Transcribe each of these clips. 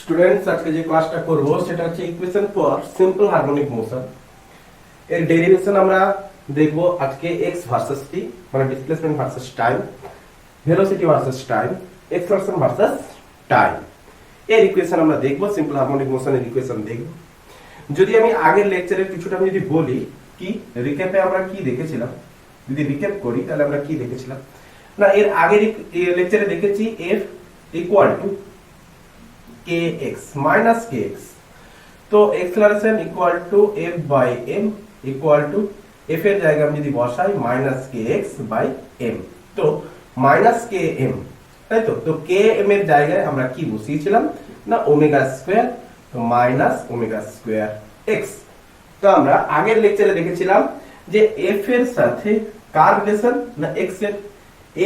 Students আজকে যে ক্লাসটা করব সেটা হচ্ছে equation for simple harmonic motion. এর ডেরিভেশন আমরা দেখব আজকে x ভার্সেস t, মানে displacement versus time, velocity versus time, expulsion versus time. এর ইকুয়েশন আমরা দেখব, সিম্পল হারমোনিক মোশনের ইকুয়েশন দেখব। যদি আমি আগের লেকচারের কিছুটা আমি যদি বলি, কি রিক্যাপে আমরা কি দেখেছিলাম, যদি রিক্যাপ করি তাহলে আমরা কি দেখেছিলাম না, এর আগের লেকচারে দেখেছি f equal to kx minus kx, তো acceleration equal to f by m equal to f এর জায়গায় আমি যদি বসাই minus kx by m, তো minus km, তাই তো km এর জায়গায় আমরা কি বসিয়েছিলাম না ওমেগা স্কয়ার, তো minus ওমেগা স্কয়ার x। তো আমরা আগের লেকচারে দেখেছিলাম যে f এর সাথে কার রিলেশন না x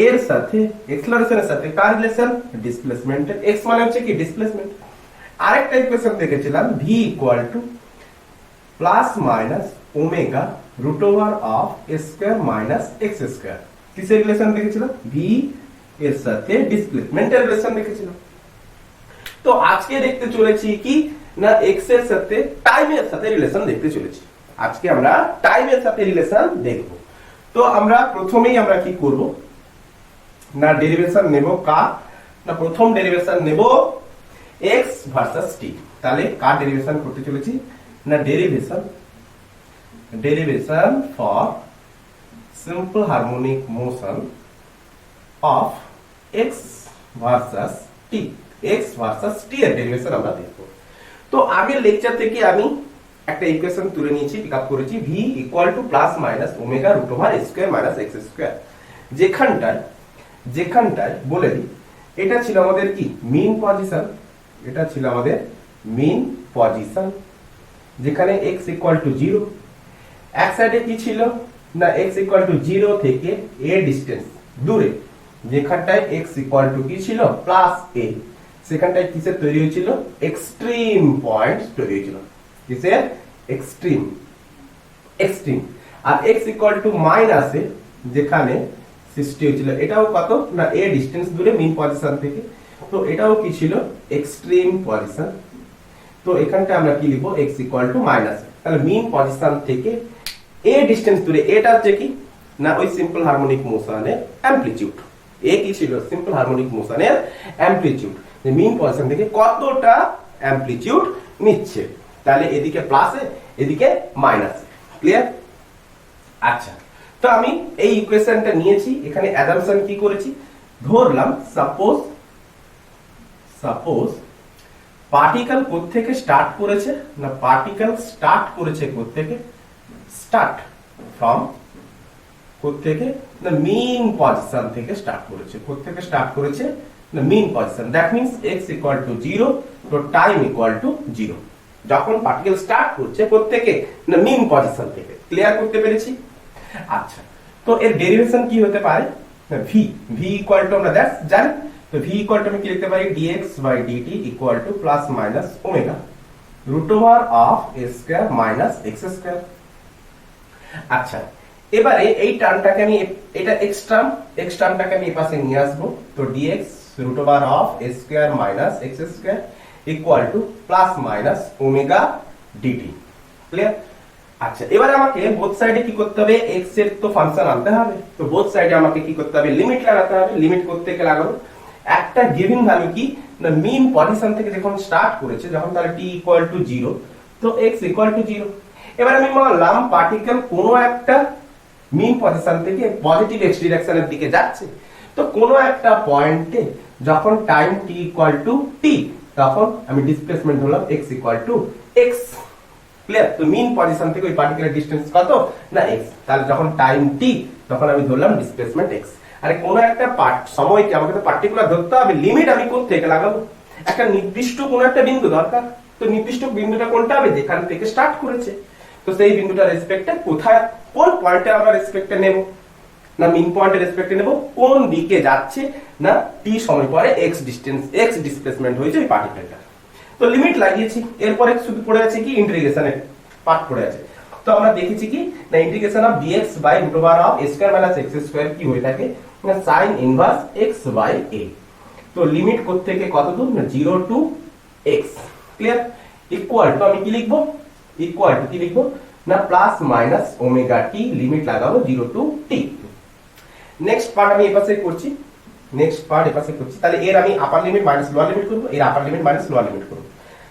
এর সাথে অ্যাক্সিলারেশনের সাথে কার রিলেশন ডিসপ্লেসমেন্ট। x মানে হচ্ছে কি ডিসপ্লেসমেন্ট। আরেকটা ইকুয়েশন দেখেছিলাম v equal to plus minus omega root over of a square minus x square. কিসের রিলেশন দেখেছিলাম? v এর সাথে ডিসপ্লেসমেন্টের রিলেশন দেখেছিলাম। তো আজকে দেখতে চলেছি কি না x এর সাথে টাইমের সাথে রিলেশন দেখতে চলেছি। আজকে আমরা টাইমের সাথে রিলেশন দেখব। তো আমরা প্রথমেই আমরা কি করব না ডেরিভেশন নেব কার না প্রথম ডেরিভেশন নেব x ভার্সেস t। তাহলে কার ডেরিভেশন করতে চলেছি না derivation for simple harmonic motion of x versus t। x versus t এর ডেরিভেশন আমরা দেখব। তো আগের লেকচার থেকে আমি একটা ইকুয়েশন তুলে নিয়েছি, পিক আপ করেছি v equal to plus minus omega root over a square minus x square. যেখানটায় বলে দিই এটা ছিল আমাদের কি মিন পজিশন, এটা ছিল আমাদের মিন পজিশন, যেখানে x ইকুয়াল টু 0। এক সাইডে কি ছিল না x ইকুয়াল টু 0 থেকে a ডিসটেন্স দূরে, যেখানটায় x ইকুয়াল টু কি ছিল প্লাস a, সেখানটায় কিসের তৈরি হয়েছিল এক্সট্রিম পয়েন্ট তৈরি হয়েছিল। কিসের এক্সট্রিম। আর x equal to minus a যেখানে সৃষ্টি হয়েছিল, এটাও কত না a ডিসটেন্স দূরে মিন পজিশন থেকে, তো এটাও কি ছিল এক্সট্রিম পজিশন। তো এখানটা আমরা কি লিখব x ইকুয়াল টু মাইনাস, তাহলে মিন পজিশন থেকে a ডিসটেন্স দূরে, এটা হচ্ছে কি না ওই সিম্পল হারমোনিক মোশনের অ্যামপ্লিটিউড। a কি ছিল সিম্পল হারমোনিক মোশনের অ্যামপ্লিটিউড, যে মিন পজিশন থেকে কতটা অ্যামপ্লিটিউড নিচ্ছে। তাহলে এদিকে প্লাসে এদিকে মাইনাসে, ক্লিয়ার? আচ্ছা, তো আমি এই ইকুয়েশনটা নিয়েছি, এখানে অ্যাজাম্পশন কি করেছি ধরলাম সাপোজ পার্টিকেল কোত্থেকে স্টার্ট করেছে না পার্টিকেল স্টার্ট করেছে কোত্থেকে স্টার্ট ফ্রম কোত্থেকে না মিন পজিশন থেকে স্টার্ট করেছে। কোত্থেকে স্টার্ট করেছে না mean position, that means x equal two 0, তো টাইম ইকুয়াল টু 0 যখন পার্টিকেল স্টার্ট করছে কোত্থেকে না মিন পজিশন থেকে। ক্লিয়ার করতে পেরেছি? আচ্ছা, তো এর ডেরিভেশন কি হতে পারে v ইকুয়াল টু আমরা জানি, তো v ইকুয়াল টু আমি কি লিখতে পারি dx by dt equal to plus minus omega root over of a square minus x square. আচ্ছা, এবারে এই টার্মটাকে আমি এটা x টার্মটাকে আমি এই পাশে নিয়ে আসব, তো dx root over of a square minus x square equal to plus minus omega dt। Clear? আচ্ছা, এবারে আমাকে বোথ সাইডে কি করতে হবে x এর তো ফাংশন আনতে হবে, তো বোথ সাইডে আমাকে কি করতে হবে লিমিট লাগাতে হবে। লিমিট করতে গেলে লাগাবো একটা গিভেন ভ্যালু কি না মিন পজিশন থেকে যখন স্টার্ট করেছে, যখন তাহলে t ইকুয়াল টু 0, তো x ইকুয়াল টু 0। এবার আমি মানলাম পার্টিকেল কোনো একটা মিন পজিশন থেকে পজিটিভ x ডিরেকশনের দিকে যাচ্ছে, তো কোনো একটা পয়েন্টে যখন time t equal to t, তখন আমি ডিসপ্লেসমেন্ট হলাম x equal two x। Clear? তো মিন পজিশন থেকে ওই পার্টিকুলার ডিসটেন্স কত না x, তাহলে যখন টাইম t তখন আমি ধরলাম ডিসপ্লেসমেন্ট x। আরে কোন একটা সময়কে আমাকে তো পার্টিকুলার ধরতে হবে, লিমিট আমি কোথা থেকে লাগাবো, একটা নির্দিষ্ট কোন একটা বিন্দু দরকার, তো নির্দিষ্ট বিন্দুটা কোনটা হবে যেখান থেকে স্টার্ট করেছে, তো সেই বিন্দুটার রেসপেক্টে কোথায় কোন পয়েন্টে আমরা রেসপেক্টে নেব না মিন পয়েন্টের রেসপেক্টে নেব, কোন দিকে যাচ্ছে না t সময় পরে x ডিসটেন্স x ডিসপ্লেসমেন্ট হয়েছে ওই পার্টিকেলটা, তো লিমিট লাগিয়েছি। এরপরে শুধু পড়ে আছে কি ইন্টিগ্রেশনের পার্ট পড়ে আছে, তো আমরা দেখেছি কি না integration of dx by root over of a square minus x square কি হয়ে থাকে না sin inverse x by a। তো লিমিট কোথা থেকে কত দূর না 0 to x clear equal to আমি কি লিখবো ইকুয়াল টু কি লিখবো না plus minus omega t limit লাগাবো 0 টু টি নেক্সট পার্ট আমি এপাশে করছি তাহলে এর আমি upper limit minus lower limit করব এর upper limit minus lower limit করব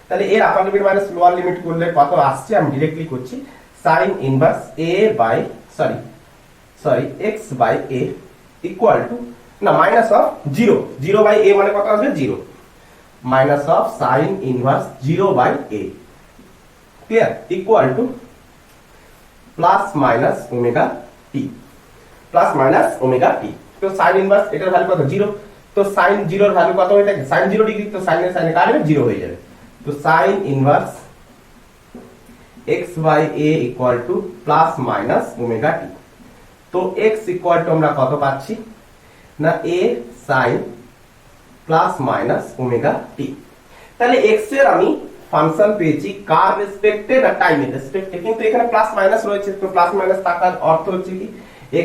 তাহলে এর upper limit minus lower limit করলে কত আসছে আমি डायरेक्टली করছি sin inverse a by sorry x by a equal to না মাইনাস অফ 0 বাই a মানে কত আসবে 0 minus of sin inverse 0 by a clear equal to plus minus omega t plus minus omega t তো sin inverse এটার value কত 0 তো sin 0 এর value কত হয়ে থাকে sin 0 ডিগ্রি তো sin এর sin কাটবে 0 হয়ে যাবে তো sin inverse x by a equal to plus minus omega t তো x ইকুয়াল টু আমরা কত পাচ্ছি না a sin plus minus omega t তাহলে x এর আমি ফাংশন পেয়েছি কার রেসপেক্টে না টাইমের রেসপেক্টে কিন্তু এখানে প্লাস মাইনাস রয়েছে তো প্লাস মাইনাস থাকার অর্থ হচ্ছে কি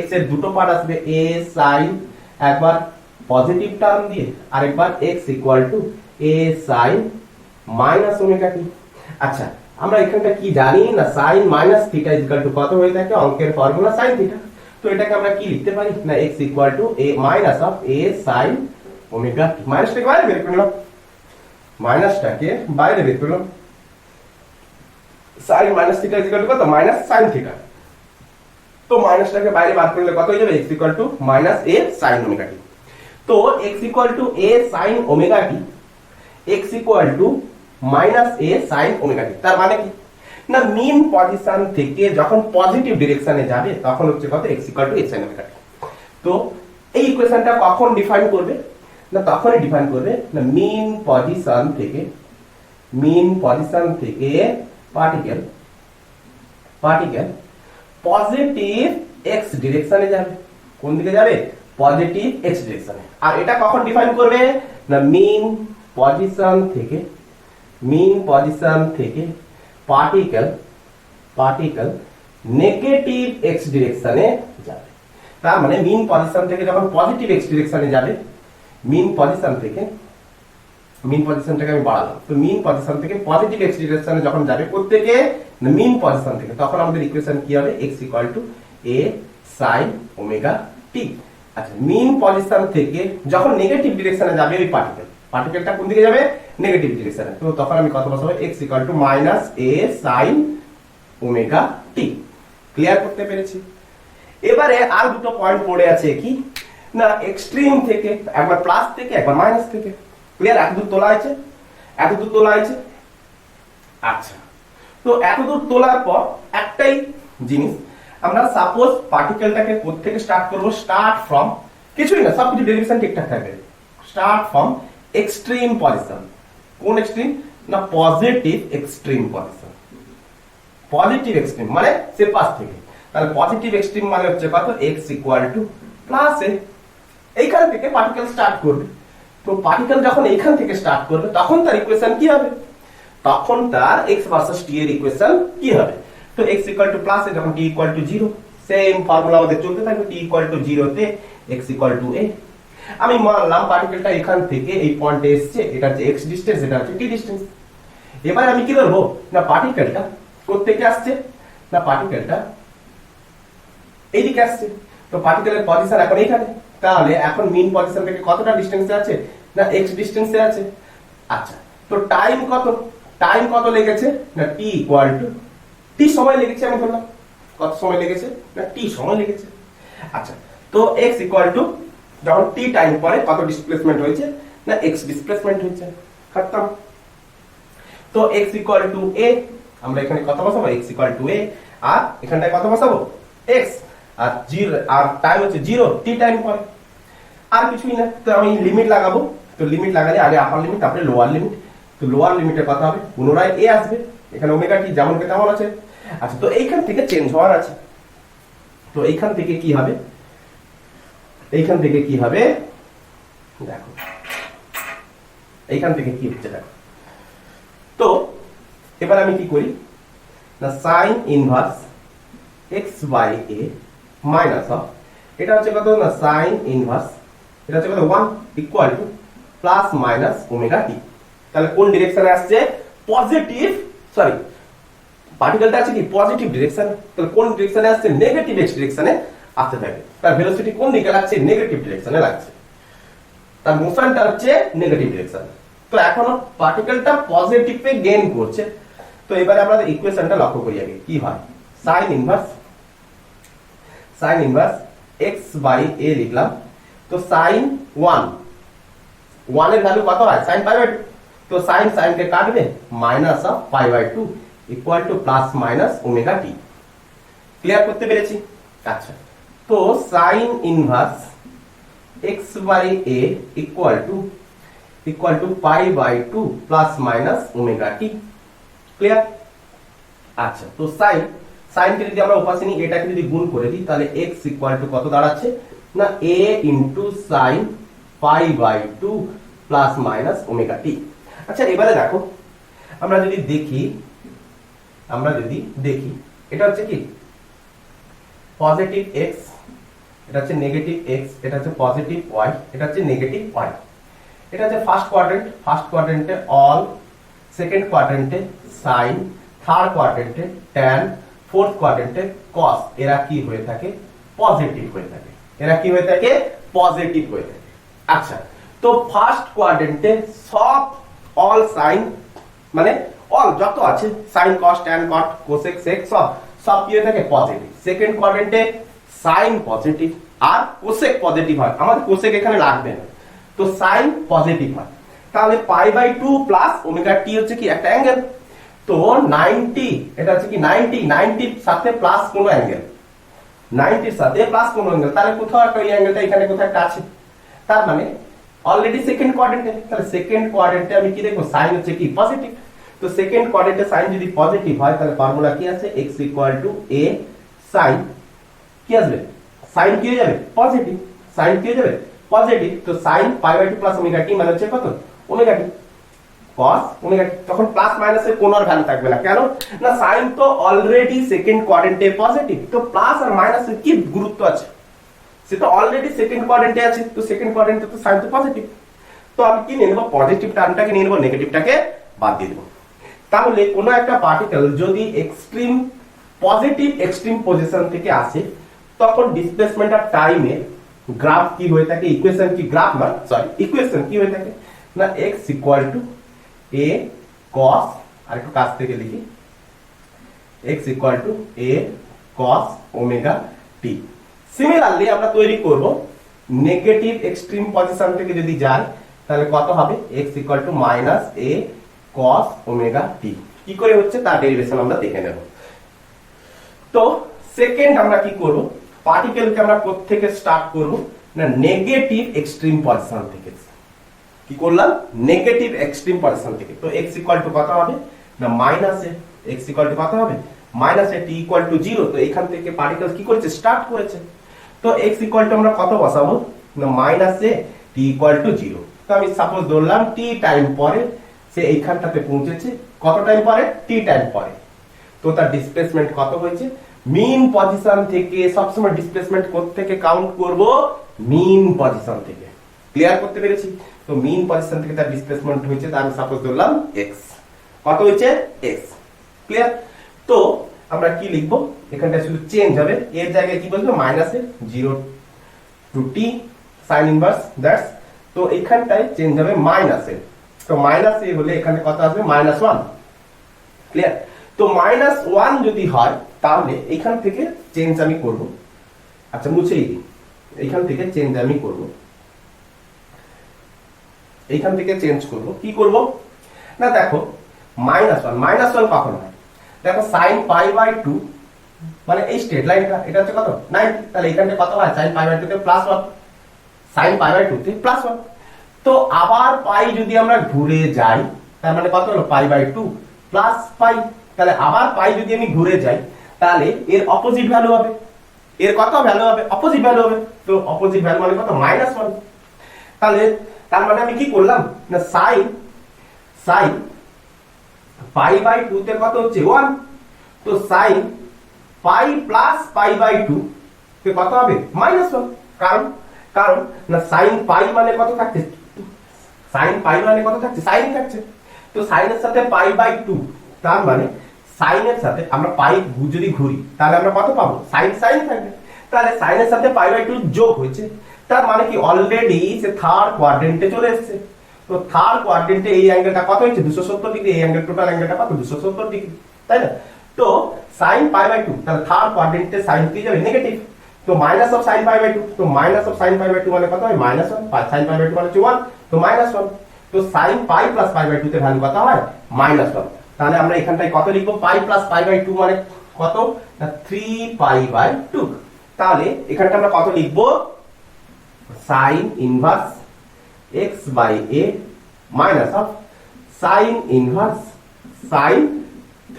x এর দুটো পার্ট আসবে a sin একবার পজিটিভ টার্ম দিয়ে আরেকবার x equal to a sin minus omega t আচ্ছা আমরা এখানটা কি জানি না sin minus theta equal to কত হয়ে থাকে অঙ্কের ফর্মুলা sin থিটা তো এটাকে আমরা কি লিখতে পারি না x equal to a minus of a sin omega t মাইনাসটাকে বাইরে বের করলাম sin minus theta equal to কত মাইনাস sin থিটা তো মাইনাসটাকে বাইরে বার করলে কত হয়ে যাবে x equal to minus a sin omega t তো x equal to a sin omega t x equal to minus a sin omega t তার মানে কি না মিন পজিশন থেকে যখন পজিটিভ ডাইরেকশনে যাবে তখন হচ্ছে কত x equal to a sin omega t তো এই ইকুয়েশনটা কখন ডিফাইন করবে না তখনই ডিফাইন করবে না মিন পজিশন থেকে পার্টিকেল পজিটিভ x ডাইরেকশনে যাবে কোন দিকে যাবে পজিটিভ x ডাইরেকশনে আর এটা কখন ডিফাইন করবে না মিন পজিশন থেকে পার্টিকেল নেগেটিভ x ডাইরেকশনে যাবে তার মানে মিন পজিশন থেকে যখন পজিটিভ x ডাইরেকশনে যাবে মিন পজিশনটাকে আমি বাড়ালাম তো মিন পজিশন থেকে পজিটিভ x ডাইরেকশনে যখন যাবে প্রত্যেকে মিন পজিশন থেকে তখন আমাদের ইকুয়েশন কি হবে x equal to a sin omega t আচ্ছা মিন পজিশন থেকে যখন নেগেটিভ ডাইরেকশনে যাবে ওই পার্টিকেলটা কোন দিকে যাবে নেগেটিভ ডাইরেকশনে তো তখন আমি কত বসাবো x equal to minus a sin omega t clear করতে পেরেছি এবারে আর দুটো পয়েন্ট পড়ে আছে কি না এক্সট্রিম থেকে একবার প্লাস থেকে একবার মাইনাস থেকে ক্লিয়ার এতদূর তোলা আছে আচ্ছা তো এতদূর তোলার পর একটাই জিনিস আমরা সাপোজ পার্টিকেলটাকে কোথা থেকে স্টার্ট করব স্টার্ট ফ্রম কিছুই না সবকিছু ডেরিভেশন ঠিকঠাক থাকবে স্টার্ট ফ্রম এক্সট্রিম পজিশন কোন এক্সট্রিম না পজিটিভ এক্সট্রিম মানে সে পাশ থেকে তাহলে পজিটিভ এক্সট্রিম মানে হচ্ছে কত x equal to plus a এইখান থেকে পার্টিকেল স্টার্ট করবে তো পার্টিকেল যখন এইখান থেকে স্টার্ট করবে তখন তার ইকুয়েশন কি হবে তখন তার x ভার্সেস t এর ইকুয়েশন কি হবে তো x equal to plus a যখন t equal to 0 same formula আমাদের চলতে থাকবে t ইকুয়াল টু 0 তে x ইকুয়াল টু a আমি মানলাম পার্টিকেলটা এখান থেকে এই পয়েন্টে এসেছে এটা হচ্ছে x ডিসটেন্স এটা হচ্ছে t ডিসটেন্স এবার আমি কি করব না পার্টিকেলটা কোথা থেকে আসছে না পার্টিকেলটা এইদিকে আসছে তো পার্টিকেলের পজিশন এখন এইখানে তাহলে এখন মিন পজিশন থেকে কতটা ডিসটেন্সে আছে না x ডিসটেন্সে আছে আচ্ছা তো টাইম কত লেগেছে না t ইকুয়াল টু t সময় লেগেছে আমি বললাম কত সময় লেগেছে না t সময় লেগেছে আচ্ছা তো x ইকুয়াল টু যখন t টাইম পরে কত ডিসপ্লেসমেন্ট হয়েছে না x ডিসপ্লেসমেন্ট হয়েছে খতম তো x ইকুয়াল টু a আমরা এখানে কত বসাবো x ইকুয়াল টু a আর এখানটায় কত বসাবো x আর 0 আর টাইম হচ্ছে 0 t টাইম পরে আর কিছুই না তো আমি লিমিট লাগাবো তো লিমিট লাগালে আগে আপার লিমিট তারপরে লোয়ার লিমিট তো লোয়ার লিমিটের কথা হবে পুনরায় a আসবে এখানে ওমেগা টি যেমন কে তেমন আছে আচ্ছা তো এইখান থেকে চেঞ্জ হওয়ার আছে তো এইখান থেকে কি হবে দেখো এইখান থেকে কি হচ্ছে দেখো তো এবার আমি কি করি না sin inverse x by a minus of এটা হচ্ছে কত না sin ইনভার্স এটা হচ্ছে কত 1 equal to plus minus omega t তাহলে কোন ডিরেকশনে আসছে? পজিটিভ, সরি পার্টিকেলটা আছে কি পজিটিভ ডিরেকশন, তাহলে কোন ডিরেকশনে আসছে? নেগেটিভ এক্স ডিরেকশনে আসতে থাকে। তার ভেলোসিটি কোন দিকে লাগছে? নেগেটিভ ডিরেকশনে লাগছে, তার মোশনটা হচ্ছে নেগেটিভ ডিরেকশন। তো এখনো পার্টিকেলটা পজিটিভে গেইন করছে। তো এবারে আমরা ইকুয়েশনটা লক্ষ্য করি আগে কি হয়। sin inverse x by a লিখলাম। তো sin 1 এর ভ্যালু কত হয়? sin pi by 2। তো sin কে কাটবে minus of pi by 2 equal to plus minus omega t. Clear করতে পেরেছি? আচ্ছা, তো sin inverse x by a equal to pi by 2 plus minus omega t. Clear? আচ্ছা, তো sin কে যদি আমরা ওপাশে নিই, এটাকে যদি গুণ করে দিই, তাহলে x ইকুয়াল টু কত দাঁড়াচ্ছে না a into sin pi by 2 plus minus omega t. আচ্ছা, এবারে দেখো আমরা যদি দেখি এটা হচ্ছে কি পজিটিভ x, এটা হচ্ছে নেগেটিভ x, এটা হচ্ছে পজিটিভ y, এটা হচ্ছে নেগেটিভ y। এটা হচ্ছে ফার্স্ট কোয়াড্রেন্টে অল, সেকেন্ড কোয়াড্রেন্টে সাইন, থার্ড কোয়াড্রেন্টে ট্যান, ফোর্থ কোয়াড্রেন্টে কস। এরা কি হয়ে থাকে? পজিটিভ হয়ে থাকে। পজিটিভ হয়ে থাকে। আচ্ছা, তো ফার্স্ট কোয়াড্রেন্টে সব অল সাইন মানে অল যত আছে sine cos tan cot cosec sec সব কি হয়ে থাকে? পজিটিভ। সেকেন্ড কোয়াড্রেন্টে সাইন পজিটিভ আর কোসেক পজিটিভ হয়, আমাদের কোসেক এখানে লাগবে না, তো সাইন পজিটিভ হয়। তাহলে পাই বাই 2 প্লাস ওমেগা টি হচ্ছে কি একটা অ্যাঙ্গেল। তো 90, এটা হচ্ছে কি 90 সাথে প্লাস কোন অ্যাঙ্গেল, 90 সাথে প্লাস কোন অ্যাঙ্গেল, তাহলে কোথাও একটা এই অ্যাঙ্গেলটা এখানে কোথাও একটা আছে। তার মানে অলরেডি সেকেন্ড কোয়াড্রেন্টে, তাহলে সেকেন্ড কোয়াড্রেন্টে আমি কি দেখব? সাইন হচ্ছে কি পজিটিভ। তো সেকেন্ড কোয়াড্রেন্টে সাইন যদি পজিটিভ হয়, তাহলে ফর্মুলা কি আছে? x a sin কি আসবে? সাইন কি হয়ে যাবে? পজিটিভ। সাইন কি হয়ে যাবে? পজিটিভ। তো sin pi by 2 plus omega t মানে হচ্ছে কত? Omega t cos omega t. তখন প্লাস মাইনাসের কোনো আর ভ্যালু থাকবে না, কেন না সাইন তো অলরেডি সেকেন্ড কোয়াড্রেন্টে পজিটিভ, তো প্লাস আর মাইনাসের কি গুরুত্ব আছে? সেটা অলরেডি সেকেন্ড কোয়াড্রেন্টে আছে, তো সেকেন্ড কোয়াড্রেন্টে তো সাইন তো পজিটিভ। তো আমি কি নিয়ে নেব? পজিটিভ টার্মটাকে নিয়ে নেব, নেগেটিভটাকে বাদ দিয়ে দেব। তাহলে কোনো একটা পার্টিকেল যদি এক্সট্রিম পজিটিভ এক্সট্রিম পজিশন থেকে আসে, তখন ডিসপ্লেসমেন্ট অফ টাইমে গ্রাফ কি হয়ে থাকে? ইকুয়েশন কি গ্রাফ না সরি ইকুয়েশন কি হয়ে থাকে না x equal to a cos, আর একটু কাছ থেকে লিখি, x equal to a cos omega t। Similarly আমরা তৈরি করব নেগেটিভ এক্সট্রিম পজিশন থেকে যদি যাই, তাহলে কত হবে? x equal to minus a cos omega t। কি করে হচ্ছে তার ডেরিভেশন আমরা দেখে নেব। তো সেকেন্ড আমরা কি করব? পার্টিকেলকে আমরা কোথা থেকে স্টার্ট করব না নেগেটিভ এক্সট্রিম পজিশন থেকে। কি করলাম? নেগেটিভ এক্সট্রিম পজিশন থেকে। তো x ইকুয়াল টু কত হবে না minus a, x equal to কত হবে? Minus a, t equal to 0। তো এখান থেকে পার্টিকেল কি করেছে? স্টার্ট করেছে। তো x ইকুয়াল টু আমরা কত বসাবো না minus a, t equal to 0। তো আমি সাপোজ ধরলাম t টাইম পরে সে এইখানটাতে পৌঁছেছে। কত টাইম পরে? t টাইম পরে। তো তার ডিসপ্লেসমেন্ট কত হয়েছে? মিন পজিশন থেকে সবসময় ডিসপ্লেসমেন্ট কোথা থেকে কাউন্ট করব? মিন পজিশন থেকে। ক্লিয়ার করতে পেরেছি? তো মিন পজিশন থেকে তার ডিসপ্লেসমেন্ট হয়েছে, তার আমি সাপোজ ধরলাম x। কত হয়েছে? x। ক্লিয়ার? তো আমরা কি লিখবো? এখানটা শুধু চেঞ্জ হবে, এর জায়গায় কি বলবো? Minus a 0 to t sin inverse that's. তো এখানটায় চেঞ্জ হবে মাইনাস এ। তো মাইনাস এ হলে এখানে কত আসবে? মাইনাস 1। ক্লিয়ার? তো মাইনাস 1 যদি হয়, তাহলে এখান থেকে চেঞ্জ আমি করব। আচ্ছা, মুছেই দিই। এখান থেকে চেঞ্জ আমি করব, এইখান থেকে চেঞ্জ করব। কি করব না দেখো -1 কখন হয়? দেখো sin পাই বাই 2 মানে এই স্ট্রেট লাইনটা, এটা হচ্ছে কত? 90। তাহলে এখানে কত হয়? sin পাই বাই 2 তে +1, sin পাই বাই 2 তে +1। তো আবার পাই যদি আমরা ঘুরে যাই, তার মানে কত হলো? Pi by 2 plus pi. তাহলে আবার পাই যদি আমি ঘুরে যাই, তাহলে এর অপোজিট ভ্যালু হবে। এর কত ভ্যালু হবে? অপোজিট ভ্যালু হবে। তো অপোজিট ভ্যালু মানে কত? -1। তাহলে তার মানে আমি কি করলাম না sin পাই বাই 2 তে কত হচ্ছে? 1। তো sin pi plus pi by 2 তে কত হবে? -1। কারণ না sin পাই মানে কত থাকছে? sin পাই মানে কত থাকছে? sin থাকছে। তো সাইনের সাথে পাই বাই 2, তার মানে সাইনের সাথে আমরা পাই যদি ঘুরি তাহলে আমরা কত পাবো, সাইন সাইন থাকবে। তাহলে সাইনের সাথে পাই বাই 2 যোগ হয়েছে, তার মানে কি অলরেডি সে থার্ড কোয়াড্রেন্টে চলে এসেছে। তো থার্ড কোয়াড্রেন্টে এই অ্যাঙ্গেলটা কত হয়েছে, 270 ডিগ্রি। এই অ্যাঙ্গেল টোটাল অ্যাঙ্গেলটা কত, 270 ডিগ্রি, তাই না? তো সাইন পাই বাই 2, তাহলে থার্ড কোয়াড্রেন্টে সাইন কি যাবে, নেগেটিভ। তো minus of sine pi by 2, তো minus of sine pi by 2 মানে কত হয়, -1, সাইন পাই বাই 2 মানে 1, তো -1। তো sine pi plus pi by 2 তে ভ্যালু কত হয়, -1। তাহলে আমরা এখানটায় কত লিখবো, পাই প্লাস পাই বাই 2 মানে কত না 3 পাই বাই 2। তাহলে এখানটা আমরা কত লিখবো, sine inverse x by a minus of sine inverse sine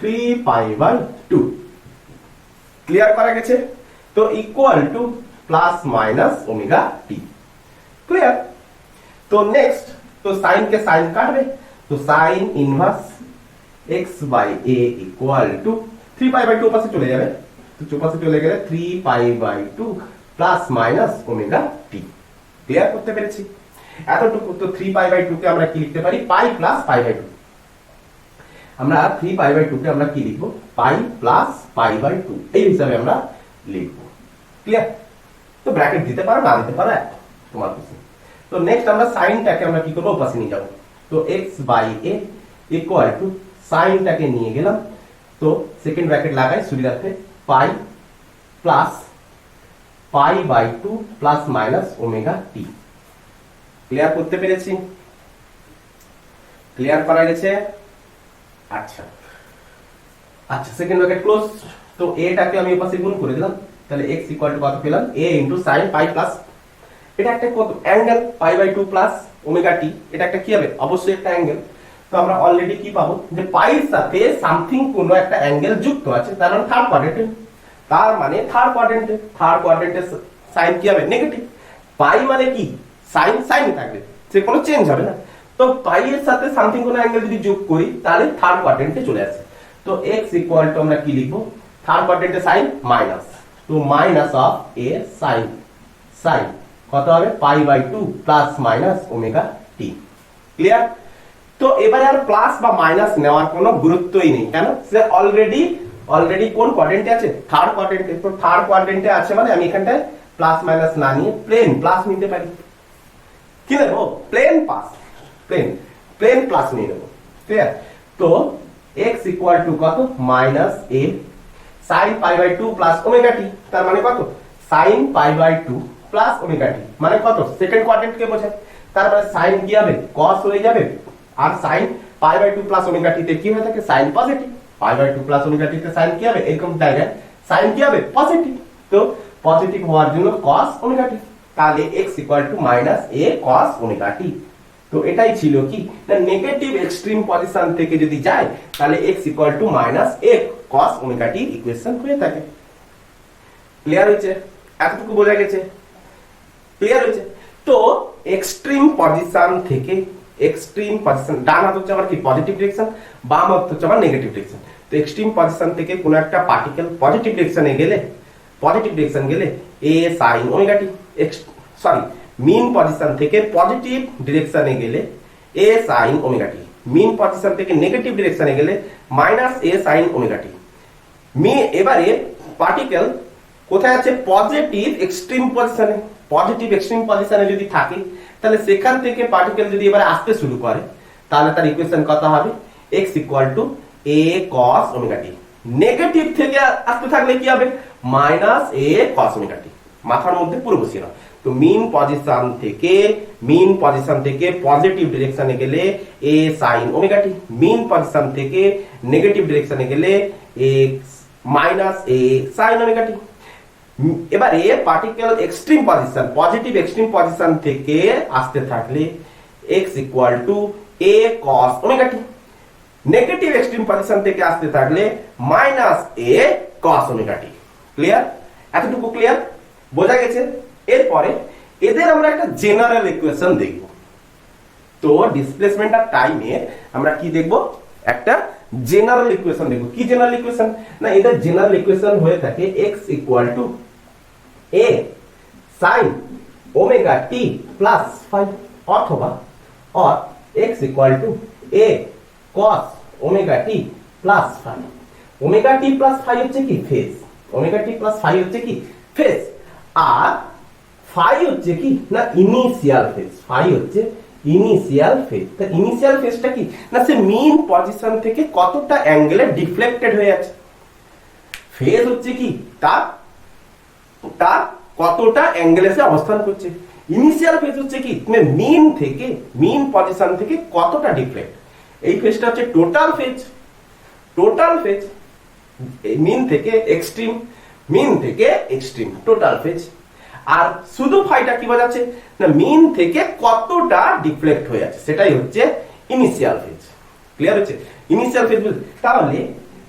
3 pi by 2। Clear করা গেছে? তো equal to plus minus omega t. Clear? তো নেক্সট, তো সাইন কে সাইন কাটবে, তো sine inverse x by a equal to 3 pi by 2 পাশে চলে যাবে, তো পাশে চলে গেলে 3 pi by 2 plus minus omega t. Clear করতে পেরেছি? এতটুকু। তো 3 পাই বাই 2 কে আমরা কি লিখতে পারি, পাই প্লাস পাই বাই 2। আমরা 3 পাই বাই 2 কে আমরা কি লিখবো, পাই প্লাস পাই বাই 2 এই হিসাবে আমরা লিখবো। ক্লিয়ার? তো ব্র্যাকেট দিতে পারো না দিতে পারো, তোমার খুশি। তো নেক্সট আমরা সাইনটাকে আমরা কি করবো, পাশে নিয়ে যাবো। তো x by a equal to সাইনটাকে নিয়ে গেলাম, তো সেকেন্ড ব্র্যাকেট লাগাই সুবিধার্থে, pi plus pi by 2 plus minus omega t. Clear করতে পেরেছি? ক্লিয়ার করা গেছে? আচ্ছা আচ্ছা, সেকেন্ড ব্র্যাকেট ক্লোজ। তো a টাকে আমি পাশে গুণ করে দিলাম, তাহলে x ইকুয়াল টু কত পেলাম, a into sin pi plus, এটা একটা কত angle pi by 2 plus omega t, এটা একটা কি হবে, অবশ্যই একটা অ্যাঙ্গেল। তো আমরা অলরেডি কি পাবো, যে পাইর সাথে সামথিং কোনো একটা অ্যাঙ্গেল যুক্ত আছে, তার মানে থার্ড কোয়াড্রেন্টে। তার মানে থার্ড কোয়াড্রেন্টে সাইন কি হবে, নেগেটিভ। পাই মানে কি, সাইন সাইন থাকবে, সে কোনো চেঞ্জ হবে না। তো পাই এর সাথে সামথিং কোনো অ্যাঙ্গেল যদি যোগ করি তাহলে থার্ড কোয়াড্রেন্টে চলে আসে। তো x ইকুয়াল টু আমরা কি লিখবো, থার্ড কোয়াড্রেন্টে সাইন মাইনাস, তো minus of a sine, sine কত হবে, pi by 2 plus minus omega t. Clear? তো এবারে আর প্লাস বা মাইনাস নেওয়ার কোনো গুরুত্বই নেই, কেন, সে অলরেডি কোন কোয়াড্রেন্টে আছে, থার্ড কোয়াড্রেন্টে। তো থার্ড কোয়াড্রেন্টে আছে মানে আমি এখানটায় প্লাস মাইনাস না নিয়ে প্লেন প্লাস নিতে পারি। কি নেব, প্লেন পাস, প্লেন প্লাস নিয়ে নেব। ক্লিয়ার? তো x ইকুয়াল টু কত, minus a sin pi by 2 plus omega t, তার মানে কত, sin pi by 2 plus omega t মানে কত, সেকেন্ড কোয়াড্রেন্ট কে বোঝায়। তার মানে sin কি হবে, cos হয়ে যাবে, আর sin pi by 2 plus omega t তে কি হয়ে থাকে, sin positive. Pi by 2 plus omega t তে sin কি হবে, এরকম ডাইরেক্ট sin কি হবে, পজিটিভ। তো পজিটিভ হওয়ার জন্য cos ওমেগা টি, তাহলে x equal to minus a cos omega t. তো এটাই ছিল কি, না নেগেটিভ এক্সট্রিম পজিশন থেকে যদি যায় তাহলে x equal to minus a cos omega T equation হয়ে থাকে। ক্লিয়ার হয়েছে? এতটুকু বোঝা গেছে? ক্লিয়ার হয়েছে? তো এক্সট্রিম পজিশন থেকে, এক্সট্রিম পজিশন, ডান হাত হচ্ছে আমার কি পজিটিভ ডিরেকশন, বাম হাত হচ্ছে আমার নেগেটিভ ডিরেকশন। তো এক্সট্রিম পজিশন থেকে কোন একটা পার্টিকেল পজিটিভ ডিরেকশনে গেলে a sin omega t, sorry mean position থেকে পজিটিভ ডিরেকশনে গেলে a sin omega t, mean position থেকে নেগেটিভ ডিরেকশনে গেলে minus a sin omega t. এবারে পার্টিকেল কোথায় আছে, পজিটিভ এক্সট্রিম পজিশনে। পজিটিভ এক্সট্রিম পজিশনে যদি থাকে তাহলে সেখান থেকে পার্টিকেল যদি এবারে আসতে শুরু করে তাহলে তার ইকুয়েশন কত হবে, x equal to a cos omega t. Negative থেকে আসতে থাকলে কি হবে, মাইনাস a cos ওমেগা টি। মাথার মধ্যে পুরো বসিয়ে নাও। তো মিন পজিশন থেকে পজিটিভ ডিরেকশনে গেলে a sin omega t, mean position থেকে নেগেটিভ ডিরেকশনে গেলে x minus a sin omega t. এবারে particle extreme position, positive extreme position থেকে আসতে থাকলে x equal to a cos omega t, negative extreme position থেকে আসতে থাকলে minus a cos omega t. Clear? এতটুকু ক্লিয়ার? বোঝা গেছে? এরপরে এদের আমরা একটা জেনারেল ইকুয়েশন দেখব। তো ডিসপ্লেসমেন্ট অফ টাইমে আমরা কি দেখব, একটা জেনারেল ইকুয়েশন দেখব। কি জেনারেল ইকুয়েশন, না এদের জেনারেল ইকুয়েশন হয়ে থাকে x equal to a sin omega t plus 5 অথবা x equal to a cos omega t plus phi. Omega t plus phi হচ্ছে কি phase, omega t plus phi হচ্ছে কি ফেজ, আর ফাই হচ্ছে কি না ইনিশিয়াল ফেজ, ফাই হচ্ছে ইনিশিয়াল ফেজ। তা ইনিশিয়াল ফেজটা কি না সে মিন পজিশন থেকে কতটা অ্যাঙ্গেলে ডিফ্লেক্টেড হয়ে আছে। ফেজ হচ্ছে কি তার কতটা অ্যাঙ্গেলে সে অবস্থান করছে। ইনিশিয়াল ফেজ হচ্ছে কি মিন থেকে, মিন পজিশন থেকে কতটা ডিফ্লেক্ট। এই ফেজটা হচ্ছে টোটাল ফেজ, টোটাল ফেজ মিন থেকে এক্সট্রিম, মিন থেকে এক্সট্রিম টোটাল ফেজ। আর শুধু ফাইটা কি বোঝাচ্ছে না মিন থেকে কতটা ডিফ্লেক্ট হয়ে আছে, সেটাই হচ্ছে ইনিশিয়াল ফেজ। ক্লিয়ার হচ্ছে ইনিশিয়াল ফেজ। তাহলে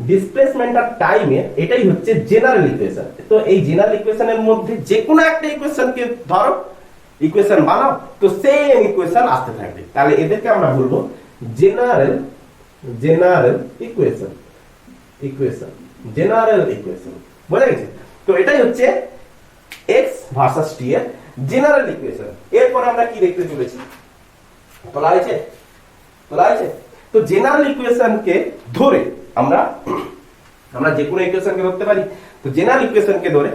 ডিসপ্লেসমেন্ট আর টাইমের এটাই হচ্ছে জেনারেল ইকুয়েশন। তো এই জেনারেল ইকুয়েশনের মধ্যে যে কোনো একটা ইকুয়েশনকে ধরো, ইকুয়েশন বানাও, তো সেম ইকুয়েশন আসতে থাকবে। তাহলে এদেরকে আমরা বলবো জেনারেল ইকুয়েশন, জেনারেল ইকুয়েশন। বোঝা গেছে? তো এটাই হচ্ছে x ভার্সাস t এর জেনারেল ইকুয়েশন। এরপর আমরা কি দেখতে চলেছি, তোলা আছে। তো জেনারেল ইকুয়েশনকে ধরে আমরা যে কোনো ইকুয়েশনকে ধরতে পারি। তো জেনারেল ইকুয়েশনকে ধরে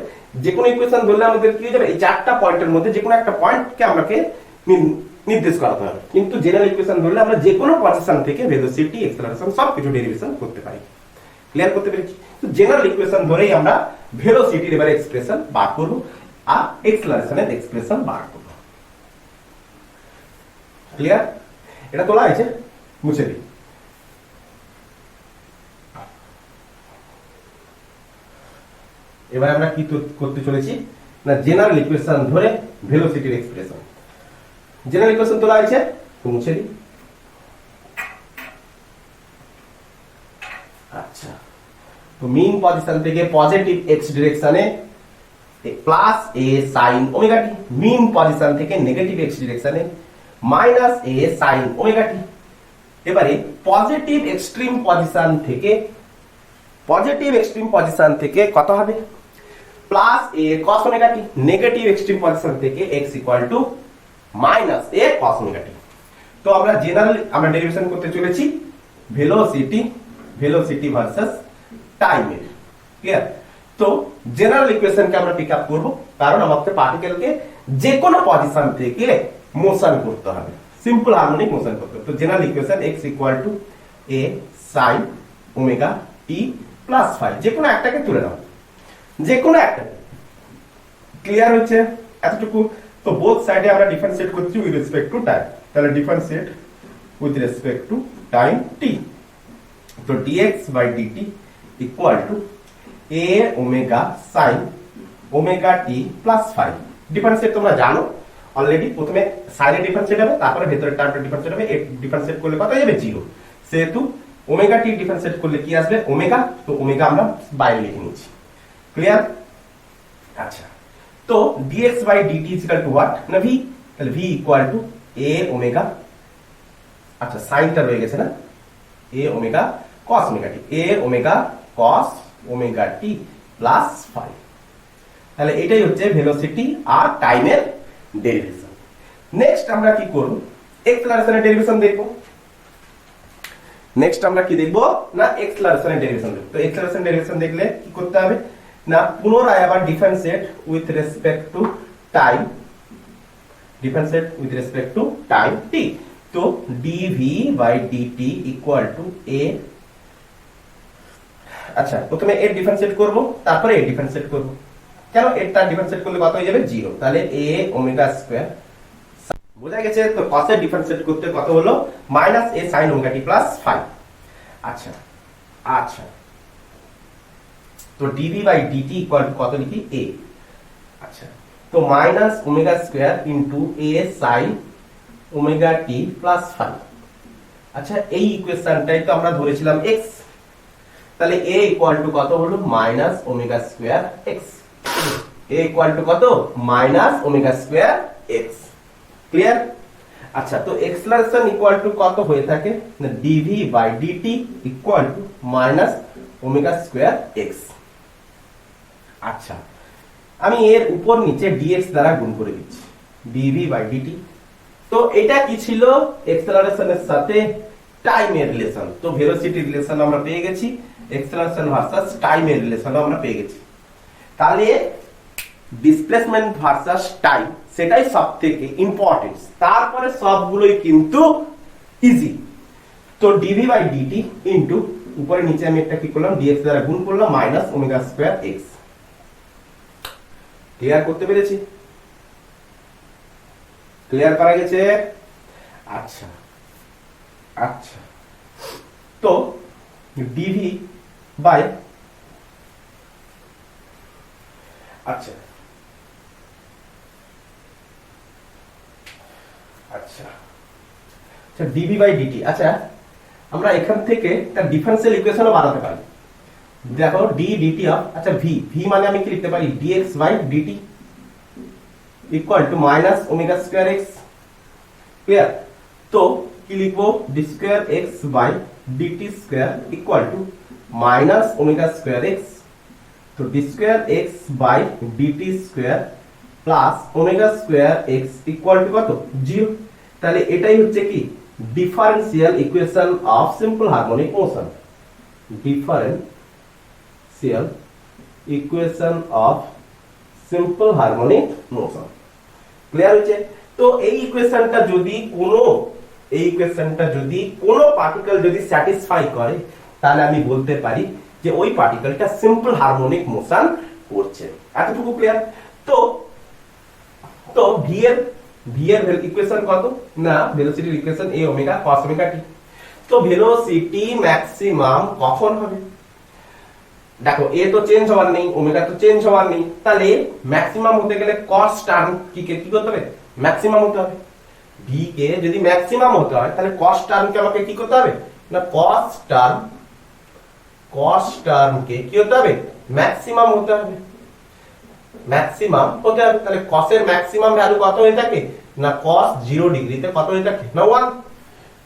যে কোনো ইকুয়েশন ধরলে আমাদের কি হয়ে যাবে, এই চারটা পয়েন্টের মধ্যে যে কোনো একটা পয়েন্টকে আমাকে নির্দেশ করাতে হবে। কিন্তু জেনারেল ইকুয়েশন ধরলে আমরা যে কোনো পজিশন থেকে ভেলোসিটি, অ্যাক্সেলারেশন সবকিছু ডেরিভেশন করতে পারি। ক্লিয়ার করতে পেরেছি? তো জেনারেল ইকুয়েশন ধরেই আমরা ভেলোসিটির এবারে এক্সপ্রেশন বার করব আর অ্যাক্সেলারেশনের এক্সপ্রেশন বার করব। ক্লিয়ার? এটা তোলা আছে, মুছে দিই। এবার আমরা কি করতে চলেছি না জেনারেল ইকুয়েশন ধরে ভেলোসিটির এক্সপ্রেশন। জেনারেল ইকুয়েশন তোলা আছে, তো মুছে দিই। আচ্ছা, তো মিন পজিশন থেকে পজিটিভ এক্স ডিরেকশনে plus a sine omega t, mean position থেকে নেগেটিভ এক্স ডিরেকশনে minus a sine omega t. এবারে পজিটিভ এক্সট্রিম পজিশন থেকে কত হবে plus a cos omega t, negative extreme position থেকে x equal to minus a cos omega t. তো আমরা general derivation করতে চলেছি ভেলোসিটি ভার্সেস টাইমের। ক্লিয়ার? তো জেনারেল ইকুয়েশনকে আমরা পিক আপ করব, কারণ আমাদের পার্টিকেলকে যে কোনো পজিশন থেকে মোশন করতে হবে, সিম্পল হারমোনিক মোশন করতে হবে। তো general equation x equal to a sin omega t plus phi, যে কোনো একটাকে তুলে নাও, যে কোনো একটা। ক্লিয়ার হচ্ছে এতটুকু? তো বোথ সাইডে আমরা ডিফারেন্সিয়েট করছি উইথ রেসপেক্ট টু টাইম। তাহলে differentiate with respect to time t। তো dx by dt equal to a omega sin omega t plus phi. Differentiate তোমরা জানো অলরেডি, প্রথমে সাইডে ডিফারেন্সিয়েট হবে, তারপরে ভেতরের টার্মটা ডিফারেন্সিয়েট হবে। এ ডিফারেন্সিয়েট করলে কত হয়ে যাবে 0। সেহেতু ওমেগা টি ডিফারেন্সিয়েট করলে কি আসবে ওমেগা, তো ওমেগা আমরা বাইরে লিখে নিচ্ছি। ক্লিয়ার? আচ্ছা, তো dx by dt is equal to what না v। তাহলে v equal to a omega, আচ্ছা সাইনটা রয়ে গেছে না, a omega cos omega t, a omega cos omega t plus phi. তাহলে এটাই হচ্ছে ভেলোসিটি আর টাইমের ডেরিভেশন। নেক্সট আমরা কি করব, অ্যাক্সেলারেশনের ডেরিভেশন দেখব। নেক্সট আমরা কি দেখব না অ্যাক্সেলারেশনের ডেরিভেশন দেখব। তো অ্যাক্সেলারেশন ডেরিভেশন দেখলে কি করতে হবে না পুনরায় আবার differentiate with respect to time, differentiate with respect to time t। তো dv by dt equal to a, আচ্ছা প্রথমে এর ডিফারেন্সিয়েট করব, তারপরে এর ডিফারেন্সিয়েট করব। কেন এরটা ডিফারেন্সিয়েট করলে কত হয়ে যাবে 0। তাহলে a ওমেগা স্কয়ার, বোঝা গেছে? তো cos এর ডিফারেন্সিয়েট করতে কত হলো minus a sin omega t plus phi. আচ্ছা আচ্ছা, তো dv by dt equal to কত লিখি a। আচ্ছা, তো minus omega square into a sin omega t plus phi. আচ্ছা, এই ইকুয়েশনটাই তো আমরা ধরেছিলাম x, তাহলে a ইকুয়াল টু কত হলো minus omega square x, a equal to কত minus omega square x। Clear? আচ্ছা, তো অ্যাক্সেলারেশন ইকুয়াল টু কত হয়ে থাকে না dv by dt equal to minus omega square x। আচ্ছা, আমি এর উপর নিচে dx দ্বারা গুণ করে দিচ্ছি, dv বাই dt। তো এটা কি ছিল অ্যাক্সেলারেশনের সাথে টাইমের রিলেশন। তো ভেলোসিটি রিলেশন আমরা পেয়ে গেছি, এক্সেলারেশন ভার্সাস টাইমের রিলেশন আমরা পেয়ে গেছি। তাহলে ডিসপ্লেসমেন্ট ভার্সাস টাইম সেটাই সবথেকে ইম্পর্টেন্ট, তারপরে সবগুলোই কিন্তু ইজি। তো ডিভি বাই ডিটি ইনটু উপরে নিচে আমি একটা কি করলাম, ডিএক্স দ্বারা গুণ করলাম minus omega square x. Clear করতে পেরেছি? ক্লিয়ার করা গেছে? আচ্ছা আচ্ছা, তো ডিভি বাই আচ্ছা আচ্ছা আচ্ছা ডিভি বাই ডিটি। আচ্ছা, আমরা এখান থেকে একটা ডিফারেন্সিয়াল ইকুয়েশনও বানাতে পারি। দেখো ডি ডিটি অফ, আচ্ছা ভি, ভি মানে আমি কি লিখতে পারি, d x by d t equal to minus omega square x. Clear? তো কি লিখবো, d square x by d t square equal to minus omega square x. তো d square x by d t square plus omega square x equal to কত, 0। তাহলে এটাই হচ্ছে কি differential equation of simple harmonic motion. Differential equation of simple harmonic motion. Clear হচ্ছে? তো এই ইকুয়েশনটা যদি কোনো পার্টিকেল যদি স্যাটিসফাই করে, তাহলে আমি বলতে পারি যে ওই পার্টিকেলটা সিম্পল হারমোনিক মোশন করছে। এতটুকু ক্লিয়ার? তো ভি এর ইকুয়েশন কত না, ভেলোসিটির equation a omega cos omega t। তো ভেলোসিটি ম্যাক্সিমাম কখন হবে? দেখো a তো চেঞ্জ হওয়ার নেই, ওমেগা তো চেঞ্জ হওয়ার নেই, তাহলে ম্যাক্সিমাম হতে গেলে cos টার্ম কি করতে হবে, ম্যাক্সিমাম হতে হবে। v কে যদি ম্যাক্সিমাম হতে হয়, তাহলে cos টার্মকে আমাকে কি করতে হবে না, cos টার্মকে কি হতে হবে, ম্যাক্সিমাম হতে হবে। ম্যাক্সিমাম হতে হবে, তাহলে cos এর ম্যাক্সিমাম ভ্যালু কত হয়ে থাকে না, cos 0 ডিগ্রিতে কত হয়ে থাকে না, 1।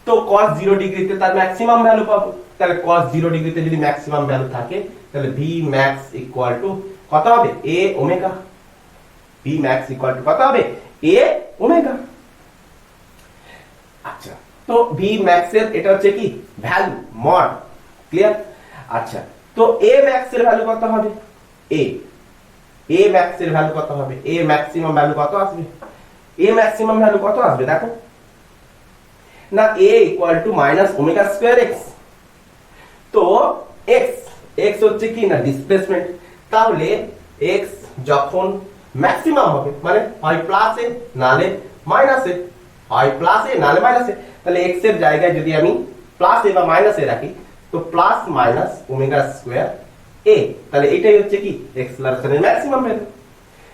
তো cos 0 ডিগ্রিতে তার ম্যাক্সিমাম ভ্যালু পাবো। তাহলে cos 0 ডিগ্রিতে যদি ম্যাক্সিমাম ভ্যালু থাকে, তাহলে v max ইকুয়াল টু কত হবে, a omega. v max equal to কত হবে, a ওমেগা। আচ্ছা, তো v max এর এটা হচ্ছে কি ভ্যালু, মড। ক্লিয়ার? আচ্ছা, তো a max এর ভ্যালু কত হবে, a max এর ভ্যালু কত হবে, a ম্যাক্সিমাম ভ্যালু কত আসবে, a ম্যাক্সিমাম ভ্যালু কত আসবে দেখো না, a equal to minus omega square x. তো x হচ্ছে কি না ডিসপ্লেসমেন্ট, তাহলে x যখন ম্যাক্সিমাম হবে মানে হয় প্লাসে নালে মাইনাসে, হয় প্লাসে নালে মাইনাসে, তাহলে x এর জায়গায় যদি আমি প্লাসে বা মাইনাসে রাখি, তো plus minus omega square a, তাহলে এটাই হচ্ছে কি এক্সেলারেশনের ম্যাক্সিমাম ভ্যালু।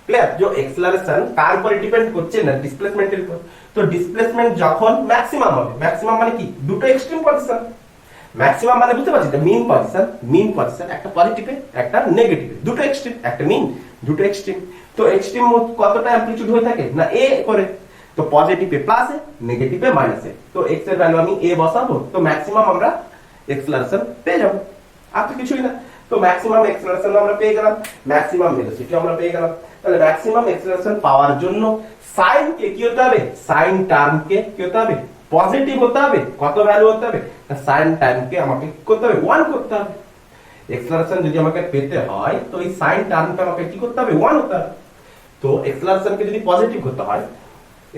ক্লিয়ার? যে এক্সেলারেশন কার উপরে ডিপেন্ড করছে না, ডিসপ্লেসমেন্টের উপর। তো ডিসপ্লেসমেন্ট যখন ম্যাক্সিমাম হবে, ম্যাক্সিমাম মানে কি দুটো এক্সট্রিম পজিশন। ম্যাক্সিমাম মানে বুঝতে পারছি, মিন পজিশন, একটা পজিটিভে একটা নেগেটিভে, দুটো এক্সট্রিম, একটা মিন, দুটো এক্সট্রিম। তো এক্সট্রিম কতটা অ্যামপ্লিটিউড হয়ে থাকে না, a করে। তো পজিটিভে প্লাসে, নেগেটিভে মাইনাসে। তো x এর ভ্যালু আমি a বসাবো, তো ম্যাক্সিমাম আমরা এক্সেলারেশন পেয়ে যাব। আর তো কিছুই না। তো ম্যাক্সিমাম এক্সেলারেশন আমরা পেয়ে গেলাম, ম্যাক্সিমাম ভেলোসিটি আমরা পেয়ে গেলাম। তাহলে ম্যাক্সিমাম এক্সেলারেশন পাওয়ার জন্য সাইন কে কি হতে হবে, সাইন টার্মকে কি হতে হবে, পজিটিভ হতে হবে। কত ভ্যালু হতে হবে, সাইন টার্মকে আমাকে কি করতে হবে, 1 করতে হবে। এক্সেলারেশন যদি আমাকে পেতে হয়, তো এই সাইন টার্মকে আমাকে কি করতে হবে, 1 হতে হবে। তো এক্সেলারেশনকে যদি পজিটিভ হতে হয়,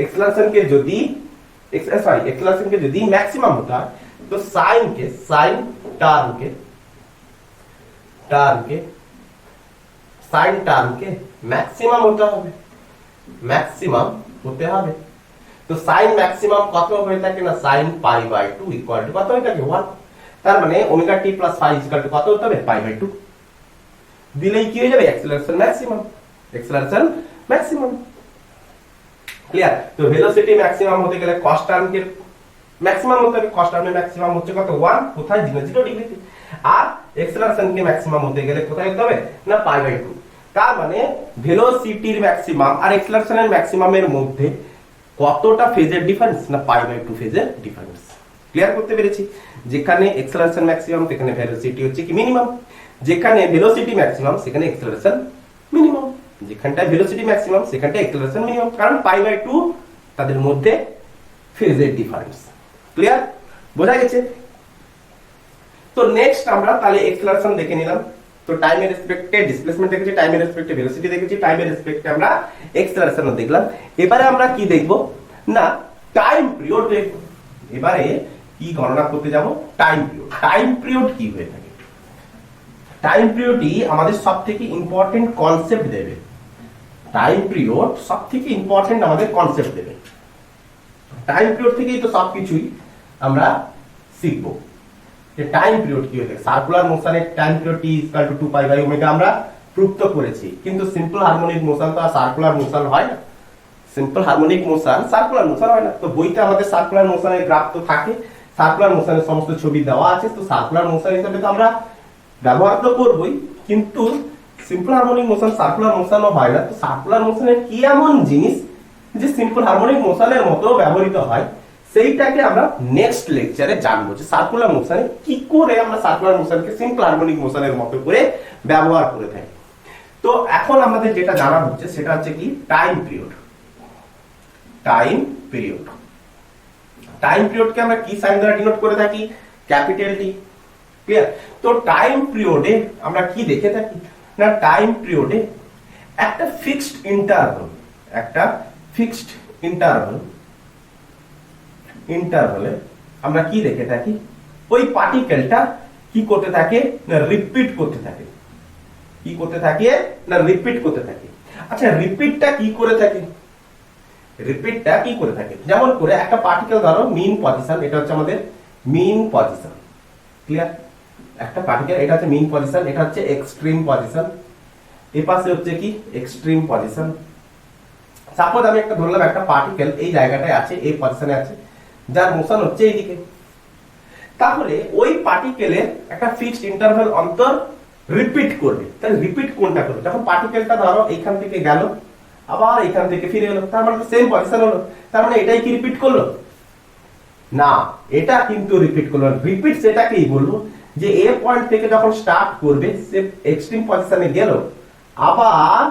এক্সেলারেশনকে যদি ম্যাক্সিমাম হতে হয়, তো সাইন টার্মকে ম্যাক্সিমাম হতে হবে। তো সাইন ম্যাক্সিমাম কত হয়ে থাকে না, sine pi by 2 equal to কত হয়ে থাকে, 1। তার মানে omega t plus phi equal to কত হতে হবে, পাই বাই 2 দিলেই কি হয়ে যাবে, এক্সেলারেশন ম্যাক্সিমাম। ক্লিয়ার? তো ভেলোসিটি ম্যাক্সিমাম হতে গেলে কস টার্মকে ম্যাক্সিমাম হতে হবে। কস টার্মের ম্যাক্সিমাম হচ্ছে কত, 1, কোথায় 0 ডিগ্রিতে। আর এক্সেলারেশনকে ম্যাক্সিমাম হতে গেলে কোথায় হতে হবে না, পাই বাই 2। তার মানে ভেলোসিটির ম্যাক্সিমাম আর এক্সেলারেশনের ম্যাক্সিমামের মধ্যে কতটা ফেজের ডিফারেন্স না, পাই বাই 2 ফেজের ডিফারেন্স। ক্লিয়ার করতে পেরেছি? যেখানে এক্সেলারেশন ম্যাক্সিমাম, সেখানে ভেলোসিটি হচ্ছে কি মিনিমাম। যেখানে ভেলোসিটি ম্যাক্সিমাম, সেখানে এক্সেলারেশন মিনিমাম। যেখানটায় ভেলোসিটি ম্যাক্সিমাম, সেখানটায় এক্সেলারেশন মিনিমাম, কারণ পাই বাই 2 তাদের মধ্যে ফেজের ডিফারেন্স। ক্লিয়ার? বোঝা গেছে? তো নেক্সট আমরা তাহলে এক্সেলারেশন দেখে নিলাম। তো টাইমের রেসপেক্টে ডিসপ্লেসমেন্ট দেখেছি, টাইমের রেসপেক্টে ভেলোসিটি দেখেছি, টাইমের রেসপেক্টে আমরা এক্সেলারেশনও দেখলাম। এবারে আমরা কি দেখব না টাইম পিরিয়ড দেখব। এবারে কি গণনা করতে যাব? Time period. টাইম পিরিয়ড কি হয়ে থাকে? টাইম পিরিয়ডই আমাদের সবথেকে ইম্পর্টেন্ট কনসেপ্ট দেবে। টাইম পিরিয়ড সবথেকে ইম্পর্টেন্ট আমাদের কনসেপ্ট দেবে। টাইম পিরিয়ড থেকেই তো সবকিছুই আমরা শিখব যে টাইম পিরিয়ড কি হয়ে থাকে। সার্কুলার মোশনের time period t equal to 2 pi by omega আমরা প্রুফ তো করেছি, কিন্তু সিম্পল হারমোনিক মোশন তো আর সার্কুলার মোশন হয় না। Simple harmonic motion circular motion হয় না। তো বইতে আমাদের সার্কুলার মোশনের গ্রাফ তো থাকে, সার্কুলার মোশনের সমস্ত ছবি দেওয়া আছে, তো সার্কুলার মোশন হিসেবে তো আমরা ব্যবহার তো করবই, কিন্তু সিম্পল হারমোনিক মোশন সার্কুলার মোশনও হয় না। তো সার্কুলার মোশনের কি এমন জিনিস যে সিম্পল হারমোনিক মোশনের মতো ব্যবহৃত হয়, সেইটাকে আমরা নেক্সট লেকচারে জানবো যে সার্কুলার মোশনে কি করে আমরা সার্কুলার মোশনকে সিম্পল হারমোনিক মোশনের মতো করে ব্যবহার করে থাকি। তো এখন আমাদের যেটা জানা হচ্ছে সেটা হচ্ছে কি time period. Time period, time পিরিয়ডকে আমরা কি সাইন দ্বারা ডিনোট করে থাকি? Capital t. ক্লিয়ার? তো টাইম পিরিয়ডে আমরা কি দেখে থাকি না টাইম পিরিয়ডে একটা ফিক্সড ইন্টারভাল, একটা ফিক্সড ইন্টারভালে আমরা কি দেখে থাকি? ওই পার্টিকেলটা কি করতে থাকে না রিপিট করতে থাকে। কি করতে থাকে না রিপিট করতে থাকে। আচ্ছা রিপিটটা কি করে থাকে? রিপিটটা কি করে থাকে? যেমন করে একটা পার্টিকেল ধরো মিন পজিশন, এটা হচ্ছে আমাদের মিন পজিশন। ক্লিয়ার? একটা পার্টিকেল এটা হচ্ছে মিন পজিশন, এটা হচ্ছে এক্সট্রিম পজিশন, এই পাশে হচ্ছে কি এক্সট্রিম পজিশন। সাপোজ আমি একটা ধরলাম একটা পার্টিকেল এই জায়গাটায় আছে, এই পজিশনে আছে, যার মোশন হচ্ছে এইদিকে। তাহলে ওই পার্টিকেলের একটা ফিক্সড ইন্টারভাল অন্তর রিপিট করবে। তাহলে রিপিট কোনটা করবে? যখন পার্টিকেলটা ধরো এইখান থেকে গেল আবার এখান থেকে ফিরে এলো, তার মানে সেম পজিশন হলো, তার মানে এটাই কি রিপিট করলো? না, এটা কিন্তু রিপিট করলো না। রিপিট সেটাকেই বলবো যে এ পয়েন্ট থেকে যখন স্টার্ট করবে সে এক্সট্রিম পজিশনে গেল, আবার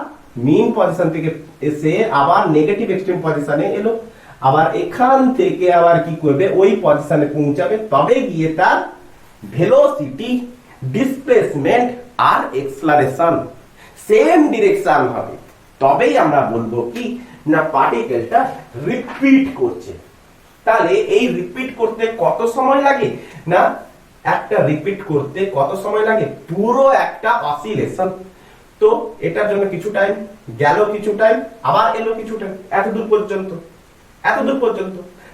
মিন পজিশন থেকে এসে আবার নেগেটিভ এক্সট্রিম পজিশনে এলো, আবার এখান থেকে আবার কি করবে ওই পজিশনে পৌঁছাবে, তবে গিয়ে তার ভেলোসিটি, ডিসপ্লেসমেন্ট আর এক্সেলারেশন সেম ডিরেকশন হবে। তবেই আমরা বলবো কি না পার্টিকেলটা রিপিট করছে। তাহলে এই রিপিট করতে কত সময় লাগে না একটা রিপিট করতে কত সময় লাগে? পুরো একটা অসিলেশন। তো এটার জন্য কিছু টাইম গেল, কিছু টাইম আবার এলো, কিছু টাইম, এত দূর পর্যন্ত।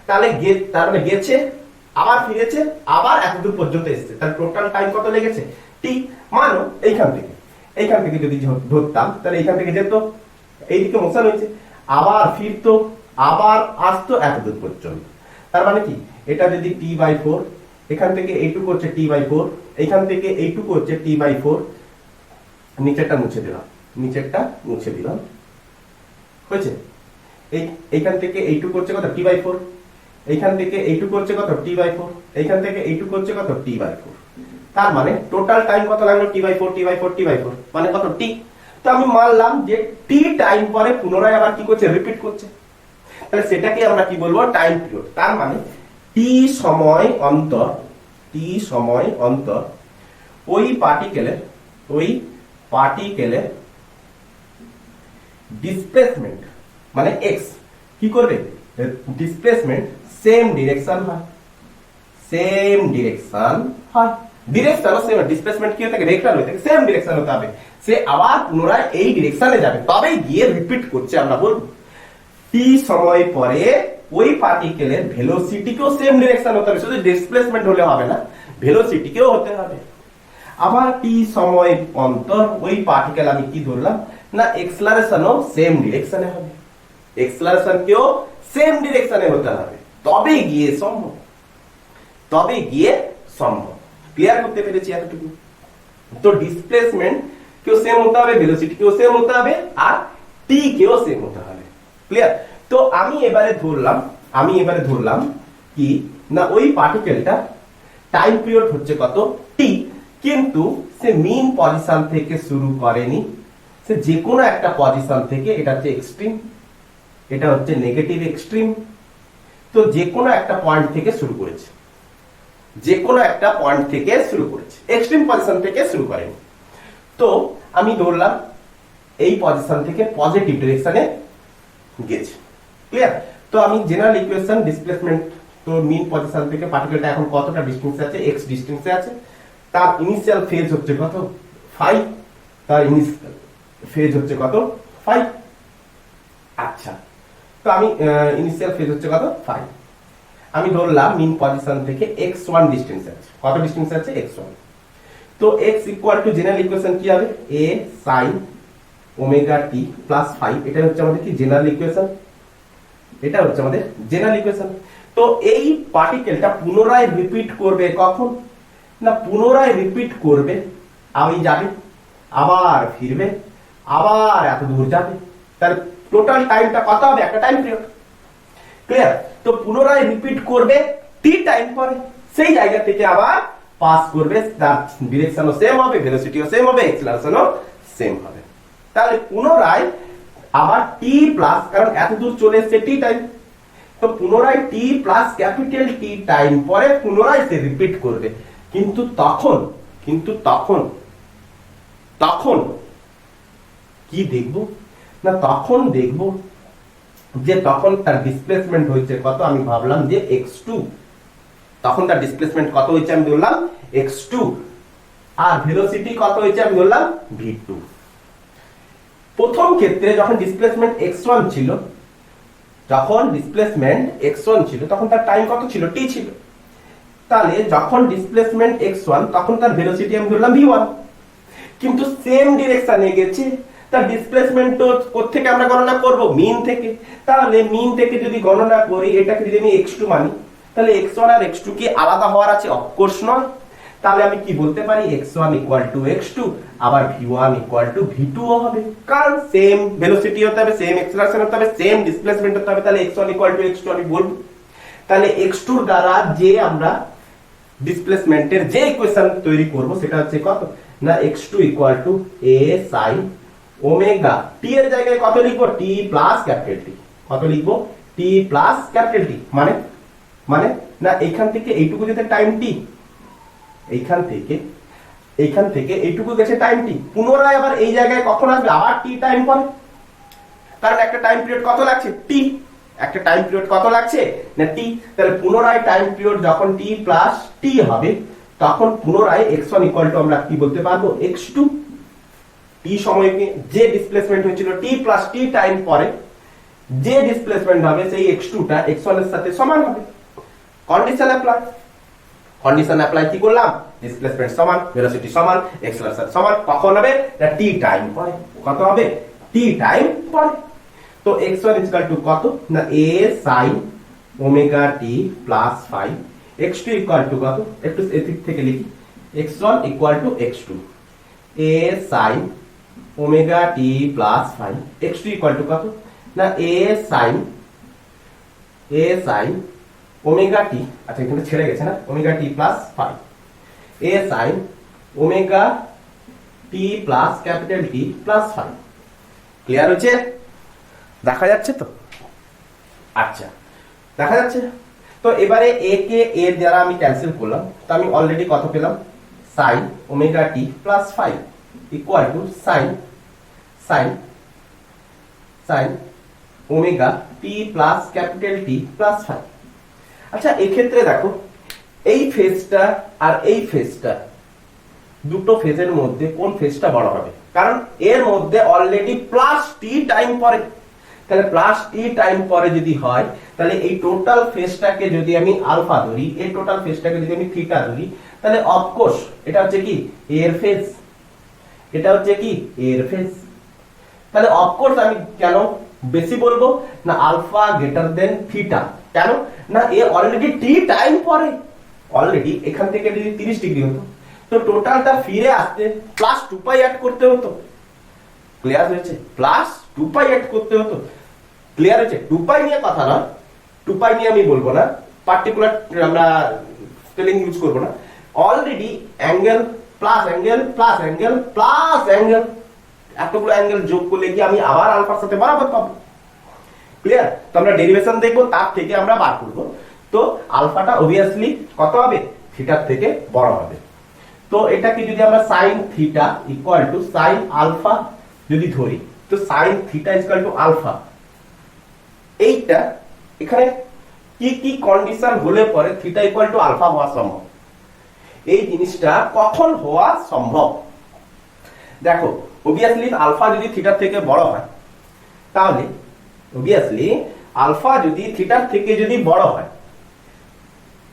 তাহলে তার মানে গেছে আবার ফিরেছে আবার এত দূর পর্যন্ত এসেছে, তাহলে টোটাল টাইম কত লেগেছে? টি। মানো এইখান থেকে যদি ধরতাম তাহলে এইখান থেকে যেত, এইদিকে মোশন হয়েছে, আবার ফিরতো, আবার আসতো এত দূর পর্যন্ত। তার মানে কি এটা যদি t/4, এখান থেকে এইটুকু হচ্ছে t/4, এইখান থেকে এইটুকু হচ্ছে t/4, নিচেরটা মুছে দিলাম, হয়েছে? এইখান থেকে এইটুকু হচ্ছে কত? t/4, এইখান থেকে এইটুকু হচ্ছে কত? t/4, এইখান থেকে এইটুকু হচ্ছে কত? t/4। তার মানে টোটাল টাইম কত লাগলো? t/4 মানে কত? t। তো আমি মানলাম যে t টাইম পরে পুনরায় আবার কি করছে? রিপিট করছে। তাহলে সেটাকে আমরা কি বলবো? Time period. তার মানে t সময় অন্তর ওই পার্টিকেলের ডিসপ্লেসমেন্ট মানে x কি করবে? ডিসপ্লেসমেন্ট সেম ডিরেকশন হয়। ডিরেকশন সেম, ডিসপ্লেসমেন্ট কি হতে থাকে? ভেক্টর হতে থাকে, সেম ডিরেকশন হতে হবে। সে আবার পুনরায় এই ডিরেকশনে যাবে, তবেই গিয়ে রিপিট করছে। আমরা বলবো t সময় পরে ওই পার্টিকেলের ভেলোসিটিকেও সেম ডিরেকশন হতে হবে, শুধু ডিসপ্লেসমেন্ট হলে হবে না, ভেলোসিটিকেও হতে হবে। আবার t সময় অন্তর ওই পার্টিকেল আমি কি ধরলাম না এক্সেলারেশনও সেম ডিরেকশনে হবে, এক্সেলারেশনকেও সেম ডিরেকশনে হতে হবে, তবে গিয়ে সম্ভব। ক্লিয়ার করতে পেরেছি এতটুকু? তো ডিসপ্লেসমেন্ট কেও সেম হতে হবে, ভেলোসিটি কেও সেম হতে হবে, আর t কেও সেম হতে হবে। ক্লিয়ার? তো আমি এবারে ধরলাম কি না ওই পার্টিকেলটা টাইম পিরিয়ড হচ্ছে কত? t, কিন্তু সে মিন পজিশন থেকে শুরু করেনি, সে যে কোনো একটা পজিশন থেকে, এটা হচ্ছে এক্সট্রিম, এটা হচ্ছে নেগেটিভ এক্সট্রিম, তো যে কোনো একটা পয়েন্ট থেকে শুরু করেছে। যে কোনো একটা পয়েন্ট থেকে শুরু করেছে, এক্সট্রিম পজিশন থেকে শুরু করেনি। তো আমি ধরলাম এই পজিশন থেকে পজিটিভ ডিরেকশনে গেছে, ক্লিয়ার? তো আমি জেনারেল ইকুয়েশন ডিসপ্লেসমেন্ট, তো মিন পজিশন থেকে পার্টিকেলটা এখন কতটা ডিস্টেন্সে আছে, x ডিস্টেন্সে আছে, তার ইনিশিয়াল ফেজ হচ্ছে কত 5, তার ইনিশিয়াল ফেজ হচ্ছে কত 5। আচ্ছা, তো আমি ইনিশিয়াল ফেজ হচ্ছে কত 5, আমি ধরলাম মিন পজিশন থেকে x1 ডিস্টেন্সে আছে, কত ডিস্টেন্সে আছে x1। তো x equal two general equation কি হবে, a sin omega t plus 5, এটা হচ্ছে আমাদের কি জেনারেল ইকুয়েশন, এটা হচ্ছে আমাদের জেনারেল ইকুয়েশন। তো এই পার্টিকেলটা পুনরায় রিপিট করবে কখন না, পুনরায় রিপিট করবে, আমি যাবে আবার ফিরবে আবার এত দূর যাবে, তাহলে টোটাল টাইমটা কত হবে, একটা টাইম পিরিয়ড, ক্লিয়ার? তো পুনরায় রিপিট করবে t টাইম পরে, সেই জায়গা থেকে আবার পাস করবে, তার ডিরেকশনও সেম হবে, ভেলোসিটিও সেম হবে, অ্যাক্সিলারেশনও সেম হবে। তাহলে পুনরায় আবার t প্লাস, কারণ এত দূর চলে এসেছে t টাইম, তো পুনরায় t plus capital T time পরে পুনরায় সে রিপিট করবে, কিন্তু তখন তখন কি দেখব না, তখন দেখব যে তখন তার ডিসপ্লেসমেন্ট হয়েছে কত, আমি ভাবলাম যে x2, তখন তার ডিসপ্লেসমেন্ট কত হয়েছে আমি বললাম x2, আর ভেলোসিটি কত হয়েছে আমি বললাম v2। প্রথম ক্ষেত্রে যখন ডিসপ্লেসমেন্ট x1 ছিল, যখন ডিসপ্লেসমেন্ট x1 ছিল তখন তার টাইম কত ছিল, t ছিল। তাহলে যখন ডিসপ্লেসমেন্ট x1 তখন তার ভেলোসিটি আমি ধরলাম v1, কিন্তু সেম ডিরেকশনে গেছে, তার ডিসপ্লেসমেন্ট তো কোত্থেকে আমরা গণনা করব, মিন থেকে। তাহলে মিন থেকে যদি গণনা করি, এটাকে যদি আমি x2 মানি, তাহলে x1 আর x2 কি আলাদা হওয়ার আছে, অফকোর্স নয়। তাহলে আমি কি বলতে পারি, x1 ইকুয়াল টু x2, আবার v1 ইকুয়াল টু v2 ও হবে, কারণ সেম ভেলোসিটি হতে হবে, সেম অ্যাক্সিলারেশন হতে হবে, সেম ডিসপ্লেসমেন্ট হতে হবে, তাহলে x1 ইকুয়াল টু x2 আমি বলবো। তাহলে x2 এর দ্বারা যে আমরা ডিসপ্লেসমেন্টের যে ইকুয়েশন তৈরি করব সেটা হচ্ছে কত না, x2 equal to a sin omega, t এর জায়গায় কত লিখবো, t প্লাস ক্যাপিটাল T, কত লিখবো, t প্লাস ক্যাপিটাল T, মানে না এইখান থেকে এইটুকু যেতে টাইম t, এইখান থেকে এইটুকু গেছে টাইম t, পুনরায় আবার এই জায়গায় কখন আসবে, আবার t টাইম পরে, কারণ একটা টাইম পিরিয়ড কত লাগছে t, একটা টাইম পিরিয়ড কত লাগছে না t। তাহলে পুনরায় টাইম পিরিয়ড যখন t প্লাস t হবে, তখন পুনরায় x1 ইকুয়াল টু আমরা কি বলতে পারবো, x2। t সময়ে যে ডিসপ্লেসমেন্ট হয়েছিল t প্লাস t টাইম পরে যে ডিসপ্লেসমেন্ট হবে, সেই x2 টা x1 এর সাথে সমান হবে। কন্ডিশন অ্যাপ্লাই কি করলাম, ডিসপ্লেসমেন্ট সমান, ভেলোসিটি সমান, অ্যাক্সিলারেশন সমান, কখন হবে না, t টাইম পরে, কত হবে, t টাইম পরে। তো x1 ইকুয়াল টু কত না, a sin omega t plus 5, x2 equal to কত, একটু এদিক থেকে লিখি, x1 equal to x2, a sin omega t plus 5, x2 equal to কত না, a sin ওমেগা t, আচ্ছা এখানে ছেড়ে গেছে না, omega t plus 5, a sin omega t plus capital T plus 5। Clear হচ্ছে, দেখা যাচ্ছে তো? আচ্ছা, দেখা যাচ্ছে। তো এবারে a কে a দ্বারা আমি ক্যান্সেল করলাম, তো আমি অলরেডি কত পেলাম, sin omega t plus 5 equal to sin omega t plus capital T plus 5। আচ্ছা, এই ক্ষেত্রে দেখো এই ফেজটা আর এই ফেজটা, দুটো ফেজের মধ্যে কোন ফেজটা বড় হবে, কারণ এর মধ্যে অলরেডি প্লাস t টাইম পরে, তাহলে প্লাস t টাইম পরে যদি হয়, তাহলে এই টোটাল ফেজটাকে যদি আমি আলফা ধরি, এই টোটাল ফেজটাকে যদি আমি থিটা ধরি, তাহলে অফকোর্স এটা হচ্ছে কি এর ফেজ, এটা হচ্ছে কি এর ফেজ। তাহলে অফকোর্স আমি কেন বেশি বলবো না, আলফা গ্রেটার দেন থিটা, কেন না এ অলরেডি t টাইম পরে, অলরেডি এখান থেকে যদি 30 ডিগ্রি হতো, তো টোটালটা ফিরে আসতে প্লাস 2 পাই অ্যাড করতে হতো। ক্লিয়ার হয়েছে, প্লাস 2 পাই অ্যাড করতে হতো। ক্লিয়ার হয়েছে, 2 পাই নিয়ে কথা না, 2 পাই নিয়ে আমি বলবো না, পার্টিকুলার আমরা স্পেলিং ইউজ করব না। Already angle plus angle plus angle plus angle, এতগুলো অ্যাঙ্গেল যোগ করলে কি আমি আবার আলফার সাথে বরাবর পাবো। ক্লিয়ার, তো আমরা ডেরিভেশন দেখবো, তার থেকে আমরা বার করব। তো আলফাটা অবভিয়াসলি কত হবে, থিটার থেকে বড় হবে। তো এটাকে যদি আমরা sine theta equal to sine alpha যদি ধরি, তো sine theta equal to alpha, এইটা এখানে কি কি কন্ডিশন হলে পরে থিটা ইকুয়াল টু আলফা হওয়া সম্ভব, এই জিনিসটা কখন হওয়া সম্ভব? দেখো অবভিয়াসলি আলফা যদি থিটার থেকে বড় হয়, তাহলে অবভিয়াসলি আলফা যদি থিটার থেকে যদি বড় হয়,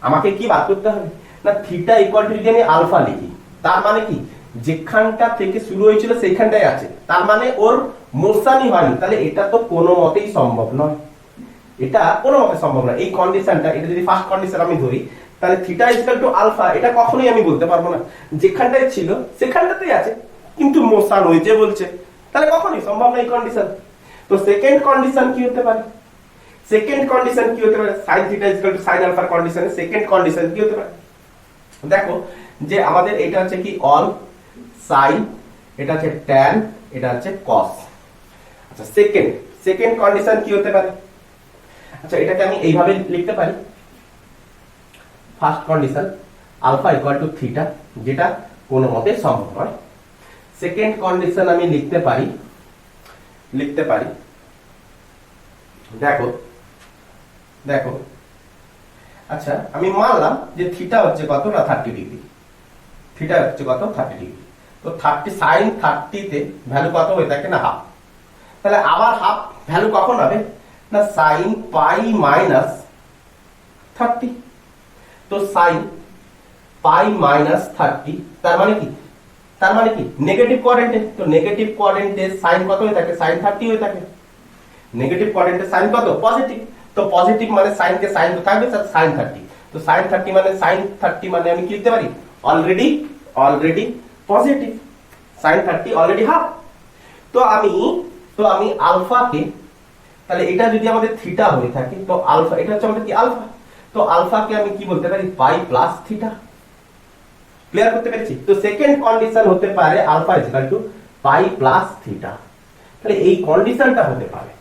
আমাকে কি বার করতে হবে না থিটা ইকুয়াল টু যদি আমি আলফা লিখি, তার মানে কি যেখানটা থেকে শুরু হয়েছিল সেইখানটাই আছে, তার মানে ওর মোশনই হয়নি, তাহলে এটা তো কোনো মতেই সম্ভব নয়, এটা কোনো মতে সম্ভব নয়। এই কন্ডিশনটা, এটা যদি ফার্স্ট কন্ডিশন আমি ধরি, তাহলে থিটা ইকুয়াল টু আলফা এটা কখনোই আমি বলতে পারবো না, যেখানটায় ছিল সেখানটাতেই আছে কিন্তু মোশন হয়েছে বলছে, তাহলে কখনোই সম্ভব না এই কন্ডিশন। তো সেকেন্ড কন্ডিশন কি হতে পারে? সেকেন্ড কন্ডিশন কি হতে পারে? sin theta equal to sin আলফার কন্ডিশনে সেকেন্ড কন্ডিশন কি হতে পারে? দেখো যে আমাদের এটা হচ্ছে কি অল sin, এটা হচ্ছে tan, এটা হচ্ছে cos। আচ্ছা সেকেন্ড কন্ডিশন কি হতে পারে? আচ্ছা এটাকে আমি এইভাবে লিখতে পারি, first condition alpha equal to theta, যেটা কোনো মতে সম্ভব নয়। সেকেন্ড কন্ডিশন আমি লিখতে পারি দেখো আচ্ছা আমি মানলাম যে থিটা হচ্ছে কত না 30 ডিগ্রি, থিটা হচ্ছে কত 30 ডিগ্রি, তো 30 sin 30 তে ভ্যালু কত হয়ে থাকে না হাফ, তাহলে আবার হাফ ভ্যালু কখন হবে না sin পাই মাইনাস 30, তো sin পাই মাইনাস 30 তার মানে কি নেগেটিভ কোয়াড্রেন্টে, তো নেগেটিভ কোয়াড্রেন্টে sin কত হয়ে থাকে sin 30 হয়ে থাকে, নেগেটিভ কোয়াড্রেন্টে sin কত পজিটিভ, তো পজিটিভ মানে sin কে sin তো থাকবে sin 30, তো sin 30 মানে sin 30 মানে আমি কি লিখতে পারি already positive, sin 30 already half. তো আমি আলফাকে, তাহলে এটা যদি আমাদের থিটা হয়ে থাকে, তো আলফা এটা হচ্ছে আমাদের কি আলফা, তো আলফাকে আমি কি বলতে পারি পাই প্লাস থিটা। ক্লিয়ার করতে পেরেছি? তো সেকেন্ড কন্ডিশন হতে পারে alpha equal to pi plus theta, তাহলে এই কন্ডিশনটা হতে পারে,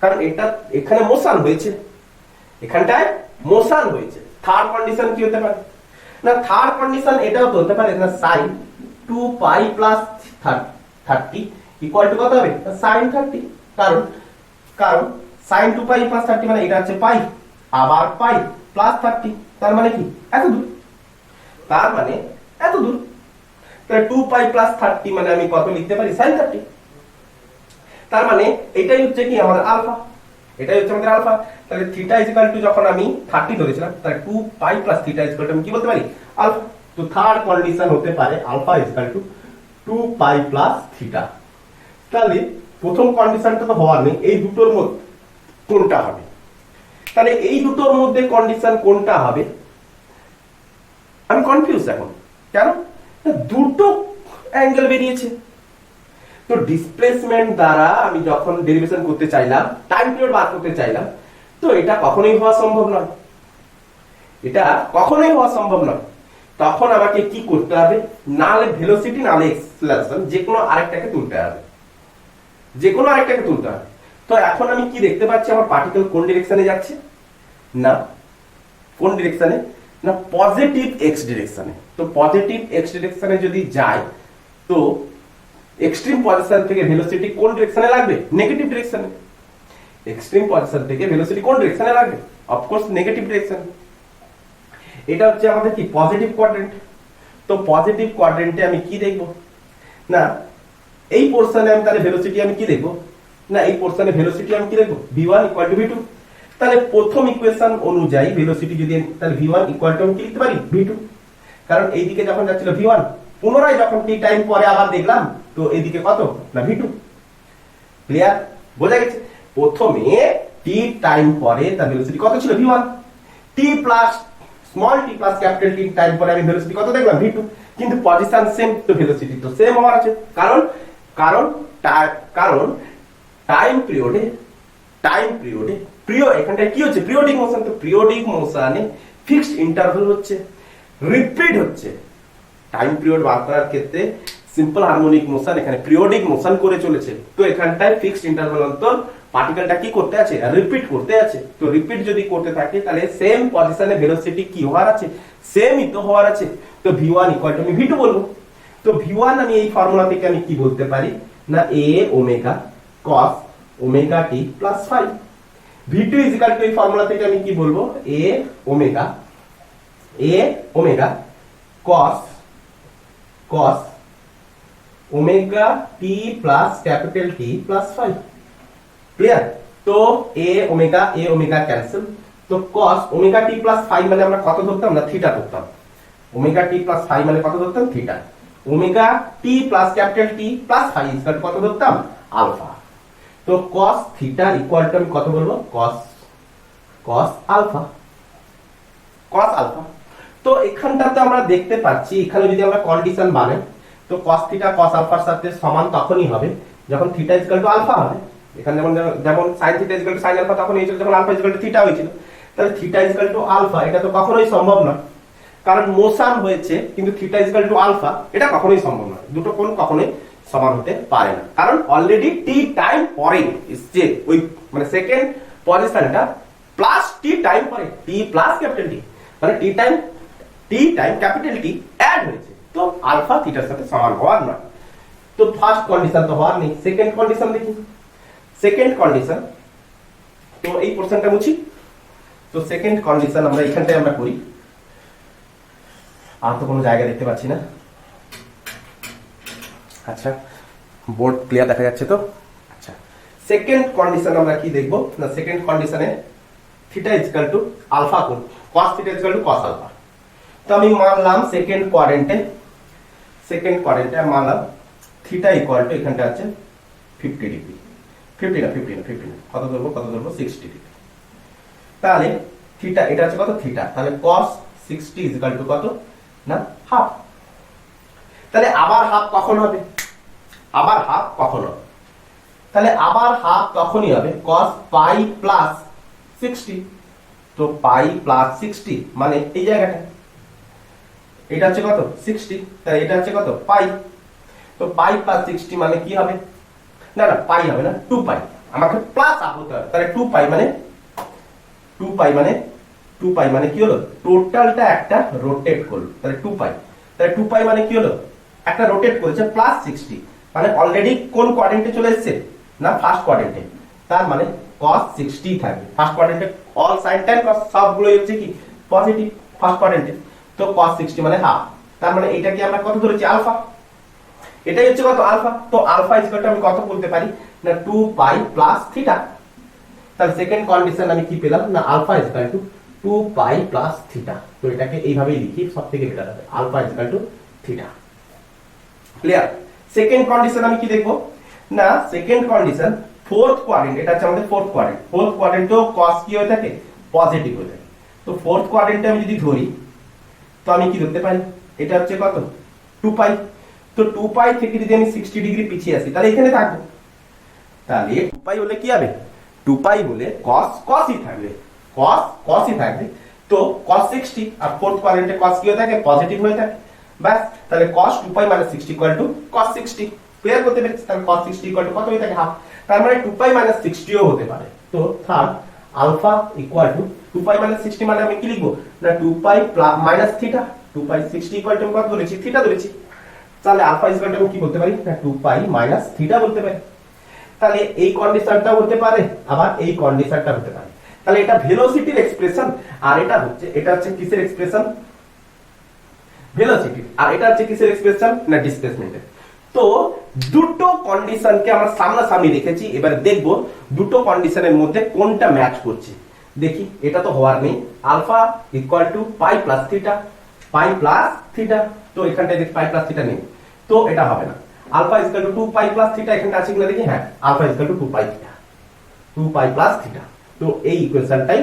কারণ এটা এখানে মোশন হয়েছে, এখানটায় মোশন হয়েছে। থার্ড কন্ডিশন কি হতে পারে না থার্ড কন্ডিশন এটাও তো হতে পারে না sin 2 pi plus 30 equal to কত হবে sin 30, কারণ sin 2 পাই প্লাস 30 মানে এটা হচ্ছে পাই, আবার পাই প্লাস 30, তার মানে কি এত দূর, তাহলে 2 পাই প্লাস 30 মানে আমি কত লিখতে পারি sin 30, তার মানে এটাই হচ্ছে কি আমাদের আলফা, তাহলে থিটা ইকুয়াল টু যখন আমি 30 ধরেছিলাম, তাহলে 2 pi plus theta equal to আমি কি বলতে পারি আলফা। তো থার্ড কন্ডিশন হতে পারে alpha equal to 2 pi plus theta. তাহলে প্রথম কন্ডিশনটা তো হওয়ার নেই, এই দুটোর মধ্যে কোনটা হবে? তাহলে এই দুটোর মধ্যে কন্ডিশন কোনটা হবে আমি কনফিউজ এখন, কেন দুটো অ্যাঙ্গেল বেরিয়েছে, তো ডিসপ্লেসমেন্ট দ্বারা আমি যখন ডেরিভেশন করতে চাইলাম, টাইম পিরিয়ড বার করতে চাইলাম, তো এটা কখনোই হওয়া সম্ভব নয়, তখন আমাকে কি করতে হবে, নালে ভেলোসিটি নালে এক্সেলারেশন যে কোনো আরেকটাকে তুলতে হবে, তো এখন আমি কি দেখতে পাচ্ছি আমার পার্টিকেল কোন ডিরেকশনে যাচ্ছে না কোন ডিরেকশনে না পজিটিভ এক্স ডিরেকশনে। তো পজিটিভ এক্স ডিরেকশনে যদি যায়, তো এক্সট্রিম পজিশন থেকে ভেলোসিটি কোন ডিরেকশনে লাগবে নেগেটিভ ডিরেকশনে, এক্সট্রিম পজিশন থেকে ভেলোসিটি কোন ডিরেকশনে লাগবে অফ কোর্স নেগেটিভ ডিরেকশনে। এটা হচ্ছে আমাদের কি পজিটিভ কোয়াড্রেন্ট, তো পজিটিভ কোয়াড্রেন্টে আমি কি দেখব না এই পোরশনে আমি তাহলে ভেলোসিটি আমি কি দেখব না এই পোরশনে ভেলোসিটি আমি কি দেখব v1 = v2, তাহলে প্রথম ইকুয়েশন অনুযায়ী ভেলোসিটি যদি তাহলে v1 = আমি কি লিখতে পারি v2, কারণ এইদিকে যখন যাচ্ছিল v1, পুনরায় যখন t টাইম পরে আবার দেখলাম তো এইদিকে কত না v2। ক্লিয়ার, বোঝা গেছে? প্রথমে t টাইম পরে তার ভেলোসিটি কত ছিল v1, t plus small t plus capital T time পরে আমি ভেলোসিটি কত দেখলাম v2, কিন্তু পজিশন সেম, তো ভেলোসিটি তো সেম হওয়ার আছে, কারণ টাইম পিরিয়ডে এখানটায় কি হচ্ছে পিরিয়ডিক মোশন, তো পিরিয়ডিক মোশনে ফিক্সড ইন্টারভাল হচ্ছে, রিপিট হচ্ছে। টাইম পিরিয়ড বার করার ক্ষেত্রে সিম্পল হারমোনিক মোশন এখানে পিরিয়ডিক মোশন করে চলেছে, তো এখানটায় ফিক্সড ইন্টারভাল অন্তর পার্টিকেলটা কি করতে আছে, রিপিট করতে আছে। তো রিপিট যদি করতে থাকে তাহলে সেম পজিশনে ভেলোসিটি কি হওয়ার আছে, সেমই তো হওয়ার আছে। তো v1 ইকুয়াল টু আমি v2 বলবো। তো v1 আমি এই ফর্মুলা থেকে আমি কি বলতে পারি না a omega cos omega t plus 5। v2 is equal two এই ফর্মুলা থেকে আমি কি বলবো a omega cos omega t plus capital T plus 5। Clear? তো a ওমেগা ক্যান্সেল। তো cos ওমেগা t প্লাস 5 মানে আমরা কত ধরতাম না, থিটা ধরতাম। ওমেগা t প্লাস 5 মানে কত ধরতাম, theta. Omega t plus capital T plus 5 equal কত ধরতাম, আলফা। তো cos থিটা ইকুয়াল টু আমি কত বলবো, cos আলফা। তো এখানটাতে আমরা দেখতে পাচ্ছি এখানে যদি আমরা কন্ডিশন বানাই তো cos থিটা cos আলফার সাথে সমান তখনই হবে যখন থিটা ইকুয়াল টু আলফা হবে। এখানে যেমন sin theta equal to sin alpha তখন হয়েছিল যখন আলফা ইকুয়াল টু থিটা হয়েছিল। তাহলে থিটা ইকুয়াল টু আলফা এটা তো কখনোই সম্ভব নয়, কারণ মোশন হয়েছে কিন্তু থিটা ইকুয়াল টু আলফা এটা কখনোই সম্ভব নয়। দুটো কোণ কখনোই সমান হতে পারে না, কারণ অলরেডি t টাইম পরে এসছে ওই মানে সেকেন্ড পজিশনটা প্লাস t টাইম পরে t প্লাস ক্যাপিটাল T মানে t time capital T add হয়েছে। তো আলফা থিটার সাথে সমান হওয়ার নয়। তো ফার্স্ট কন্ডিশন তো হওয়ার নেই। সেকেন্ড কন্ডিশন দেখি। সেকেন্ড কন্ডিশন তো এই পোরশনটা মুছি। তো সেকেন্ড কন্ডিশন আমরা এখানটায় আমরা করি। আর তো কোনো জায়গা দেখতে পাচ্ছি না। আচ্ছা বোর্ড ক্লিয়ার দেখা যাচ্ছে তো? আচ্ছা সেকেন্ড কন্ডিশন আমরা কি দেখব না, সেকেন্ড কন্ডিশনে থিটা ইকুয়াল টু আলফা কোণ cos theta equal to cos alpha. তো আমি মানলাম সেকেন্ড কোয়াড্রেন্টে মানলাম থিটা ইকুয়াল টু এখানটা আছে 50 ডিগ্রি। 50 না কত ধরবো 60 ডিগ্রি। তাহলে থিটা এটা আছে কত, থিটা। তাহলে cos 60 ইজ ইকুয়াল টু কত না হাফ। তাহলে আবার হাফ কখন হবে, তাহলে আবার হাফ তখনই হবে cos পাই প্লাস 60। তো পাই প্লাস 60 মানে এই জায়গাটা এটা হচ্ছে কত 60, তাই এটা হচ্ছে কত পাই। তো পাই প্লাস 60 মানে কি হবে না পাই হবে না 2 পাই, আমাকে প্লাস আপ হতে হবে। তাহলে 2 পাই মানে কি হলো, টোটালটা একটা রোটেট করলো। তাহলে 2 পাই মানে কি হলো, একটা রোটেট করেছে প্লাস 60 মানে অলরেডি কোন কোয়াড্রেন্টে চলে এসেছে না ফার্স্ট কোয়াড্রেন্টে। তার মানে cos 60 থাকবে ফার্স্ট কোয়াড্রেন্টে। অল সাইন টাইম cos সবগুলো হচ্ছে কি পজিটিভ ফার্স্ট কোয়াড্রেন্টে। তো cos 60 মানে হাফ। তার মানে এটা কি আমরা কত ধরেছি, আলফা। এটাই হচ্ছে কত, আলফা। তো আলফা ইকুয়াল টু আমি কত বলতে পারি না 2 পাই প্লাস থিটা। তাহলে সেকেন্ড কন্ডিশন আমি কি পেলাম না alpha equal to 2 pi plus theta. তো এটাকে এইভাবেই লিখি, সবথেকে বেটার হবে, alpha equal to theta. Clear? Second condition আমি কি দেখব না, সেকেন্ড কন্ডিশন ফোর্থ কোয়াড্রেন্ট, এটা হচ্ছে আমাদের ফোর্থ কোয়াড্রেন্টেও cos কি হয়ে থাকে, পজিটিভ হয়ে থাকে। তো ফোর্থ কোয়াড্রেন্টে আমি যদি ধরি তো আমি কি ধরতে পারি, এটা হচ্ছে কত 2 পাই। তো 2 পাই থেকে যদি আমি 60 ডিগ্রি পিছিয়ে আসি তাহলে এখানে থাকবো। তাহলে 2 পাই হলে কি হবে, 2 পাই হলে cosই থাকবে, cosই থাকবে। তো cos 60 আর ফোর্থ কোয়াড্রেন্টে cos কি হয়ে থাকে, পজিটিভ হয়ে থাকে। বাস, তাহলে cos 2 pi - 60 equal to cos 60। Clear করতে পেরেছি? তাহলে cos 60 ইকুয়াল টু কত হয়ে থাকে, হাফ। তার মানে 2 পাই - 60 ও হতে পারে। তো third alpha equal to 2 pi - 60 মানে আমি কি লিখবো না 2 pi minus theta. 2 pi 60 equal to কত ধরেছি, থিটা ধরেছি। তাহলে আলফা ইকুয়াল টু কি বলতে পারি না 2 পাই মাইনাস থিটা বলতে পারি। তাহলে এই কন্ডিশনটা হতে পারে, আবার এই কন্ডিশনটা হতে পারে। তাহলে এটা ভেলোসিটির এক্সপ্রেশন আর এটা হচ্ছে কিসের এক্সপ্রেশন, ভেলোসিটি। আর এটা হচ্ছে কিসের এক্সপ্রেশন না ডিসপ্লেসমেন্টের। তো দুটো কন্ডিশনকে আমরা সামনাসামনি রেখেছি। এবার দেখব দুটো কন্ডিশনের মধ্যে কোনটা ম্যাচ করছে। দেখি, এটা তো হওয়ার নেই। Alpha equal to pi plus theta. তো এখানটায় দেখি পাই প্লাস থিটা নেই, তো এটা হবে না। Alpha equal to 2 pi plus theta এখানটা আছে কিনা দেখি। হ্যাঁ, alpha equal to 2 pi plus theta. তো এই ইকুয়েশনটাই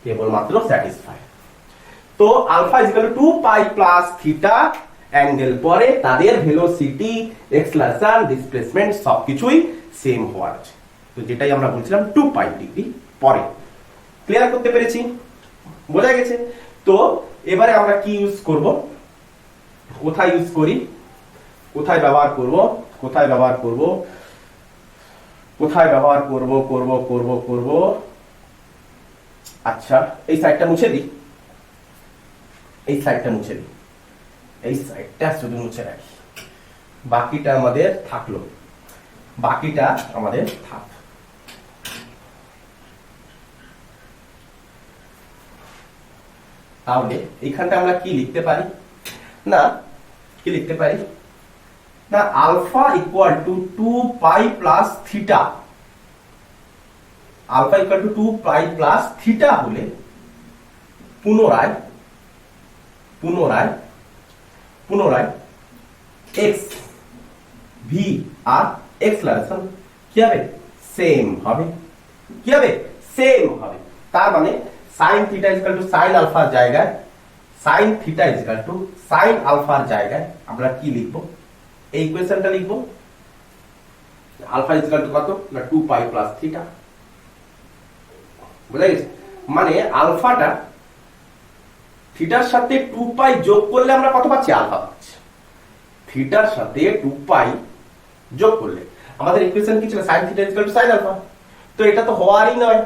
কেবলমাত্র স্যাটিসফাই। তো alpha equal to 2 pi plus theta angle পরে তাদের ভেলোসিটি, এক্সেলারেশন, ডিসপ্লেসমেন্ট সবকিছুই সেম হওয়ার আছে। তো যেটাই আমরা বলছিলাম 2 পাই ডিগ্রি পরে। ক্লিয়ার করতে পেরেছি? বোঝা গেছে? তো এবারে আমরা কি ইউজ করব, কোথায় ইউজ করি, কোথায় ব্যবহার করব কোথায় ব্যবহার করব করব করব করব আচ্ছা এই সাইডটা মুছে দিই, এই সাইডটা মুছে দিই, এই সাইডটা শুধু মুছে রাখি, বাকিটা আমাদের থাকলো, বাকিটা আমাদের থাক। তাহলে এইখানটা আমরা কি লিখতে পারি, না কি লিখতে পারি না alpha equal to 2 pi plus theta, alpha equal to 2 pi plus theta হলে পুনরায় পুনরায় পুনরায় x ভি আর এক্সেলারেশন কি হবে সেম হবে, কি হবে সেম হবে। তার মানে sin theta equal to sin আলফার জায়গায় sin theta equal to sin আলফার জায়গায় আমরা কি লিখব, এই ইকুয়েশনটা লিখব, আলফা ইকুয়াল টু কত না 2 পাই প্লাস থিটা, বুঝা গেছে? মানে আলফাটা থিটার সাথে 2 পাই যোগ করলে আমরা কত পাচ্ছি, আলফা পাচ্ছি। থিটার সাথে 2 পাই যোগ করলে আমাদের ইকুয়েশন কি ছিল, sin theta equal to sin alpha. তো এটা তো হওয়ারই নয়,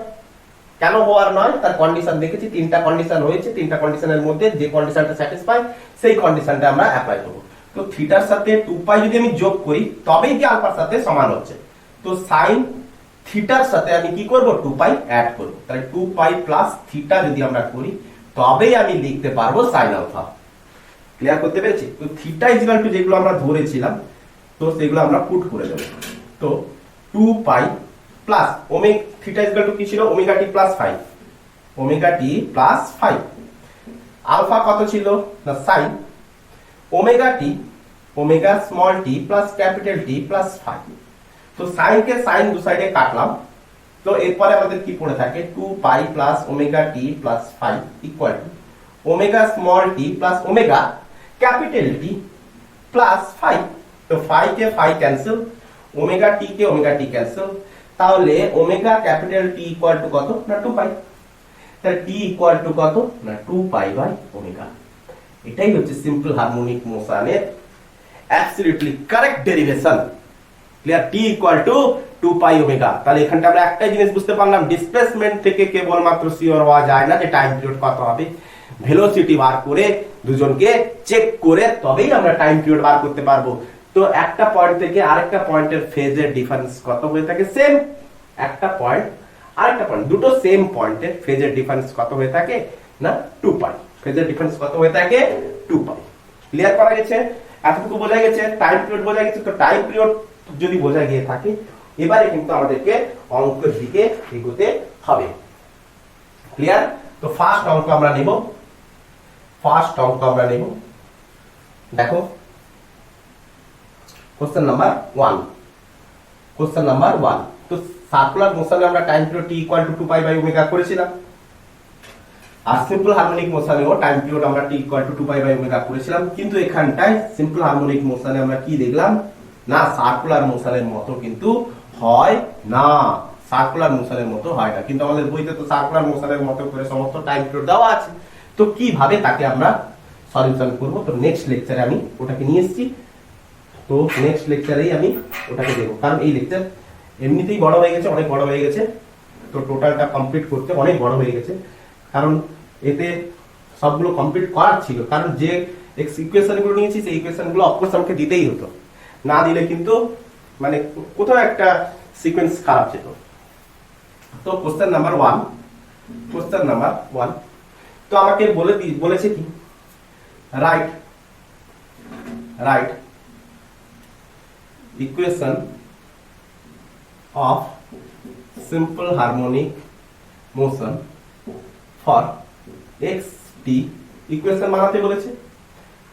কেন হওয়ার নয় তার কন্ডিশন দেখেছি, তিনটা কন্ডিশন হয়েছে, তিনটা কন্ডিশনের মধ্যে যে কন্ডিশনটা স্যাটিসফাই সেই কন্ডিশনটা আমরা অ্যাপ্লাই করব। তো থিটার সাথে 2 পাই যদি আমি যোগ করি তবেই কি আলফার সাথে সমান হচ্ছে, তো sin থিটার সাথে আমি কি করব 2 পাই অ্যাড করব, তাহলে 2 পাই প্লাস থিটা যদি আমরা করি তবেই আমি লিখতে পারবো sin আলফা। ক্লিয়ার করতে পেরেছি? তো থিটা ইকুয়াল টু যেগুলো আমরা ধরেছিলাম তো সেগুলো আমরা পুট করে দেব। তো 2 pi plus omega theta equal to কি ছিল, omega t plus 5, omega t plus 5, alpha কত ছিল না sin ওমেগা টি, omega small tea plus capital T plus 5। তো sin কে sin দু সাইডে কাটলাম, তো এরপরে আমাদের কি পড়ে থাকে 2 pi plus omega t plus 5 equal to omega small tea plus omega capital T plus 5। তো 5 কে 5 ক্যান্সেল, ওমেগা টি কে ওমেগা টি ক্যান্সেল, তাহলে omega capital T equal to কত না 2 পাই, তাহলে টি ইকুয়াল টু কত না 2 পাই বাই ওমেগা। এটাই হচ্ছে simple harmonic মোশনের absolutely correct derivation. Clear? T equal to 2 pi omega. তাহলে এখানটা আমরা একটাই জিনিস বুঝতে পারলাম, ডিসপ্লেসমেন্ট থেকে কেবলমাত্র সিওর হওয়া যায় না যে টাইম পিরিয়ড কত হবে, ভেলোসিটি বার করে দুজনকে চেক করে তবেই আমরা টাইম পিরিয়ড বার করতে পারবো। তো একটা পয়েন্ট থেকে আরেকটা পয়েন্টের ফেজের ডিফারেন্স কত হয়ে থাকে সেম, একটা পয়েন্ট আরেকটা পয়েন্ট দুটো সেম পয়েন্টের ফেজের ডিফারেন্স কত হয়ে থাকে না 2 পাই, ফেজের ডিফারেন্স কত হয়ে থাকে 2 পাই। ক্লিয়ার করা গেছে? এতটুকু বোঝা গেছে, টাইম পিরিয়ড বোঝা গেছে। তো টাইম পিরিয়ড যদি বোঝা গিয়ে থাকে এবারে কিন্তু আমাদেরকে অঙ্কের দিকে এগোতে হবে। ক্লিয়ার? তো ফার্স্ট অঙ্ক আমরা নেব, ফার্স্ট অঙ্ক আমরা নেব, দেখো কোশ্চেন নাম্বার 1, কোশ্চেন নাম্বার 1। তো সার্কুলার মোশনে আমরা time period t equal to 2 pi by omega করেছিলাম, আর সিম্পল হারমোনিক মোশনেও টাইম পিরিয়ড আমরা t equal to 2 pi by omega করেছিলাম। কিন্তু এখানটায় সিম্পল হারমোনিক মোশনে আমরা কি দেখলাম না সার্কুলার মোশনের মতো কিন্তু হয় না, সার্কুলার মোশনের মতো হয় না। কিন্তু আমাদের বইতে তো সার্কুলার মোশনের মতো করে সমস্ত টাইম পিরিয়ড দেওয়া আছে। তো কিভাবে তাকে আমরা সলিউশন করব, তো নেক্সট লেকচারে আমি ওটাকে নিয়ে এসেছি। তো নেক্সট লেকচারেই আমি ওটাকে দেবো, কারণ এই লেকচার এমনিতেই বড় হয়ে গেছে, অনেক বড় হয়ে গেছে। তো টোটালটা কমপ্লিট করতে অনেক বড় হয়ে গেছে, কারণ এতে সবগুলো কমপ্লিট করার ছিল। কারণ যে ইকুয়েশনগুলো নিয়েছি সেই ইকুয়েশনগুলো অফকোর্স আমাকে দিতেই হতো, না দিলে কিন্তু মানে কোথাও একটা সিকোয়েন্স খারাপ যেত। তো কোশ্চেন নাম্বার 1, কোশ্চেন নাম্বার 1 তো আমাকে বলেছে কি right equation of simple harmonic motion for xt। Equation বানাতে বলেছে,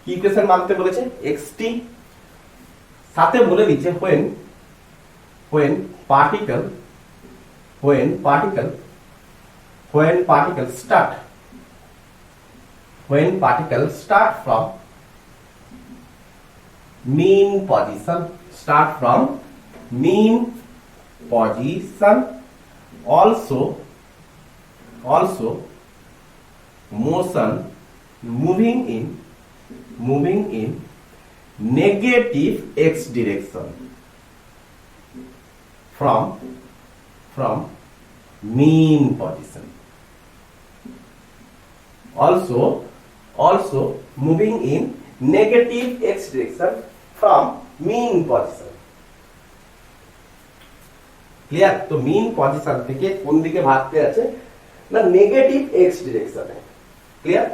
কি ইকুয়েশন বানাতে বলেছে xt, সাথে বলে দিচ্ছে when particle start from mean position, also motion moving in negative x direction from mean position. Also moving in negative x direction from mean position. Clear? তো mean position থেকে কোন দিকে ভাগতে আছে না নেগেটিভ এক্স ডিরেকশনে। ক্লিয়ার?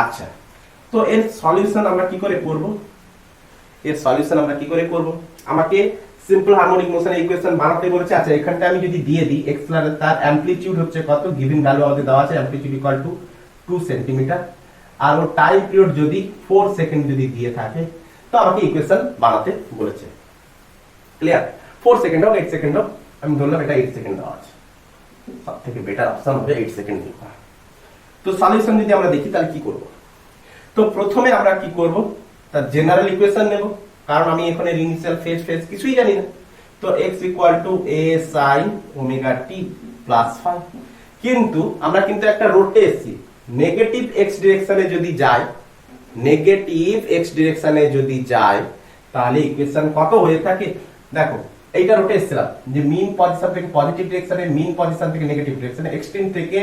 আচ্ছা, তো এর সলিউশন আমরা কি করে করব? আমাকে সিম্পল হারমোনিক মোশন ইকুয়েশন বানাতে বলেছে। আচ্ছা, এখানটা আমি যদি দিয়ে দিই এক্সেলারেটর তার অ্যামপ্লিটিউড হচ্ছে কত, গিভেন ভ্যালু আমাদের দেওয়া আছে, অ্যামপ্লিটিউড ইকুয়াল টু 2 সেন্টিমিটার, আর ওর টাইম পিরিয়ড যদি 4 সেকেন্ড যদি দিয়ে থাকে, তো আমাকে ইকুয়েশন বানাতে বলেছে। ক্লিয়ার? 4 সেকেন্ড হোক 8 সেকেন্ড হোক, আমি ধরলাম এটা 8 সেকেন্ড দেওয়া আছে, সব থেকে বেটার অপশন হবে 8 সেকেন্ড লেখা। তো সলিউশন যদি আমরা দেখি তাহলে কি করব? তো প্রথমে আমরা কি করব, তার জেনারেল ইকুয়েশন নেব, কারণ আমি এখানে ইনিশিয়াল ফেজ কিছুই জানি না। তো x a sin omega t plus 5, কিন্তু আমরা কিন্তু একটা রোডে এসেছি, নেগেটিভ x ডিরেকশনে যদি যায়, তাহলে ইকুয়েশন কত হয়ে থাকে দেখো। এইটা রোটে এসেছিলাম যে মিন পজিশন থেকে পজিটিভ ডিরেকশনে, মিন পজিশন থেকে নেগেটিভ ডিরেকশনে, এক্সট্রিম থেকে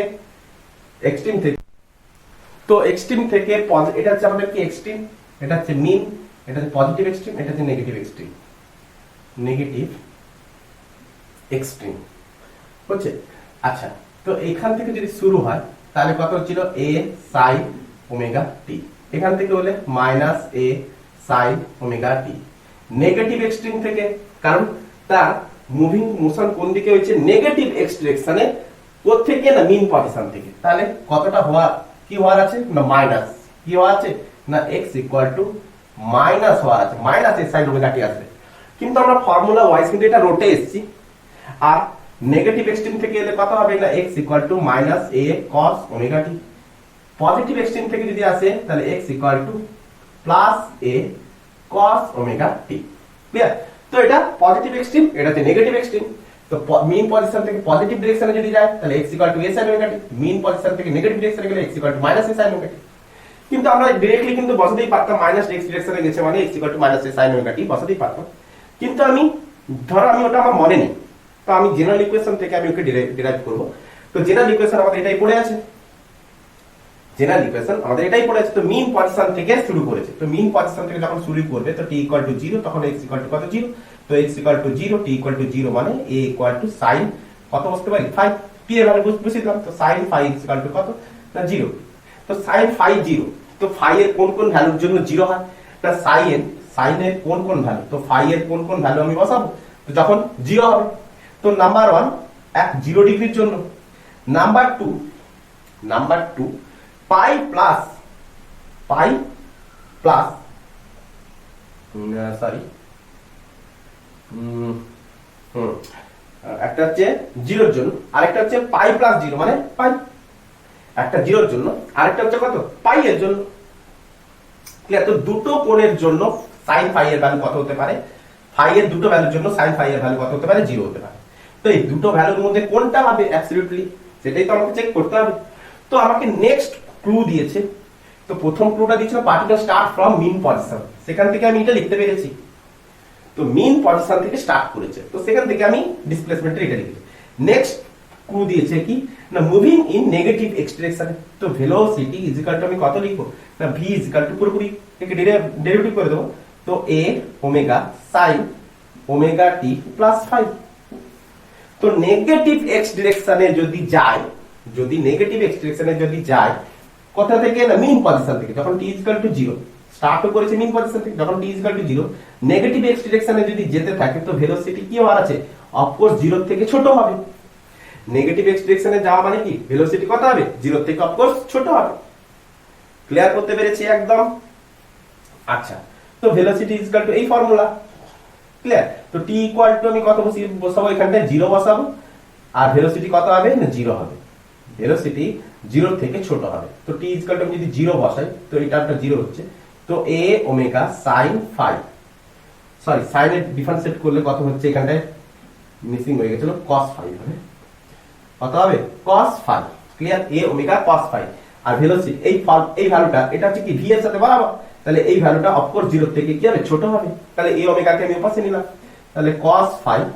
তো এক্সট্রিম থেকে এটা হচ্ছে আমাদের কি এক্সট্রিম, এটা হচ্ছে মিন, এটা হচ্ছে পজিটিভ এক্সট্রিম, এটা হচ্ছে নেগেটিভ এক্সট্রিম হচ্ছে। আচ্ছা, তো এখান থেকে যদি শুরু হয় তাহলে কত হচ্ছিল a sin ওমেগা t, এখান থেকে হলে minus a sin omega t। Negative extreme থেকে, কারণ তার মুভিং মোশন কোন দিকে হয়েছে নেগেটিভ এক্স ডিরেকশনে, কোথ থেকে না মিন পজিশন থেকে, তাহলে কতটা কি হওয়ার আছে না মাইনাস, কি হওয়া আছে না x ইকুয়াল টু মাইনাস হওয়ার আছে, minus a sin omega t আসবে। কিন্তু আমরা ফর্মুলা ওয়াইজ কিন্তু এটা রোটে এসেছি, আর নেগেটিভ এক্সট্রিম থেকে এলে কত হবে না x equal to minus a cos omega t। Positive extreme থেকে যদি আসে তাহলে x equal to plus a cos omega t। Clear? তো এটা পজিটিভ এক্সট্রিম, এটা হচ্ছে নেগেটিভ এক্সট্রিম। তো মিন পজিশন থেকে পজিটিভ ডিরেকশনে যদি যায় তাহলে x equal to a sin omega t, mean position থেকে নেগেটিভ ডিরেকশনে গেলে x equal to minus a sin omega t। কিন্তু আমরা डायरेक्टली কিন্তু বসাতেই পারতাম, মাইনাস x ডিরেকশনে গেছে মানে x equal to minus a sin omega t বসাতেই পারতাম, কিন্তু আমি ওটা আমার মনে নেই, তো আমি জেনারেল ইকুয়েশন থেকে আমি ওকে ডিরাইভ করব। তো জেনারেল ইকুয়েশন আমাদের এটাই পড়ে আছে, তো মিন পজিশন থেকে শুরু করেছে। তো মিন পজিশন থেকে যখন শুরু করবে তো t ইকুয়াল টু 0, তখন x ইকুয়াল টু কত 0, তো x equal two 0, t equal to 0 মানে a ইকুয়াল টু sin কত বসতে পারি 5, t এর ভ্যালু বসিয়ে দিলাম, তো sin 5 ইকুয়াল টু কত না 0। তো sin 5 0, তো phi এর কোন কোন ভ্যালুর জন্য 0 হয় না sin এর কোন কোন ভ্যালু, তো phi এর কোন কোন ভ্যালু আমি বসাবো তো যখন 0 হবে। তো নাম্বার 1 0 ডিগ্রির জন্য, নাম্বার 2 পাই প্লাস একটা হচ্ছে 0 এর জন্য, আরেকটা হচ্ছে পাই প্লাস 0 মানে পাই, একটা 0 এর জন্য, আরেকটা হচ্ছে কত পাই এর জন্য। ক্লিয়ার? তো দুটো কোণের জন্য sin phi এর ভ্যালু কত হতে পারে, phi এর দুটো ভ্যালুর জন্য sin phi এর ভ্যালু কত হতে পারে 0 হতে পারে। তো এই দুটো ভ্যালুর মধ্যে কোনটা হবে অ্যাবসলিউটলি সেটাই তো আমাকে চেক করতে হবে। তো আমাকে নেক্সট ক্লু দিয়েছে, তো প্রথম ক্লুটা দিয়েছিল particle start from mean position, সেখান থেকে আমি এটা লিখতে পেরেছি। তো মিন পজিশন থেকে স্টার্ট করেছে, তো সেখান থেকে আমি ডিসপ্লেসমেন্টের এটা লিখেছি। নেক্সট ক্লু দিয়েছে কি না মুভিং ইন নেগেটিভ এক্স ডিরেকশনে, তো ভেলোসিটি ইজ ইকুয়াল টু আমি কত লিখবো না v ইজ ইকুয়াল টু পুরোপুরি একে ডেরিভেটিভ করে দেবো, তো a omega sin omega t plus 5। তো নেগেটিভ এক্স ডিরেকশনে যদি নেগেটিভ এক্স ডিরেকশনে যায় কোথা থেকে না মিন পজিশন থেকে, যখন t ইকুয়াল টু 0 স্টার্ট করেছে মিন পজিশন থেকে, যখন t equal to 0 negative x ডিরেকশনে যদি যেতে থাকে তো ভেলোসিটি কি হওয়ার আছে অফকোর্স 0 থেকে ছোট হবে। নেগেটিভ এক্স ডিরেকশনে যাওয়া মানে কি ভেলোসিটি কত হবে 0 থেকে অফকোর্স ছোট হবে। ক্লিয়ার করতে পেরেছি একদম? আচ্ছা, তো ভেলোসিটি ইজ ইকুয়াল টু এই ফর্মুলা। ক্লিয়ার? তো t ইকুয়াল টু আমি কত বসাবো, এখানটায় 0 বসাবো, আর ভেলোসিটি কত হবে না 0 হবে, ভেলোসিটি 0 থেকে ছোট হবে। তো t ইকুয়াল টু আমি যদি 0 বসাই তো এই টার্মটা 0 হচ্ছে, তো a omega sin 5, sorry sin এর ডিফারেন্সিয়েট করলে কত হচ্ছে এখানটায় মিসিং হয়ে গেছিল cos 5 হবে, কত হবে cos 5। Clear? a omega cos 5, আর ভেলোসিটি এই ভ্যালুটা এটা হচ্ছে কি v এর সাথে বরাবর, তাহলে এই ভ্যালুটা অফকোর্স 0 থেকে কি হবে ছোট হবে, তাহলে a ওমেগা কে আমি পাশে নিলাম, তাহলে cos 5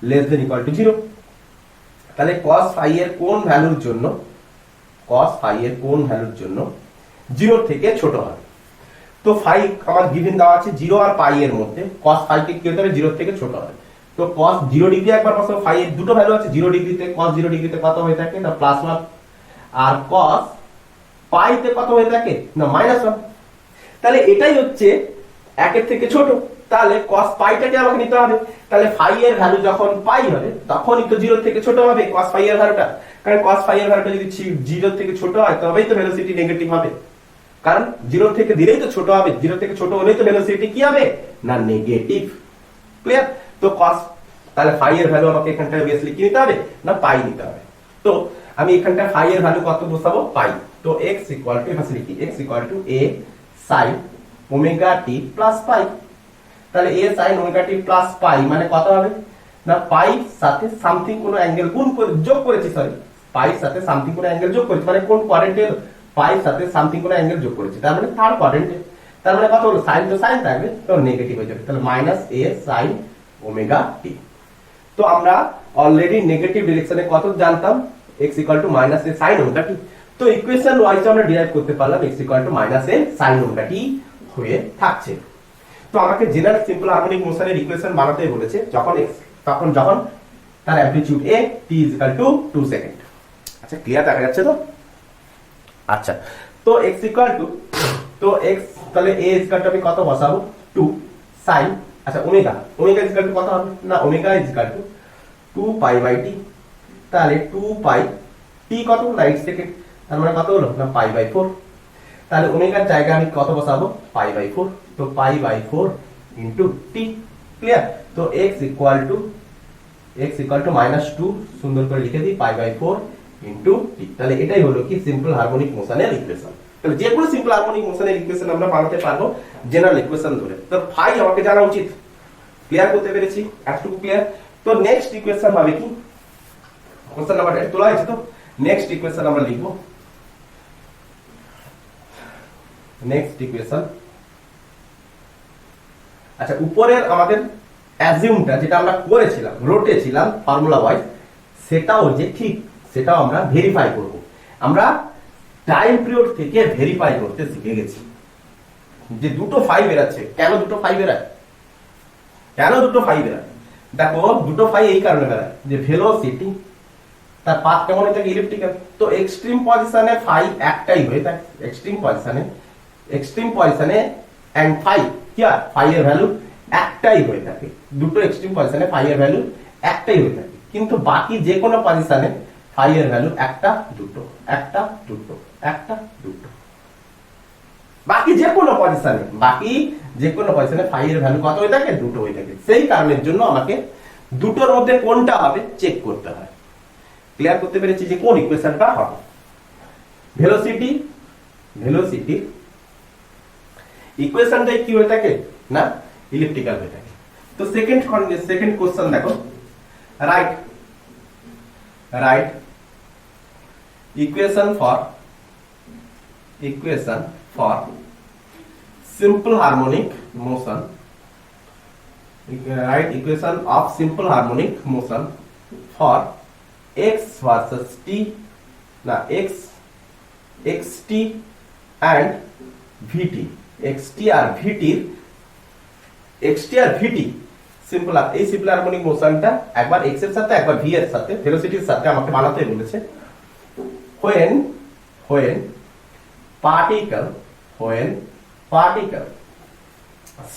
less than equal to 0। তাহলে cos phi এর কোন ভ্যালুর জন্য, cos phi এর কোন ভ্যালুর জন্য 0 থেকে ছোট হবে? তো phi আমার গিভেন দেওয়া আছে 0 আর পাই এর মধ্যে, cos phi কে কি হতে হবে 0 থেকে ছোট হবে। তো cos 0 ডিগ্রি একবার বসাবো, phi এর দুটো ভ্যালু আছে, 0 ডিগ্রিতে cos 0 ডিগ্রিতে কত হয়ে থাকে না +1, আর cos পাই তে কত হয়ে থাকে না -1। তাহলে এটাই হচ্ছে 1 এর থেকে ছোট, তাহলে cos পাইটাকে আমাকে নিতে হবে। তাহলে phi এর ভ্যালু যখন পাই হবে তখনই তো 0 থেকে ছোট হবে cos phi এর ভ্যালুটা, কারণ cos phi এর ভ্যালুটা যদি 0 থেকে ছোট হয় তবেই তো ভেলোসিটি নেগেটিভ হবে, কারণ 0 থেকে দিলেই তো ছোট হবে, 0 থেকে ছোট হলেই তো ভেলোসিটি কি হবে না নেগেটিভ। ক্লিয়ার? তো cos, তাহলে phi এর ভ্যালু আমাকে এখানটা অবভিয়াসলি কি নিতে হবে না পাই নিতে হবে। তো আমি এখানটা phi এর ভ্যালু কত বসাবো পাই। তো x ইকুয়াল টু এখানে লিখি x equal to a sin omega t plus pi. তাহলে a sin omega t plus পাই মানে কত হবে না পাই সাথে সামথিং কোন অ্যাঙ্গেল গুণ করে যোগ করেছি, সরি পাই সাথে সামথিং কোন অ্যাঙ্গেল যোগ করেছি, মানে কোন কোয়াড্রেন্টে পাই সাথে সামথিং কোন অ্যাঙ্গেল যোগ করেছি, তার মানে থার্ড কোয়াড্রেন্টে। তার মানে কত হলো sin তো sin থাকবে তো নেগেটিভ হয়ে যাবে, তাহলে minus a sin omega t। তো আমরা অলরেডি নেগেটিভ ডিরেকশনে কত জানতাম x equal to minus a sin omega t। তো ইকুয়েশন ওয়াইজ আমরা ডিরাইভ করতে পারলাম x equal to minus a sin omega t হয়ে থাকছে। তো আমাকে জেনারেল সিম্পল হারমোনিক মোশনের ইকুয়েশন বানাতে বলেছে যখন x তখন যখন তার amplitude a t equal to 2 second. আচ্ছা ক্লিয়ার দেখা যাচ্ছে তো? আচ্ছা তো x ইকুয়াল টু, তো x তাহলে a ইকুয়াল টু আমি কত বসাবো 2 sin, আচ্ছা ওমেগা ইকুয়াল টু কত হবে না omega equal to 2 pi by t। তাহলে 2 পাই t কত না 8 সেকেন্ড, তার মানে কত হলো না পাই বাই 4। তাহলে ওমেগার জায়গায় আমি কত বসাবো পাই বাই 4, তো pi by 4 into t। Clear? তো x ইকুয়াল টু -2 সুন্দর করে লিখে দিই পাই বাই 4 ইনটু t। তাহলে এটাই হলো কি সিম্পল হারমোনিক মোশনের ইকুয়েশন। তাহলে যে কোনো সিম্পল হারমোনিক মোশনের ইকুয়েশন আমরা বানাতে পারবো জেনারেল ইকুয়েশন ধরে। তো ফাই আমাকে জানা উচিত। ক্লিয়ার করতে পেরেছি? এতটুকু ক্লিয়ার? তো নেক্সট ইকুয়েশন হবে কি, কোশ্চেন নাম্বার 8 তোলা আছে। তো নেক্সট ইকুয়েশন আমরা লিখবো, নেক্সট ইকুয়েশন। আচ্ছা উপরের আমাদের অ্যাজিউমটা যেটা আমরা করেছিলাম রোটেছিলাম ফর্মুলা ওয়াইজ, সেটাও যে ঠিক সেটাও আমরা ভেরিফাই করব। আমরা টাইম পিরিয়ড থেকে ভেরিফাই করতে শিখে গেছি যে দুটো 5 বেরাচ্ছে। কেন দুটো 5 বেরায়? কেন দুটো 5 বেরায়? দেখো দুটো 5 এই কারণে বেরায় যে ভেলোসিটি তার পাথ কেমন হয়ে থাকে ইলিপ্টিক্যাল। তো এক্সট্রিম পজিশনে 5 একটাই হয়ে থাকে, এক্সট্রিম পজিশনে এন্ড 5 কি আর 5 এর ভ্যালু একটাই হয়ে থাকে। দুটো এক্সট্রিম পজিশনে 5 এর ভ্যালু একটাই হয়ে থাকে, কিন্তু বাকি যে কোনো পজিশনে 5 এর ভ্যালু একটা দুটো বাকি যে কোনো পজিশনে 5 এর ভ্যালু কত হয়ে থাকে দুটো হয়ে থাকে। সেই কারণের জন্য আমাকে দুটোর মধ্যে কোনটা হবে চেক করতে হয়। ক্লিয়ার করতে পেরেছি যে কোন ইকুয়েশনটা হবে। ভেলোসিটি ইকুয়েশনটাই কি হয়ে থাকে না ইলিপ্টিক্যাল হয়ে থাকে। তো সেকেন্ড কোশ্চেন দেখো, right equation for simple harmonic motion, write equation of simple harmonic motion for x versus t, na xt and vt, xt আর vt সিম্পল। এই সিম্পল হারমোনিক মোশনটা একবার x এর সাথে একবার v এর সাথে ভেলোসিটির সাথে আমাকে বানাতে বলেছে। when particle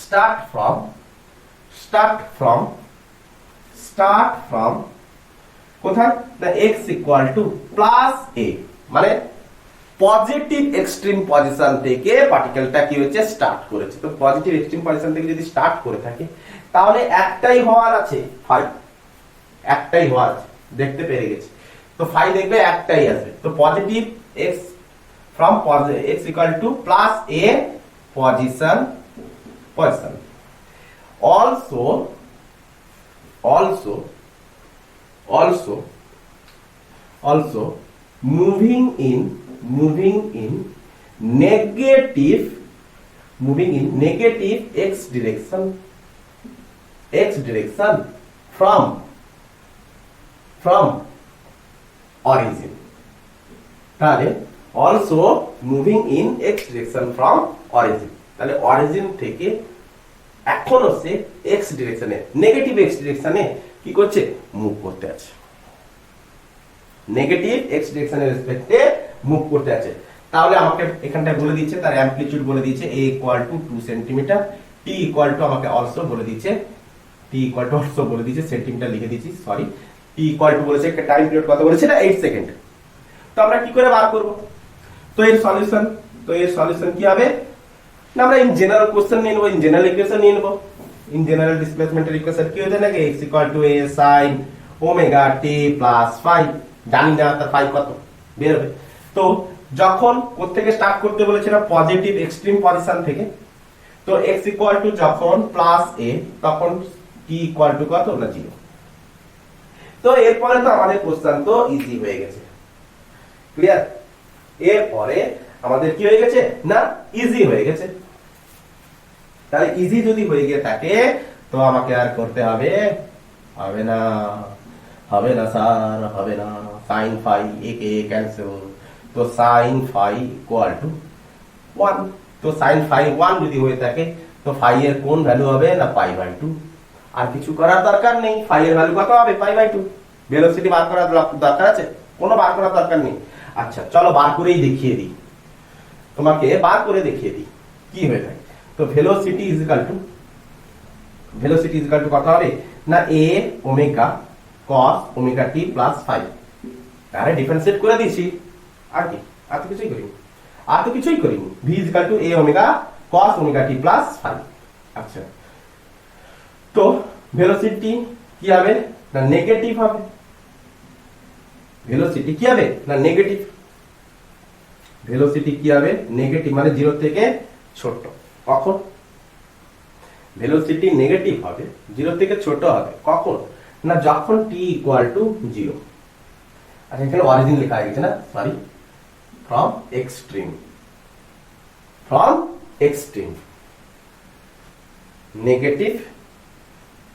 start from কোথায় না x equal to plus a, মানে পজিটিভ এক্সট্রিম পজিশন থেকে পার্টিকেলটা কি হচ্ছে স্টার্ট করেছে। তো পজিটিভ এক্সট্রিম পজিশন থেকে যদি স্টার্ট করে থাকে তাহলে একটাই হওয়ার আছে, একটাই হওয়ার আছে, দেখতে পেরে গেছি। তো ফাই দেখবে একটাই আছে। তো positive x from x equal to plus a position also moving in negative x direction from from origin, তাহলে also moving in x direction from origin, তাহলে অরিজিন থেকে এখন হচ্ছে এক্স ডিরেকশনে, নেগেটিভ এক্স ডিরেকশনে কি করছে, মুভ করতে আছে, নেগেটিভ এক্স ডিরেকশনের রেসপেক্টে মুভ করতে আছে। তাহলে আমাকে এখানটায় বলে দিচ্ছে তার অ্যামপ্লিটিউড বলে দিচ্ছে a equal to 2 centimetre, t equal to আমাকে অলসো বলে দিচ্ছে, t ইকুয়াল টু অলসো বলে দিচ্ছে, সেন্টিমিটার লিখে দিয়েছি সরি, t ইকুয়াল টু বলেছে একটা টাইম পিরিয়ড কত বলেছে না 8 সেকেন্ড। তো আমরা কি করে বার করব, তো এর সলিউশন কি হবে না, আমরা ইন জেনারেল কোশ্চেন নিয়ে নেব, ইন জেনারেল ইকুয়েশন নিয়ে নেব। ইন জেনারেল ডিসপ্লেসমেন্টের ইকুয়েশন কি হচ্ছে নাকি x equal to a sin omega t plus phi, জানি না তার ফাই কত বের হবে। তো যখন কোথা থেকে স্টার্ট করতে বলেছে না, পজিটিভ এক্সট্রিম পজিশন থেকে, তো x ইকুয়াল টু যখন প্লাস a তখন t ইকুয়াল টু কত না 0। তো এরপরে তো আমাদের কোশ্চেন তো ইজি হয়ে গেছে, ক্লিয়ার, এরপরে আমাদের কি হয়ে গেছে না ইজি হয়ে গেছে। তাহলে ইজি যদি হয়ে গিয়ে থাকে তো আমাকে আর করতে হবে হবে না, হবে না স্যার, হবে না, sin phi একে ক্যান্সেল, তো sin phi ইকুয়াল টু 1, তো sin phi 1 যদি হয়ে থাকে তো phi এর কোন ভ্যালু হবে না পাই বাই 2, আর কিছু করার দরকার নেই, phi এর ভ্যালু কত হবে পাই বাই 2, ভেলোসিটি বার করার দরকার আছে, কোনো বার করার দরকার নেই। আচ্ছা চলো বার করেই দেখিয়ে দিই, তোমাকে বার করে দেখিয়ে দিই কি হয়ে থাকে। তো ভেলোসিটি ইজ ইকুয়াল টু কত হবে না a omega cos omega t plus 5, আরে ডিফারেন্সিয়েট করে দিয়েছি, আর কি, আর তো কিছুই করিনি, v is equal to a omega cos omega t plus 5। আচ্ছা তো ভেলোসিটি কি হবে না নেগেটিভ হবে, ভেলোসিটি কি হবে না নেগেটিভ, ভেলোসিটি কি হবে নেগেটিভ, মানে 0 থেকে ছোট। কখন ভেলোসিটি নেগেটিভ হবে, 0 থেকে ছোট হবে, কখন না যখন t ইকুয়াল টু 0। আচ্ছা এখানে অরিজিন লেখা হয়ে গেছে না, sorry, from extreme negative,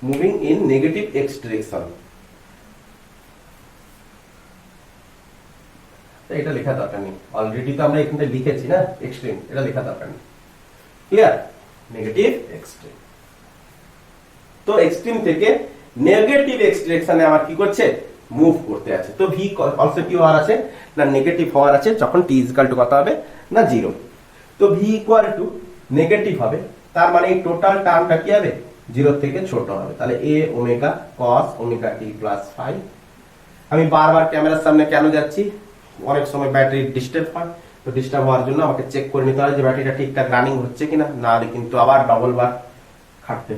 moving in negative x direction, এটা লেখা দরকার নেই, অলরেডি তো আমরা এখানে লিখেছি না এক্সট্রিম, এটা লেখা দরকার নেই, ক্লিয়ার, নেগেটিভ এক্সট্রিম। তো এক্সট্রিম থেকে নেগেটিভ এক্স ডিরেকশনে আমার কি করছে মুভ করতে আছে, তো v অলসো কি হওয়ার আছে না নেগেটিভ হওয়ার আছে যখন t ইকুয়াল টু কত হবে না 0। তো v ইকুয়াল টু নেগেটিভ হবে, তার মানে এই টোটাল টার্মটা কি হবে 0 থেকে ছোট হবে, তাহলে a omega cos omega t plus 5। আমি বারবার ক্যামেরার সামনে কেন যাচ্ছি, অনেক সময় ব্যাটারি ডিস্টার্ব হয়, তো ডিস্টার্ব হওয়ার জন্য আমাকে চেক করে নিতে হয় যে ব্যাটারিটা ঠিকঠাক রানিং হচ্ছে কিনা, না হলে কিন্তু আবার ডবল বার খাটতে,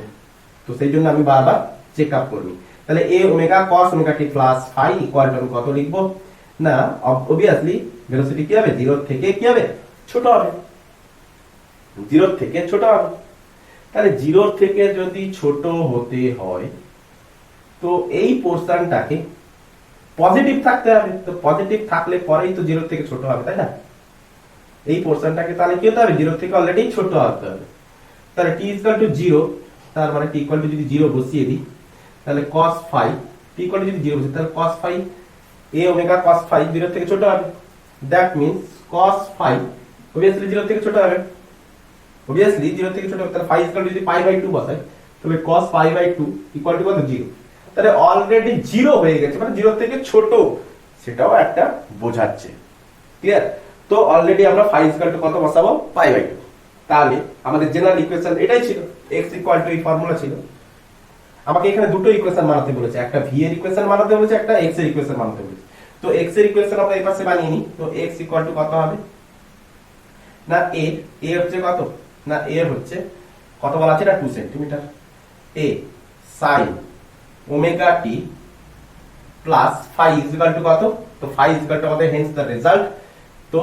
তো সেই জন্য আমি বারবার চেক আপ করবি। তাহলে a omega cos omega t plus 5 equal to কত লিখবো না, অবভিয়াসলি ভেলোসিটি কি হবে 0 থেকে কি হবে ছোট হবে, 0 থেকে ছোট হবে। তাহলে 0 থেকে যদি ছোট হতে হয় তো এই পোরশনটাকে পজিটিভ থাকতে হবে, তো পজিটিভ থাকলে পরেই তো 0 থেকে ছোট হবে, তাই না, এই পোরশনটাকে তাহলে কি হতে হবে 0 থেকে অলরেডি ছোট হতে হবে। তাহলে t ইকুয়াল টু 0, তার মানে t ইকুয়াল টু যদি 0 বসিয়ে দিই তাহলে cos phi, t equal to যদি 0 বসিয়ে তাহলে cos phi a omega cos phi 0 থেকে ছোট হবে, that means cos phi obviously 0 থেকে ছোট হবে, obviously 0 থেকে ছোট হবে, তাহলে phi ইকুয়াল টু যদি pi বাই 2 বসাই তবে cos pi by 2 equal to কত 0, তাহলে অলরেডি 0 হয়ে গেছে, মানে 0 থেকে ছোট, সেটাও একটা বোঝাচ্ছে, ক্লিয়ার। তো অলরেডি আমরা phi ইকুয়াল টু কত বসাবো pi বাই 2, তাহলে আমাদের জেনারেল ইকুয়েশন এটাই ছিল, x ইকুয়াল টু এই ফর্মুলা ছিল। আমাকে এখানে দুটো ইকুয়েশন বানাতে বলেছে, একটা v এর ইকুয়েশন বানাতে বলেছে, একটা x এর ইকুয়েশন বানাতে বলেছে। তো x এর ইকুয়েশন আমরা এই পাশে বানিয়ে নিই, তো x ইকুয়াল টু কত হবে না a হচ্ছে কত না a হচ্ছে কত বলা আছে না 2 centimetre, a sin omega t plus phi equal to কত, তো phi ইকুয়াল টু আমাদের হেন্স দ্য রেজাল্ট, তো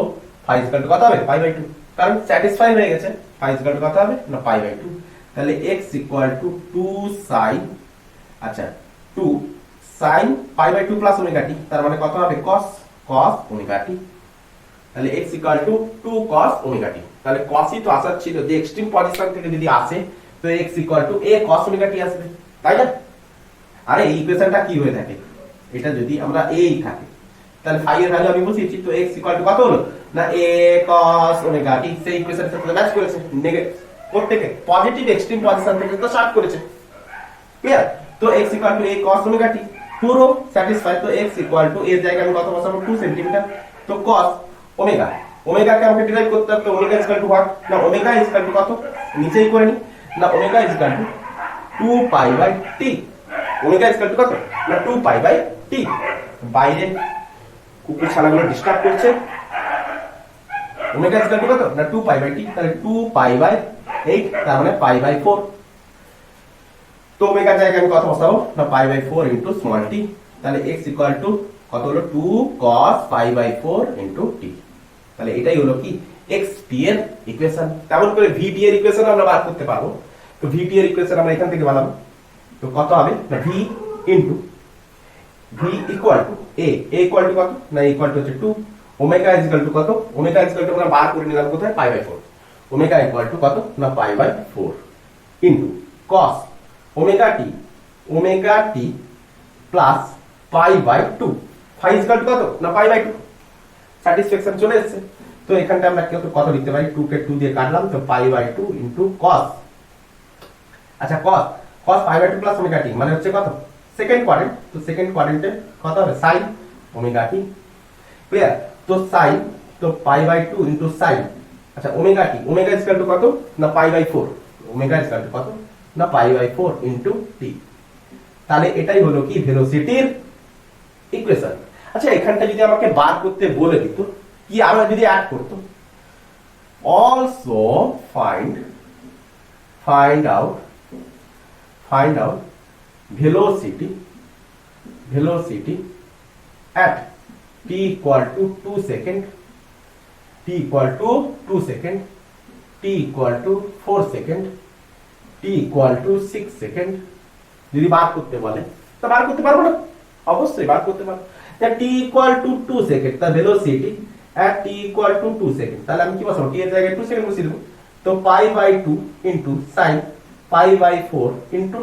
phi ইকুয়াল টু কত হবে pi বাই 2, কারণ স্যাটিসফাই হয়ে গেছে, phi ইকুয়াল টু কত হবে না pi বাই 2। তাহলে x ইকুয়াল টু 2 sin, আচ্ছা 2 sin pi by 2 plus omega t, তার মানে কত হবে cos ওমেগা t, তাহলে x equal to 2 cos omega t। তাহলে cos ই তো আসার ছিল, যে এক্সট্রিম পজিশন থেকে যদি আসে তো x equal to a cos omega t আসবে, তাই না। আরে এই ইকুয়েশনটা কি হয়ে থাকে এটা যদি আমরা এই থাকে তাহলে ফাই এর ভ্যালু আমি বসিয়েছি, তো x ইকুয়াল টু কত হলো না a cos ওমেগা t, সেই ইকুয়েশনের সাথে ম্যাচ করেছে, প্রত্যেকে পজিটিভ এক্সট্রিম পজিশন থেকে তো স্টার্ট করেছে, ক্লিয়ার। তো x equal to a cos omega t পুরো স্যাটিসফাই। তো x ইকুয়াল টু এর জায়গায় আমি কত বসাবো 2 সেন্টিমিটার, তো cos ওমেগা, ওমেগাকে আমাকে ডিরাইভ করতে হবে, তো ওমেগা ইকুয়াল টু হোয়াট না ওমেগা ইকুয়াল টু কত নিচেই করে নি না omega equal to 2 pi by t, omega equal to কত না 2 পাই বাই t। বাইরে কুকুর ছানাগুলো ডিস্টার্ব করছে, ওমেগা ইকুয়াল টু কত না 2 পাই বাই t, তাহলে 2 পাই বাই 8 তার মানে পাই বাই 4। তো ওমেগা জায়গায় আমি কত বসাবো না pi by 4 into small t, তাহলে x ইকুয়াল টু কত হলো 2 cos pi by 4 into t। তাহলে এটাই হলো কি xt এর ইকুয়েশন। তেমন করে vt এর ইকুয়েশন আমরা বার করতে পারবো। তো vt এর ইকুয়েশন আমরা এখান থেকে বানাবো, তো কত হবে না v into v equal to a equal to কত না ইকুয়াল টু হচ্ছে 2, ওমেগা ইকুয়াল টু কত ওমেগা ইকুয়াল টু আমরা বার করে নিলাম কোথায় pi by 4, omega equal to কত না pi by 4 into cos omega t plus pi by 2, phi equal to কত না পাই বাই 2, স্যাটিসফ্যাকশন চলে এসেছে। তো এখানটা আমরা কত লিখতে পারি 2 কে 2 দিয়ে কাটলাম, তো পাই বাই 2 ইনটু cos, আচ্ছা cos pi by 2 plus omega t মানে হচ্ছে কত সেকেন্ড কোয়াড্রেন্ট, তো সেকেন্ড কোয়াড্রেন্টে কত হবে sin ওমেগা t, ক্লিয়ার। তো sin তো পাই বাই 2 ইনটু sin, আচ্ছা omega t omega equal to কত না pi by 4, omega equal to কত না পাই বাই 4 ইনটু t। তাহলে এটাই হলো কি ভেলোসিটির ইকুয়েশন। আচ্ছা এখানটা যদি আমাকে বার করতে বলে দিত কি আমরা যদি অ্যাড করতো also find out velocity at t equal to 2 second, t equal to 2 second, t equal to 4 second, t equal to 6 second যদি বার করতে বলে তো বার করতে পারবো না, অবশ্যই বার করতে পারবো। t equal to 2 second the velocity at t equal to 2 second, তাহলে আমি কি বসাবো t এর জায়গায় 2 সেকেন্ড বসিয়ে দেব, তো pi by 2 into sin pi by 4 into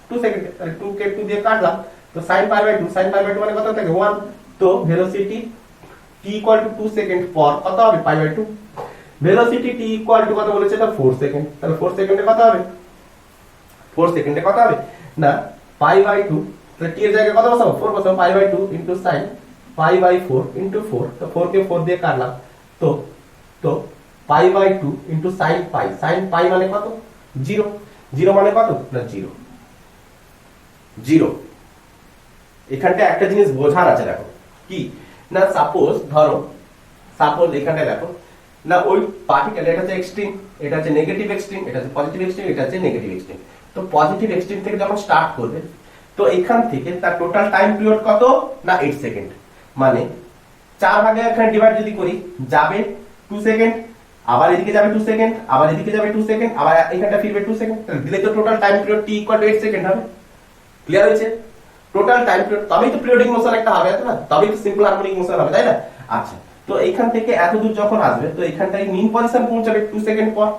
2 second, তাহলে 2 কে 2 দিয়ে কাটলাম, তো sin পাই বাই 2 মানে কত থাকে 1, তো velocity t equal to 2 second পর কত হবে pi by 2, velocity t equal to কত বলেছে না 4 সেকেন্ড, তাহলে 4 সেকেন্ডে কত হবে 4 সেকেন্ডে কত হবে না পাই বাই 2, তাহলে t এর জায়গায় কত বসাবো 4 বসাবো, pi by 2 into sin pi by 4 into 4, তো 4 কে 4 দিয়ে কাটলাম, তো pi by 2 into sin pi মানে কত 0 মানে কত না 0। এখানটা একটা জিনিস বোঝার আছে, দেখো কি না সাপোজ এখানটা দেখো না ওই পার্টিকেল এটা হচ্ছে এক্সট্রিম, এটা হচ্ছে নেগেটিভ এক্সট্রিম, এটা হচ্ছে পজিটিভ এক্সট্রিম, এটা হচ্ছে নেগেটিভ এক্সট্রিম। তো পজিটিভ এক্সট্রিম থেকে যখন স্টার্ট করবে তো এখান থেকে তার টোটাল টাইম পিরিয়ড কত না 8 সেকেন্ড, মানে 4 ভাগে এখানে ডিভাইড যদি করি যাবে 2 সেকেন্ড, আবার এদিকে যাবে 2 সেকেন্ড, আবার এদিকে যাবে 2 সেকেন্ড, আবার এখানটা ফিরবে 2 সেকেন্ড, তাহলে দিলে তো total time period t equal to 8 second হবে। ক্লিয়ার হয়েছে? টোটাল টাইম পিরিয়ড তবেই তো পিরিয়ডিক মোশন একটা হবে, তাই না? তবেই তো সিম্পল হারমোনিক মোশন হবে, তাই না? আচ্ছা, তো এইখান থেকে এত দূর যখন আসবে তো এইখানটায় মিন পজিশন পৌঁছাবে 2 সেকেন্ড পর,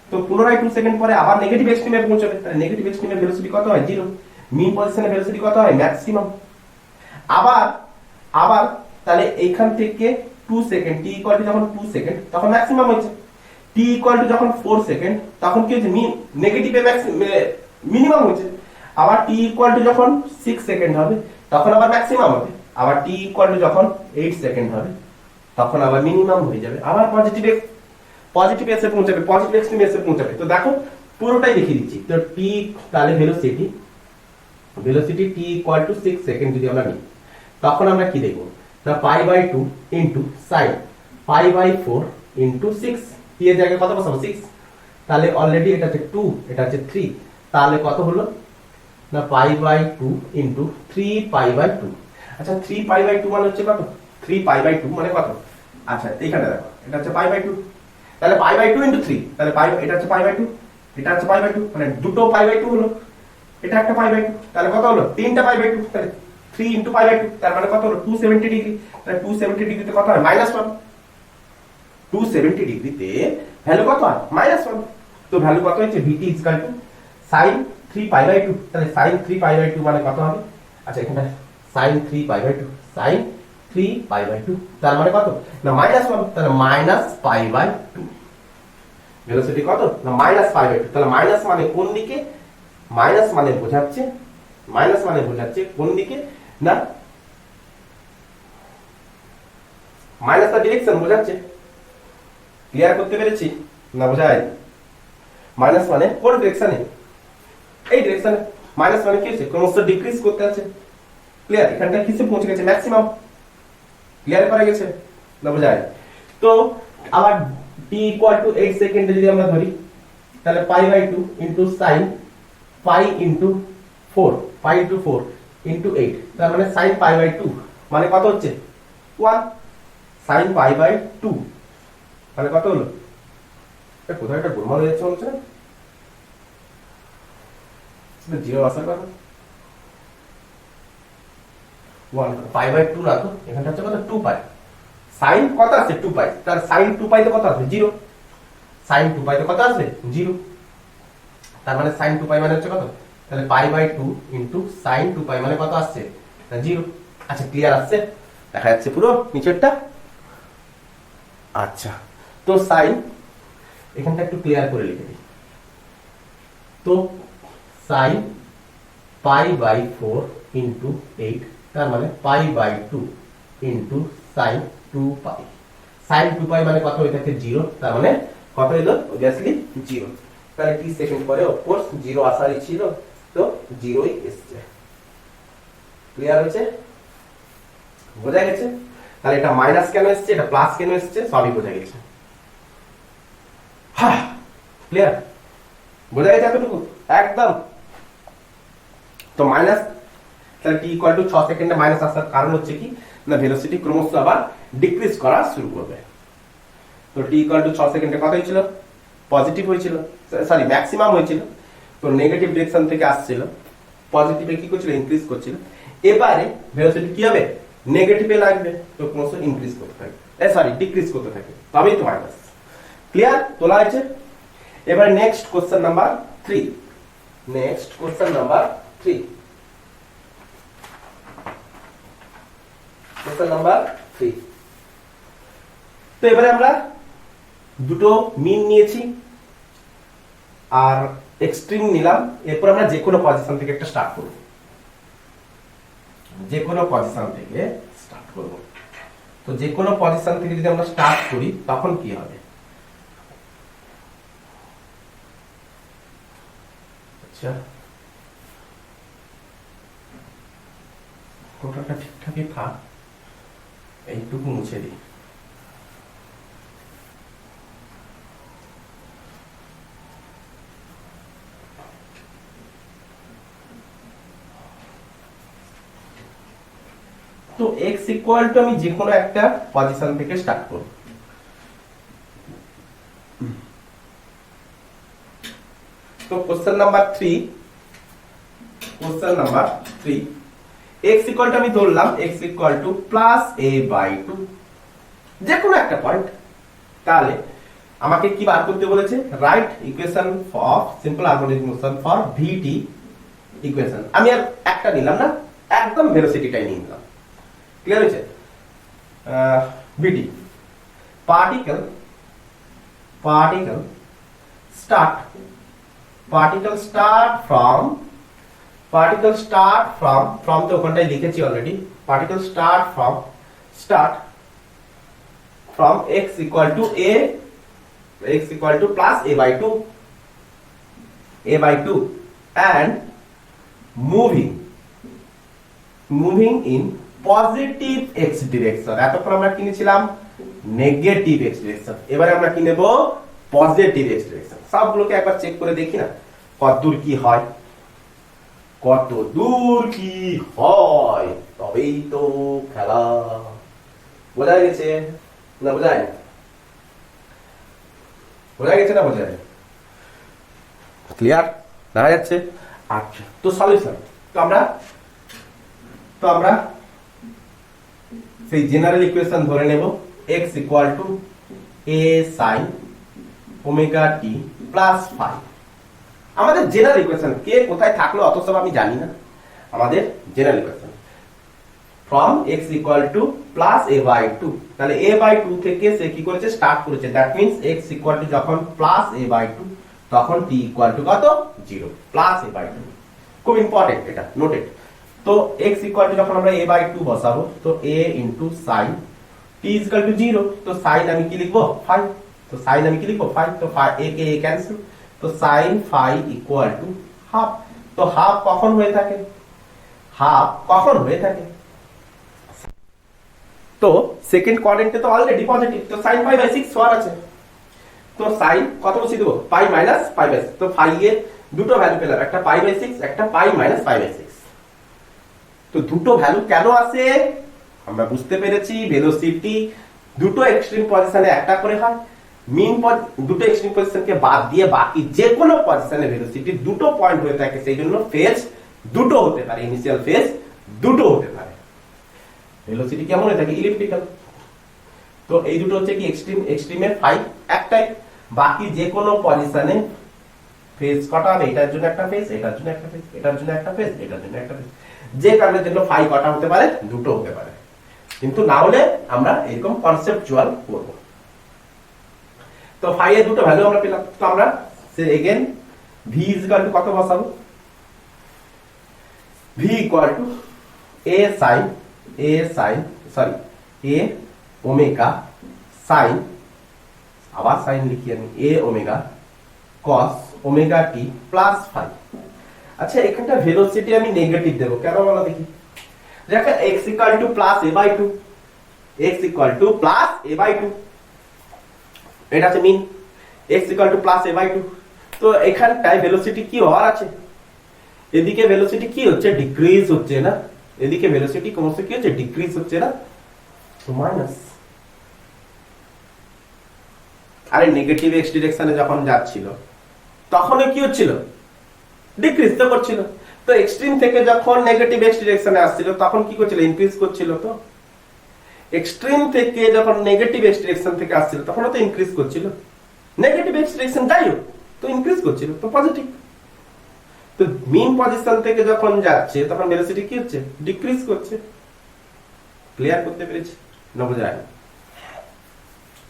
তো পুনরায় 2 সেকেন্ড পরে আবার নেগেটিভ এক্সট্রিমে পৌঁছাবে, তাহলে নেগেটিভ এক্সট্রিমের ভেলোসিটি কত হয় 0, মিন পজিশনের ভেলোসিটি কত হয় ম্যাক্সিমাম। আবার তাহলে এইখান থেকে 2 সেকেন্ড t ইকুয়াল টু যখন 2 সেকেন্ড তখন ম্যাক্সিমাম হচ্ছে, t ইকুয়াল টু যখন 4 সেকেন্ড তখন কি হচ্ছে নেগেটিভে মিনিমাম হচ্ছে, আবার t ইকুয়াল টু যখন 6 সেকেন্ড হবে তখন আবার ম্যাক্সিমাম হবে, আবার t ইকুয়াল টু যখন 8 সেকেন্ড হবে তখন আবার মিনিমাম হয়ে যাবে, আবার পজিটিভ এসে পৌঁছাবে, পজিটিভ এক্সট্রিমে এসে পৌঁছাবে। তো দেখো পুরোটাই দেখিয়ে দিচ্ছি। তো t তাহলে velocity t equal to 6 second যদি আমরা নিই তখন আমরা কি দেখব না pi by 2 into sin pi by 4 into 6, t এর জায়গায় কত বসাবো 6, তাহলে অলরেডি এটা হচ্ছে 2 এটা হচ্ছে 3, তাহলে কত হলো না pi by 2 into 3 pi by 2। আচ্ছা 3 পাই বাই 2 মানে হচ্ছে কত 3 পাই বাই 2 মানে কত, আচ্ছা এইখানে দেখো এটা হচ্ছে পাই বাই 2, তাহলে পাই বাই 2 ইনটু 3, তাহলে এটা হচ্ছে পাই বাই 2, এটা হচ্ছে পাই বাই 2, মানে দুটো পাই বাই 2 হলো, এটা একটা পাই বাই 2, তাহলে কত হলো তিনটা পাই বাই 2, তাহলে 3 ইনটু পাই বাই 2 তার মানে কত হলো 270 ডিগ্রি, তাহলে 270 ডিগ্রিতে কত হয় -1, 270 ডিগ্রিতে ভ্যালু কত হয় -1, তো ভ্যালু কত হচ্ছে vt sin 3 পাই বাই 2, তাহলে sin 3 পাই বাই 2 মানে কত হবে, আচ্ছা এখানে sin 3π/2 sin 3π/2 তার মানে কত না -1 তাহলে -π/2 ভেলোসিটি কত না -π/2 তাহলে মাইনাস মানে কোন দিকে মাইনাস মানে বোঝাচ্ছে কোন দিকে না মাইনাস দা ডিরেকশন বোঝাচ্ছে ক্লিয়ার করতে পেরেছি না বোঝায় মাইনাস মানে কোন ডিরেকশনে এই ডিরেকশনে মাইনাস মানে কি হচ্ছে ক্রমশ ডিক্রিজ করতে আছে ক্লিয়ার এখানটা কিসে পৌঁছে গেছে ম্যাক্সিমাম ক্লিয়ার করা গেছে না বোঝায় তো আবার t = 8 সেকেন্ডে যদি আমরা ধরি তাহলে π/2 sin π * 4 π * 4 * 8 তার মানে sin π/2 মানে কত হচ্ছে 1 sin π/2 মানে কত হলো এটা কোথায় একটা গোলমাল হয়ে যাচ্ছে মনে হচ্ছে জিরো আসার কথা 1 π/2 না তো এখানটা হচ্ছে কত 2π sin কত আছে 2π তার sin 2π তে কত আছে 0 sin 2π তে কত আছে 0 তার মানে sin 2π মানে হচ্ছে কত তাহলে π/2 sin 2π মানে কত আসছে না 0 আচ্ছা ক্লিয়ার আসছে দেখা যাচ্ছে পুরো নিচেরটা আচ্ছা তো sin এখানটা একটু ক্লিয়ার করে লিখে দিই তো sin π/4 * 8 তার মানে π/2 sin 2π sin 2π মানে কত হয়ে থাকে 0 তার মানে কত হলো obviously 0 তাহলে t সেকেন্ড পরে অফ কোর্স 0 আসারই ছিল তো 0ই এসেছে ক্লিয়ার হয়েছে বোঝা গেছে তাহলে এটা মাইনাস কেন এসেছে এটা প্লাস কেন এসেছে সবই বোঝা গেছে হ্যাঁ ক্লিয়ার বোঝা গেছে এতটুকু একদম তো মাইনাস তাহলে t = 6 সেকেন্ডে মাইনাস আসার কারণ হচ্ছে কি না ভেলোসিটি ক্রমশ আবার ডিক্রিজ করা শুরু করবে তো t = 6 সেকেন্ডে কত হয়েছিল পজিটিভ হয়েছিল সরি ম্যাক্সিমাম হয়েছিল তো নেগেটিভ ডিরেকশন থেকে আসছিল পজিটিভে কি করছিল ইনক্রিজ করছিল এবারে ভেলোসিটি কি হবে নেগেটিভে লাগবে তো ক্রমশ ইনক্রিজ করতে থাকবে সরি ডিক্রিজ করতে থাকবে তবেই তো মাইনাস ক্লিয়ার তোলা আছে এবারে next question number 3 question number 3 তো এবারে আমরা দুটো মিন নিয়েছি আর এক্সট্রিম নিলাম এরপর আমরা যে কোনো পজিশন থেকে একটা স্টার্ট করব তো যে কোনো পজিশন থেকে যদি আমরা স্টার্ট করি তখন কি হবে আচ্ছা কোটাটা ঠিকঠাকই থাক এইটুকু মুছে দিই তো x = আমি যে কোনো একটা পজিশন থেকে স্টার্ট করব তো কোশ্চেন নাম্বার 3 x = আমি ধরলাম x = +a/2 যে কোনো একটা পয়েন্ট তাহলে আমাকে কি বার করতে বলেছে right equation for simple harmonic motion for vt equation আমি আর একটা নিলাম না একদম ভেলোসিটিটাই নিলাম ক্লিয়ার হয়েছে vt পার্টিকেল start from তো ওখানটাই লিখেছি already particle start from x = +a/2 and moving in positive x direction এতক্ষণ আমরা কি নিয়েছিলাম নেগেটিভ x ডিরেকশন এবারে আমরা কি নেব পজিটিভ x ডিরেকশন সবগুলোকে একবার চেক করে দেখি না কতদূর কি হয় তবেই তো খেলা বোঝা গেছে না বোঝা গেছে না বোঝা যায় ক্লিয়ার দেখা যাচ্ছে আচ্ছা তো সলিউশন তো আমরা সেই জেনারেল ইকুয়েশন ধরে নেব x = a sin ωt + phi আমাদের জেনারেল ইকুয়েশন কে কোথায় থাকলো অত সব আমি জানি না আমাদের general equation from x equal to plus a by 2। তাহলে a বাই 2 থেকে সে কি করেছে স্টার্ট করেছে, that means x equal two যখন প্লাস a বাই 2 তখন t ইকুয়াল টু কত 0 প্লাস a বাই 2। খুব ইম্পর্টেন্ট এটা নোটেড। তো x ইকুয়াল টু যখন আমরা a বাই 2 বসাবো তো a into sin t equal to 0, তো sin আমি কি লিখবো 5, তো sin আমি কি লিখবো 5, তো a কে a ক্যান্সেল, তো sin 5 ইকুয়াল টু হাফ। তো হাফ কখন হয়ে থাকে, হাফ কখন হয়ে থাকে, তো সেকেন্ড কোয়াড্রেন্টে তো অলরেডি পজিটিভ, তো sin pi বাই 6 হওয়ার আছে। তো sin কত বসিয়ে দেবো পাই মাইনাস পাই বাই 6, তো ফাই এর দুটো ভ্যালু পেলাম, একটা পাই বাই 6 একটা পাই মাইনাস পাই বাই 6। তো দুটো ভ্যালু কেন আসে আমরা বুঝতে পেরেছি, ভেলোসিটি দুটো এক্সট্রিম পজিশনে একটা করে হয়, মিন দুটো এক্সট্রিম পজিশনকে বাদ দিয়ে বাকি যে কোনো পজিশনে ভেলোসিটি দুটো পয়েন্ট হয়ে থাকে, সেই জন্য ফেজ দুটো হতে পারে, ইনিশিয়াল ফেজ দুটো হতে পারে। ভেলোসিটি কেমন হয়ে থাকে ইলিপ্টিক্যাল, তো এই দুটো হচ্ছে কি এক্সট্রিম, এক্সট্রিমে ফাই একটাই, বাকি যে কোনো পজিশনে ফেজ কটা হবে, এটার জন্য একটা ফেজ, এটার জন্য একটা ফেজ, এটার জন্য একটা ফেজ, এটার জন্য একটা ফেজ, যে কারণের জন্য ফাই কটা হতে পারে দুটো হতে পারে, কিন্তু না হলে আমরা এরকম কনসেপচুয়াল করব। তো ফাই এর দুটো ভ্যালু আমরা পেলাম, তো আমরা say again v equal to কত বসাবো, v equal to a omega sine, আবার সাইন লিখি আমি a omega cos omega t plus phi. আচ্ছা এখানটা ভেলোসিটি আমি নেগেটিভ দেব কেন বলো দেখি, দেখো x equal to plus a by 2, x equal to plus a by 2, এটা আছে mean, x equal to plus a by 2। তো এখানটায় ভেলোসিটি কি হওয়ার আছে, এদিকে ভেলোসিটি কি হচ্ছে ডিক্রিজ হচ্ছে না, এদিকে ভেলোসিটি ক্রমশ কি হচ্ছে ডিক্রিজ হচ্ছে না, তো মাইনাস। আরে নেগেটিভ এক্স ডিরেকশনে যখন যাচ্ছিল তখন কি হচ্ছিল ডিক্রিজ তো করছিল, তো এক্সট্রিম থেকে যখন নেগেটিভ এক্স ডিরেকশনে আসছিল তখন কি করছিল ইনক্রিজ করছিল, তো এক্সট্রিম থেকে যখন নেগেটিভ এক্স ডিরেকশন থেকে আসছিল তখন তো ইনক্রিজ করছিল, নেগেটিভ এক্স ডিরেকশন যাই হোক তো ইনক্রিজ করছিল, তো পজিটিভ। তো মিন পজিশন থেকে যখন যাচ্ছে তখন ভেলোসিটি কি হচ্ছে ডিক্রিজ করছে, ক্লিয়ার করতে পেরেছি না বোঝা যায়,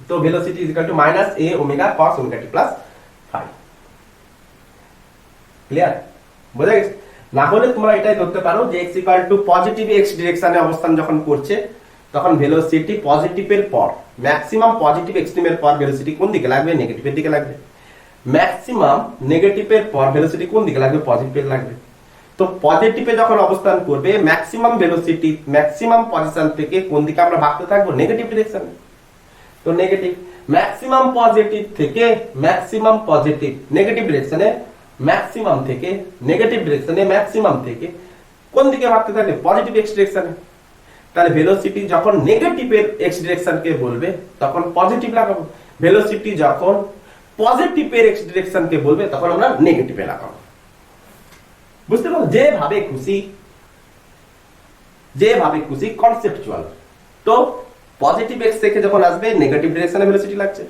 তো velocity is equal to minus a omega cos omega t plus phi. Clear বোঝা গেছে, না হলে তোমরা এটাই ধরতে পারো যে x equal two positive x ডিরেকশনে অবস্থান যখন করছে তখন ভেলোসিটি পজিটিভের পর ম্যাক্সিমাম পজিটিভ এক্সট্রিমের পর ভেলোসিটি কোন দিকে লাগবে নেগেটিভের দিকে লাগবে, ম্যাক্সিমাম নেগেটিভের পর ভেলোসিটি কোন দিকে লাগবে পজিটিভের লাগবে। তো পজিটিভে যখন অবস্থান করবে ম্যাক্সিমাম ভেলোসিটি ম্যাক্সিমাম পজিশন থেকে কোন দিকে আমরা ভাগতে থাকবো নেগেটিভ ডিরেকশনে, তো নেগেটিভ ম্যাক্সিমাম পজিটিভ থেকে ম্যাক্সিমাম পজিটিভ নেগেটিভ ডিরেকশনে, ম্যাক্সিমাম থেকে নেগেটিভ ডিরেকশনে, ম্যাক্সিমাম থেকে কোন দিকে ভাগতে থাকবে পজিটিভ এক্স ডিরেকশনে। তাহলে ভেলোসিটি যখন নেগেটিভের এক্স ডিরেকশনকে বলবে তখন পজিটিভ লাগাবো, ভেলোসিটি যখন পজিটিভের এক্স ডিরেকশনকে বলবে তখন আমরা নেগেটিভে লাগাবো। বুঝতে পারো, যেভাবে খুশি কনসেপচুয়াল। তো পজিটিভ এক্স থেকে যখন আসবে নেগেটিভ ডিরেকশনে ভেলোসিটি লাগছে,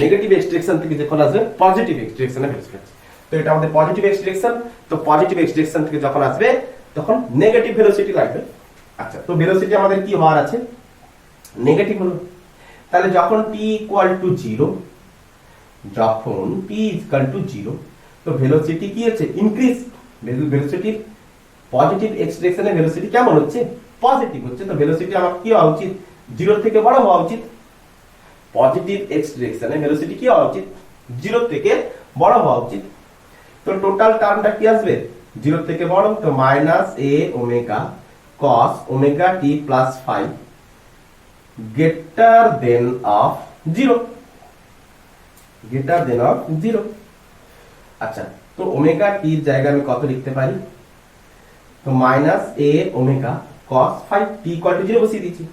নেগেটিভ এক্স ডিরেকশন থেকে যখন আসবে পজিটিভ এক্স ডিরেকশনে ভেলোসিটি লাগছে, তো এটা আমাদের পজিটিভ এক্স ডিরেকশন, তো পজিটিভ এক্স ডিরেকশন থেকে যখন আসবে তখন নেগেটিভ ভেলোসিটি লাগবে। আচ্ছা তো ভেলোসিটি আমাদের কি হওয়ার আছে নেগেটিভ হলো, তাহলে যখন t ইকুয়াল টু 0, যখন t ইকুয়াল টু 0 তো ভেলোসিটি কি হচ্ছে ইনক্রিজ, ভেলোসিটি পজিটিভ এক্স ডিরেকশনে ভেলোসিটি কেমন হচ্ছে পজিটিভ হচ্ছে, তো ভেলোসিটি আমার কি হওয়া উচিত 0 থেকে বড় হওয়া উচিত, পজিটিভ এক্স ডিরেকশনে ভেলোসিটি কি হওয়া উচিত 0 থেকে বড় হওয়া উচিত। তো টোটাল টার্মটা কি আসবে 0 থেকে বড়, তো minus a omega cos omega t plus phi greater than of 0, greater than of 0। আচ্ছা তো ওমেগা t এর জায়গায় আমি কত লিখতে পারি, তো minus a omega cos phi t equal to 0 বসিয়ে দিয়েছি,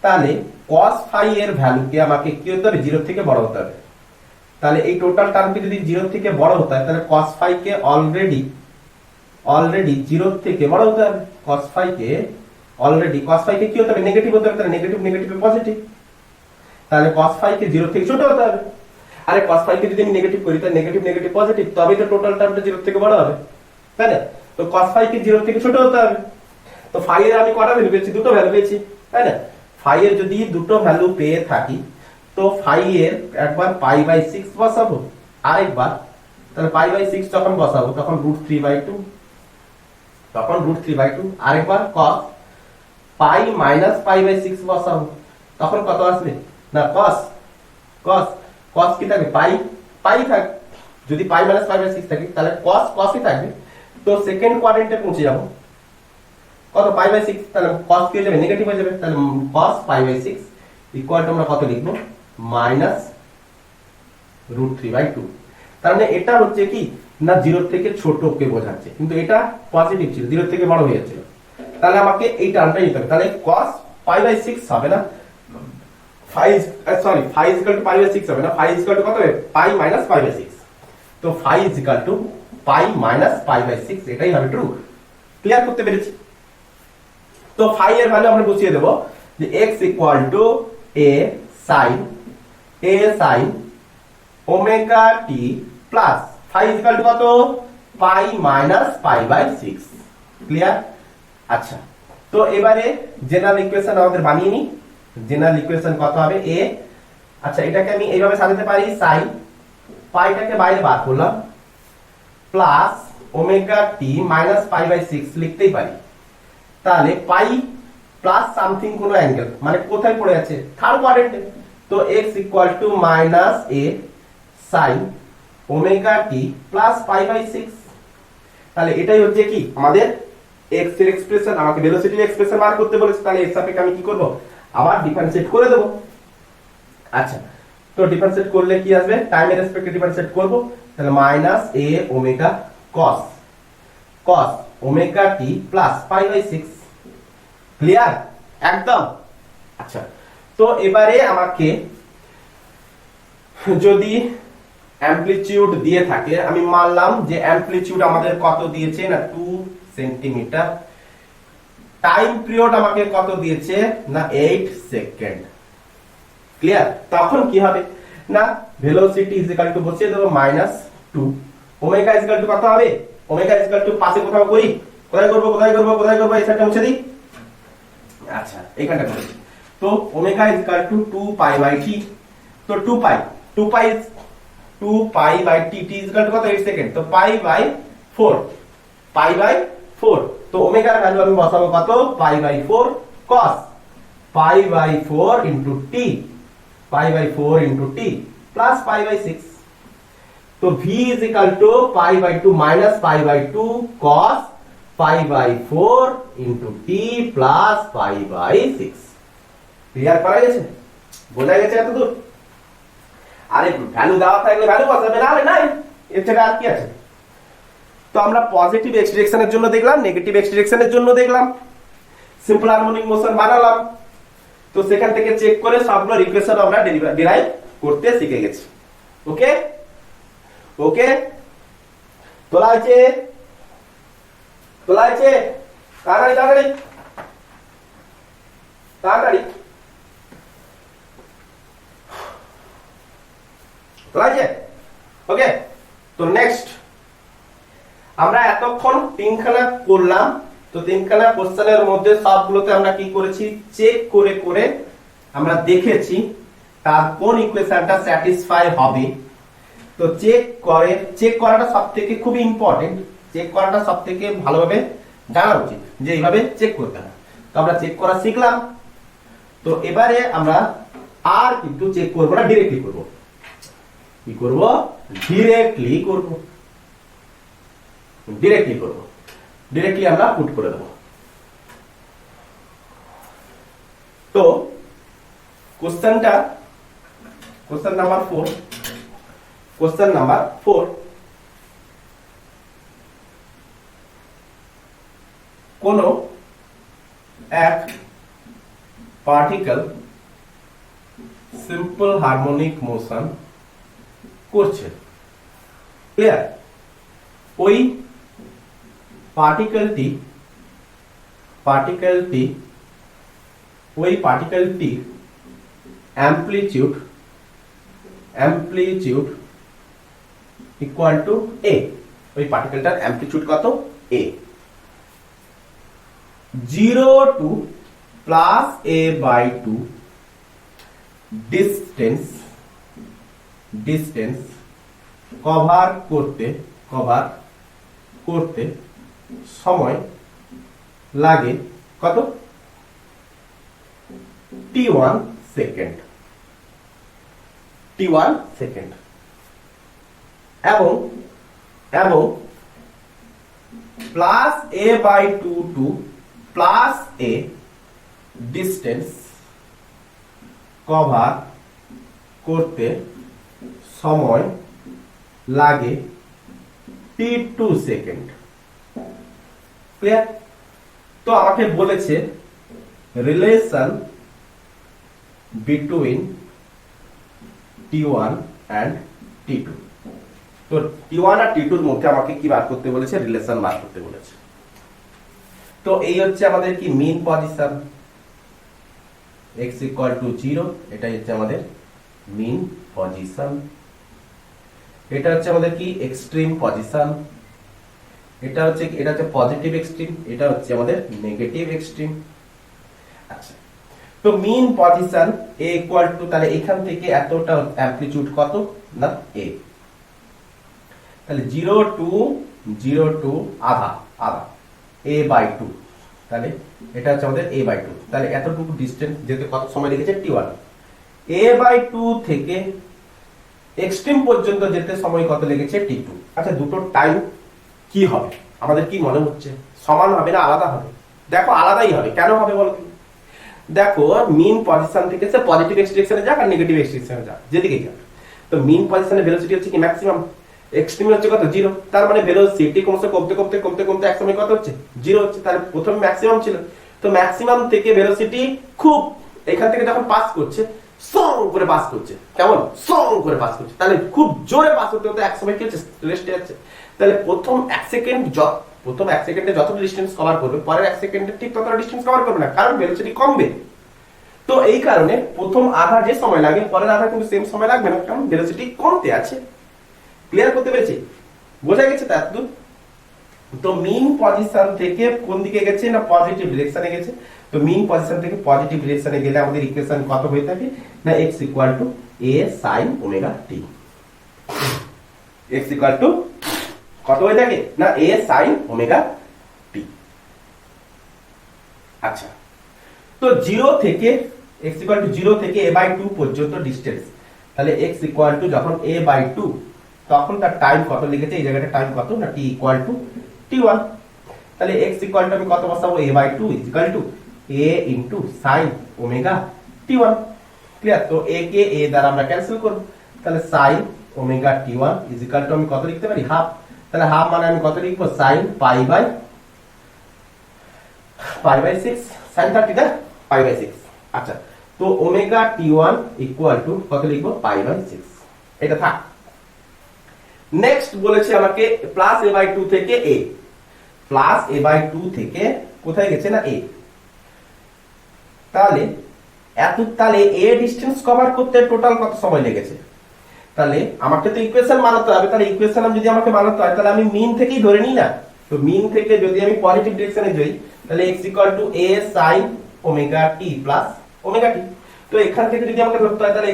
তাহলে cos ফাই এর ভ্যালুকে আমাকে কি হতে হবে 0 থেকে বড় হতে হবে, তাহলে এই টোটাল টার্মকে যদি 0 থেকে বড় হতে হয় তাহলে cos ফাই কে অলরেডি 0 থেকে বড় হতে হবে, cos ফাই কে কি হতে হবে নেগেটিভ হতে হবে, তাহলে নেগেটিভ নেগেটিভে পজিটিভ, তাহলে cos ফাই কে 0 থেকে ছোট হতে হবে, আরে cos ফাই কে যদি আমি নেগেটিভ করি তাহলে নেগেটিভ নেগেটিভ পজিটিভ, তবেই তো টোটাল টার্মটা 0 থেকে বড় হবে, তাই না? তো cos ফাই কে 0 থেকে ছোট হতে হবে, তো ফাই এর আমি কটা ভ্যালু পেয়েছি? দুটো ভ্যালু পেয়েছি, তাই না? ফাই এর যদি দুটো ভ্যালু পেয়ে থাকি, তো ফাই এর একবার পাই বাই 6 বসাবো, আরেকবার তাহলে পাই বাই 6 যখন বসাবো তখন √3/2, তখন √3/2, আরেকবার cos pi minus pi by 6 বসাবো, তখন কত আসবে? না cos cos cos কি থাকবে? পাই পাই থাক, যদি পাই মাইনাস পাই বাই 6 থাকে তাহলে cos cos ই থাকবে। তো সেকেন্ড কোয়াড্রেন্টে পৌঁছে যাব, কত? পাই বাই 6, তাহলে cos কি হয়ে যাবে? নেগেটিভ হয়ে যাবে, তাহলে cos pi by 6 equal to আমরা কত লিখবো? মাইনাস √3/2। তার মানে এটা হচ্ছে কি না 0 থেকে ছোটকে বোঝাচ্ছে, কিন্তু এটা পজিটিভ ছিল, 0 থেকে বড় হয়ে যাচ্ছিল, তাহলে আমাকে এই টার্মটা নিতে হবে। তাহলে cos পাই বাই 6 হবে না, pi equal to pi by 6 হবে না, পাই ইকুয়াল টু কত হবে? Pi minus pi by 6। তো pi equal to pi minus pi by 6, এটাই হবে ট্রু। ক্লিয়ার করতে পেরেছি? তো ফাই এর ভ্যালু আমরা বসিয়ে দেব যে x equal to a sin omega t plus phi equal to কত? Pi minus pi by 6। Clear? আচ্ছা, তো এবারে জেনারেল ইকুয়েশন আমাদের বানিয়ে নি। জেনারেল ইকুয়েশন কত হবে? a, আচ্ছা এটাকে আমি এইভাবে সাজাতে পারি, sin পাইটাকে বাইরে বার করলাম plus omega t minus pi by 6 লিখতেই পারি। তাহলে পাই প্লাস সামথিং কোন অ্যাঙ্গেল, মানে কোথায় পড়ে আছে? থার্ড কোয়াড্রেন্টে। তো x equal to minus a sin omega t plus pi by 6। তাহলে এটাই হচ্ছে কি আমাদের x এর এক্সপ্রেশন। আমাকে ভেলোসিটির এক্সপ্রেশন বার করতে বলেছে, তাহলে এর সাপেক্ষে আমি কি করব? আবার ডিফারেন্সিয়েট করে দেব। আচ্ছা, তো ডিফারেন্সিয়েট করলে কি আসবে? টাইমের রেসপেক্টে ডিফারেন্সিয়েট করব, তাহলে minus a omega cos omega t plus pi by 6। Clear? একদম। আচ্ছা, তো এবারে আমাকে যদি অ্যামপ্লিটিউড দিয়ে থাকে, আমি মানলাম যে অ্যামপ্লিটিউড আমাদের কত দিয়েছে না 2 সেন্টিমিটার, টাইম পিরিয়ড আমাকে কত দিয়েছে না 8 সেকেন্ড। ক্লিয়ার? তখন কি হবে না ভেলোসিটি ইজ ইকুয়াল টু বসিয়ে দেব -2, ওমেগা ইজ ইকুয়াল টু কত হবে? ওমেগা ইজ ইকুয়াল টু পাশে কোথাও করি, কোথায় করব এই সাইডটা মুছে দিই। আচ্ছা, এইখানটা করি। তো omega is equal to 2 pi by t। তো 2 pi by t is equal to কত? 8 সেকেন্ড। তো পাই বাই 4, তো ওমেগার ভ্যালু আমি বসাবো কত? Pi by 4 cos pi by 4 into t, plus pi by 6। তো v is equal to pi by 2 minus pi by 2 cos pi by 4 into t plus pi by 6। Clear করা গেছে? বোঝা গেছে এতদূর? আরে ভ্যালু দেওয়া থাকলে ভ্যালু বসাবে, না হলে নাই, এর থেকে আর কি আছে? তো আমরা পজিটিভ এক্স ডিরেকশনের জন্য দেখলাম, নেগেটিভ এক্স ডিরেকশনের জন্য দেখলাম, সিম্পল হারমোনিক মোশন বানালাম। তো সেখান থেকে চেক করে সবগুলো ইকুয়েশন আমরা ডিরাইভ করতে শিখে গেছি। ওকে, তোলা আছে তাড়াতাড়ি তোলা আছে। ওকে, তো নেক্সট আমরা এতক্ষণ তিনখানা করলাম। তো তিনখানা কোশ্চেনের মধ্যে সবগুলোতে আমরা কি করেছি? চেক করে আমরা দেখেছি তার কোন ইকুয়েশনটা স্যাটিসফাই হবে। তো চেক করাটা সবথেকে খুব ইম্পর্টেন্ট, চেক করাটা সবথেকে ভালোভাবে জানা উচিত যে এইভাবে চেক করতে হয়। তো আমরা চেক করা শিখলাম। তো এবারে আমরা আর কিন্তু চেক করবো না, ডিরেক্টলি করব। কি করব? ডিরেক্টলি আমরা পুট করে দেব। তো কোশ্চেন নাম্বার 4, কোন এক পার্টিকেল সিম্পল হারমোনিক মোশন করছে। ক্লিয়ার? ওই পার্টিকেলটি অ্যামপ্লিটিউড ইকুয়াল টু a। ওই পার্টিকেলটার অ্যামপ্লিটিউড কত? a। 0 to plus a by 2 distance cover করতে সময় লাগে কত t1 সেকেন্ড এবং plus a by 2 to plus a distance cover করতে সময় লাগে t2 সেকেন্ড। ক্লিয়ার? তো আমাকে বলেছে relation between t1 and t2। তো t1 আর t2 এর মধ্যে আমাকে কি বার করতে বলেছে? রিলেশন বার করতে বলেছে। তো এই হচ্ছে আমাদের কি মিন পজিশন, x equal to 0, এটাই হচ্ছে আমাদের মিন পজিশন। এটা হচ্ছে আমাদের কি এক্সট্রিম পজিশন, এটা হচ্ছে পজিটিভ এক্সট্রিম, এটা হচ্ছে আমাদের নেগেটিভ এক্সট্রিম। আচ্ছা, তো mean position a equal to, তাহলে এখান থেকে এতটা অ্যামপ্লিটিউড কত না a, তাহলে 0 to আধা a by 2, তাহলে এটা হচ্ছে আমাদের a by 2। তাহলে এতটুকু ডিসটেন্স যেতে কত সময় লেগেছে? t1। a by 2 থেকে এক্সট্রিম পর্যন্ত যেতে সময় কত লেগেছে? t2। আচ্ছা, দুটো টাইম কি হবে? আমাদের কি মনে হচ্ছে সমান হবে না আলাদা হবে? দেখো আলাদাই হবে। কেন হবে বলো? দেখো মিন পজিশন থেকে সে পজিটিভ এক্স ডিরেকশনে যাক আর নেগেটিভ এক্স ডিরেকশনে যাক, যেদিকেই যাক, তো মিন পজিশনে ভেলোসিটি হচ্ছে কি ম্যাক্সিমাম, এক্সট্রিম হচ্ছে কত? 0। তার মানে ভেলোসিটি কমতে এক সময় কত হচ্ছে? 0 হচ্ছে। তাহলে প্রথমে ম্যাক্সিমাম ছিল, তো ম্যাক্সিমাম থেকে ভেলোসিটি খুব এখান থেকে যখন পাস করছে সং করে পাস করছে, কেমন সং করে পাস করছে, তাহলে খুব জোরে পাস করতে হতে এক সময় কি হচ্ছে? রেস্টে যাচ্ছে। তাহলে প্রথম এক সেকেন্ডে যতটা ডিসটেন্স কভার করবে, পরের এক সেকেন্ডে ঠিক ততটা ডিসটেন্স কভার করবে না, কারণ ভেলোসিটি কমবে। তো এই কারণে প্রথম আধা যে সময় লাগে, পরের আধা কিন্তু সেম সময় লাগবে না, কারণ ভেলোসিটি কমতে আছে। ক্লিয়ার করতে পেরেছি? বোঝা গেছে তো এতদূর? তো মিন পজিশন থেকে কোন দিকে গেছে না পজিটিভ ডিরেকশনে গেছে। তো মিন পজিশন থেকে পজিটিভ ডিরেকশনে গেলে আমাদের ইকুয়েশন কত হয়ে থাকে না x equal to a sin omega t। x equal to কত হয়ে থাকে না a sin omega t। আচ্ছা, তো 0 থেকে x equal to 0 থেকে a by 2 পর্যন্ত ডিসটেন্স, তাহলে x equal to যখন a by 2, তখন তার টাইম কত লেগেছে? এই জায়গাটা টাইম কত না t equal to t1। তাহলে x equal to আমি কত বসাবো? a by 2 is equal to a into sin omega t1। Clear? তো a কে a দ্বারা আমরা ক্যান্সেল করব, তাহলে sin omega t1 is equal to আমি কত লিখতে পারি? হাফ। তাহলে হাফ মানে আমি কত লিখবো? sin pi by 6, sin 30 না pi by 6। আচ্ছা, তো omega t1 equal to কত লিখবো? pi by 6। এটা থাক। নেক্সট বলেছে আমাকে প্লাস a by 2 থেকে a, প্লাস a by 2 থেকে কোথায় গেছে না a। তাহলে a ডিসটেন্স কভার করতে টোটাল কত সময় লেগেছে? তাহলে আমাকে তো ইকুয়েশন বানাতে হবে। তাহলে ইকুয়েশন যদি আমাকে বানাতে হয়, তাহলে আমি মিন থেকেই ধরে নিই না। তো মিন থেকে যদি আমি পজিটিভ ডিরেকশনে যাই, তাহলে x equal to a sin omega t plus omega t। তো এখান থেকে যদি আমাকে ধরতে হয়, তাহলে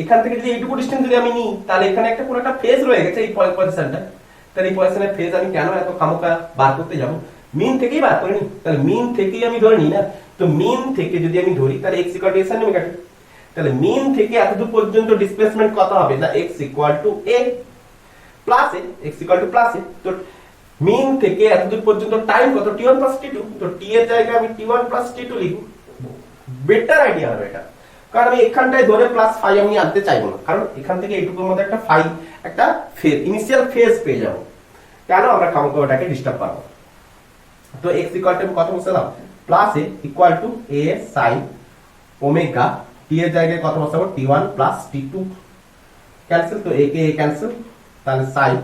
এখান থেকে যদি এইটুকু ডিসটেন্স যদি আমি নিই, তাহলে এখানে একটা পুরো একটা ফেজ রয়ে গেছে এই পজিশনটা। তাহলে এই পজিশনের ফেজ আমি কেন এত খামোকা বার করতে যাব? মিন থেকেই বার করে নিই। তাহলে মিন থেকেই আমি ধরে নিই না। তো মিন থেকে যদি আমি ধরি, তাহলে x equal to a sin omega t। তাহলে মিন থেকে এতদূর পর্যন্ত ডিসপ্লেসমেন্ট কত হবে না x equal to a plus a, x equal to plus a। তো মিন থেকে এতদূর পর্যন্ত টাইম কত? t1 plus t2। তো t এর জায়গায় আমি t1 plus t2 লিখব, বেটার আইডিয়া হবে এটা। কারণ আমি এখানটায় ধরে প্লাস 5 আমি আনতে চাইবো না, কারণ এখান থেকে এইটুকুর মধ্যে একটা 5 একটা ফেজ ইনিশিয়াল ফেজ পেয়ে যাব। কেন আমরা খামোকা ওটাকে ডিস্টার্ব করব? তো x equal to কত বসালাম? Plus a equal to a sin omega t এর জায়গায় কত বসাবো? t1 plus t2 ক্যান্সেল, তো a কে a ক্যান্সেল, তাহলে sin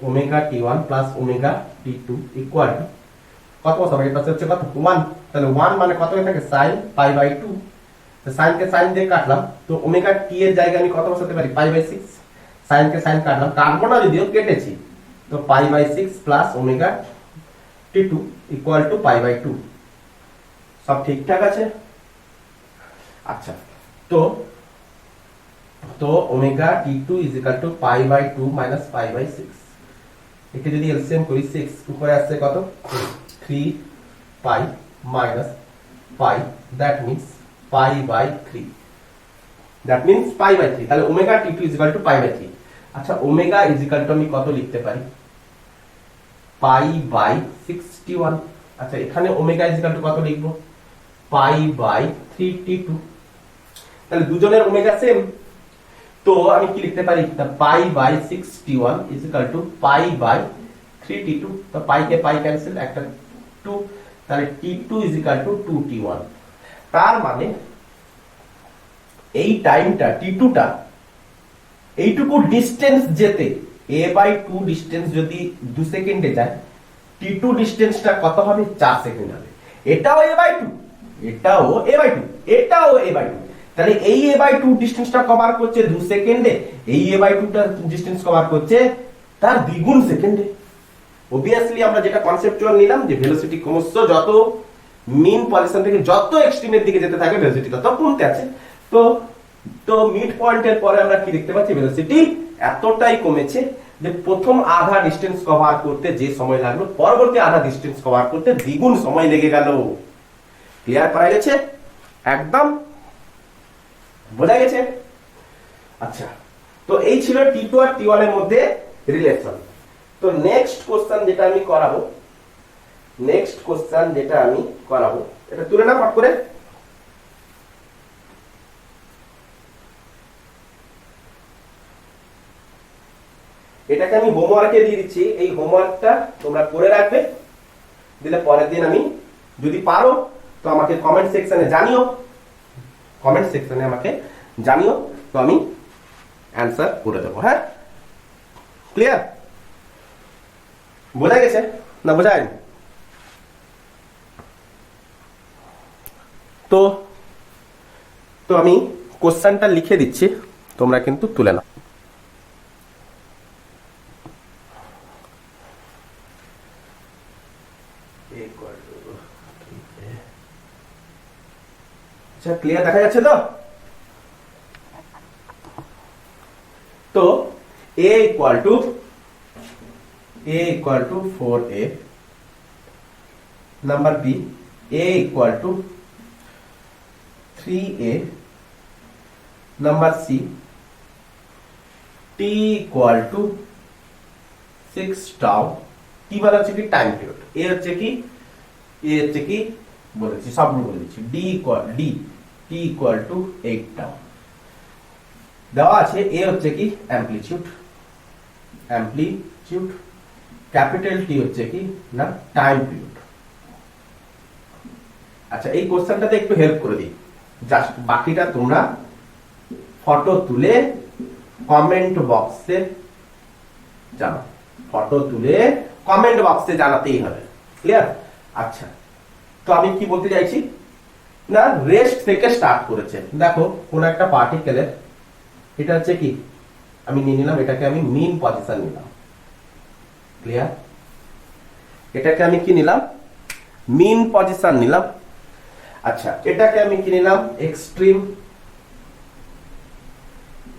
omega t1 plus omega t2 equal to কত বসাবো? এর পাশে হচ্ছে কত? 1। তাহলে 1 মানে কত হয়ে থাকে? sin pi by 2। তো sin কে sin দিয়ে কাটলাম, তো ওমেগা t এর জায়গায় আমি কত বসাতে পারি? pi by 6। sin K sin কাটলাম, কাটবো না যদিও কেটেছি, তো π/6 plus omega t2 equal to π/2। সব ঠিকঠাক আছে? আচ্ছা, তো omega t2 is equal to π/2 minus π/6। একে যদি এলসিএম করি 6 উপরে আসছে কত 3 pi minus pi, that means π/3, that means π/3। তাহলে omega t2 is equal two π/3। আচ্ছা, ওমেগা ইজ ইকুয়াল টু আমি কত লিখতে পারি π/61। আচ্ছা, এখানে ওমেগা ইজ ইকুয়াল টু কত লিখব π/3t2। তাহলে দুজনের ওমেগা সেম, তো আমি কি লিখতে পারি π/61 ইজ ইকুয়াল টু π/3t2। তো পাই কে পাই ক্যান্সেল, একটা 2, তাহলে t2 is equal two 2t1। তার মানে এই টাইমটা t2 টা এইটুকু ডিসটেন্স যেতে a/2 ডিসটেন্স যদি 2 সেকেন্ডে যায়, t2 ডিসটেন্সটা কত হবে 4 সেকেন্ড হবে। এটাও a/2, এটাও a/2, এটাও a/2। তাহলে এই a/2 ডিসটেন্সটা কভার করছে 2 সেকেন্ডে, এই a/2 টা ডিসটেন্স কভার করছে তার দ্বিগুণ সেকেন্ডে। অবভিয়াসলি আমরা যেটা কনসেপচুয়াল নিলাম যে ভেলোসিটি ক্রমশ যত মিন পজিশন থেকে যত এক্সট্রিমের দিকে যেতে থাকে ভেলোসিটি তত কমতে আছে। তো মিড পয়েন্টের পরে আমরা কি দেখতে পাচ্ছি ভেলোসিটি এতটাই কমেছে যে প্রথম আধা ডিসটেন্স কভার করতে যে সময় লাগলো পরবর্তী আধা ডিসটেন্স কভার করতে দ্বিগুণ সময় লেগে গেল। ক্লিয়ার করা গেছে? একদম বোঝা গেছে? আচ্ছা, তো এই ছিল t2 আর t1 এর মধ্যে রিলেশন। তো নেক্সট কোশ্চেন যেটা আমি করাবো, এটা তুলে না পট করে। এটাকে আমি হোমওয়ার্কে দিয়ে দিচ্ছি, এই হোমওয়ার্কটা তোমরা করে রাখবে, দিলে পরের দিন আমি যদি পারো তো আমাকে কমেন্ট সেকশনে জানিও, তো আমি অ্যান্সার করে দেবো। হ্যাঁ, ক্লিয়ার? বোঝা গেছে না বোঝা যায়নি? তো আমি কোশ্চেনটা লিখে দিচ্ছি, তোমরা কিন্তু তুলে নাও। আচ্ছা, ক্লিয়ার দেখা যাচ্ছে তো? তো a equal two 4a, number b a equal two 3a, number c t equal to 6 tau. t মানে হচ্ছে কি টাইম পিরিয়ড, a হচ্ছে কি বলেছি, সবগুলো বলে দিচ্ছি। t ইকুয়াল টু 8 টাউ দেওয়া আছে। a হচ্ছে কি অ্যামপ্লিটিউড, ক্যাপিটাল টি হচ্ছে কি না টাইম পিরিয়ড। আচ্ছা, এই কোশ্চেনটাতে একটু হেল্প করে দিই, জাস্ট বাকিটা তোমরা ফটো তুলে কমেন্ট বক্সে জানাতেই হবে। ক্লিয়ার? আচ্ছা, তো আমি কি বলতে চাইছি না, রেস্ট থেকে স্টার্ট করেছে। দেখো কোন একটা পার্টিকেলের, এটা হচ্ছে কি আমি নিয়ে নিলাম, এটাকে আমি মিন পজিশন নিলাম। ক্লিয়ার? এটাকে আমি কি নিলাম মিন পজিশন নিলাম। আচ্ছা, এটাকে আমি কি নিলাম এক্সট্রিম,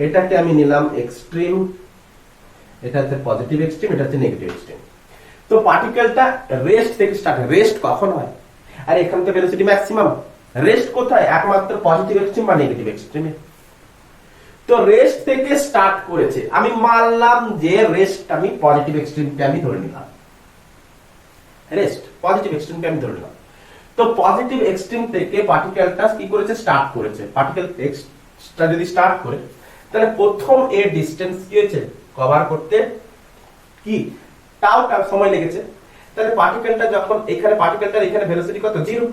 এটাকে আমি নিলাম এক্সট্রিম, এটা হচ্ছে পজিটিভ এক্সট্রিম, এটা হচ্ছে নেগেটিভ এক্সট্রিম। তো পার্টিকেলটা রেস্ট থেকে স্টার্ট। রেস্ট কখন হয়? আর এখান থেকে ভেলোসিটি ম্যাক্সিমাম। রেস্ট কোথায়? একমাত্র পজিটিভ এক্সট্রিম বা নেগেটিভ এক্সট্রিমে। তো রেস্ট থেকে স্টার্ট করেছে, আমি মানলাম যে রেস্ট আমি পজিটিভ এক্সট্রিমকে আমি ধরে নিলাম, তো পজিটিভ এক্সট্রিম থেকে পার্টিকেলটা কি করেছে স্টার্ট করেছে। পার্টিকেল এক্সটা যদি স্টার্ট করে তাহলে প্রথম এর ডিসটেন্স কি হয়েছে কভার করতে কি টাউ সময় লেগেছে। তাহলে পার্টিকেলটা যখন এখানে ভেলোসিটি কত 0,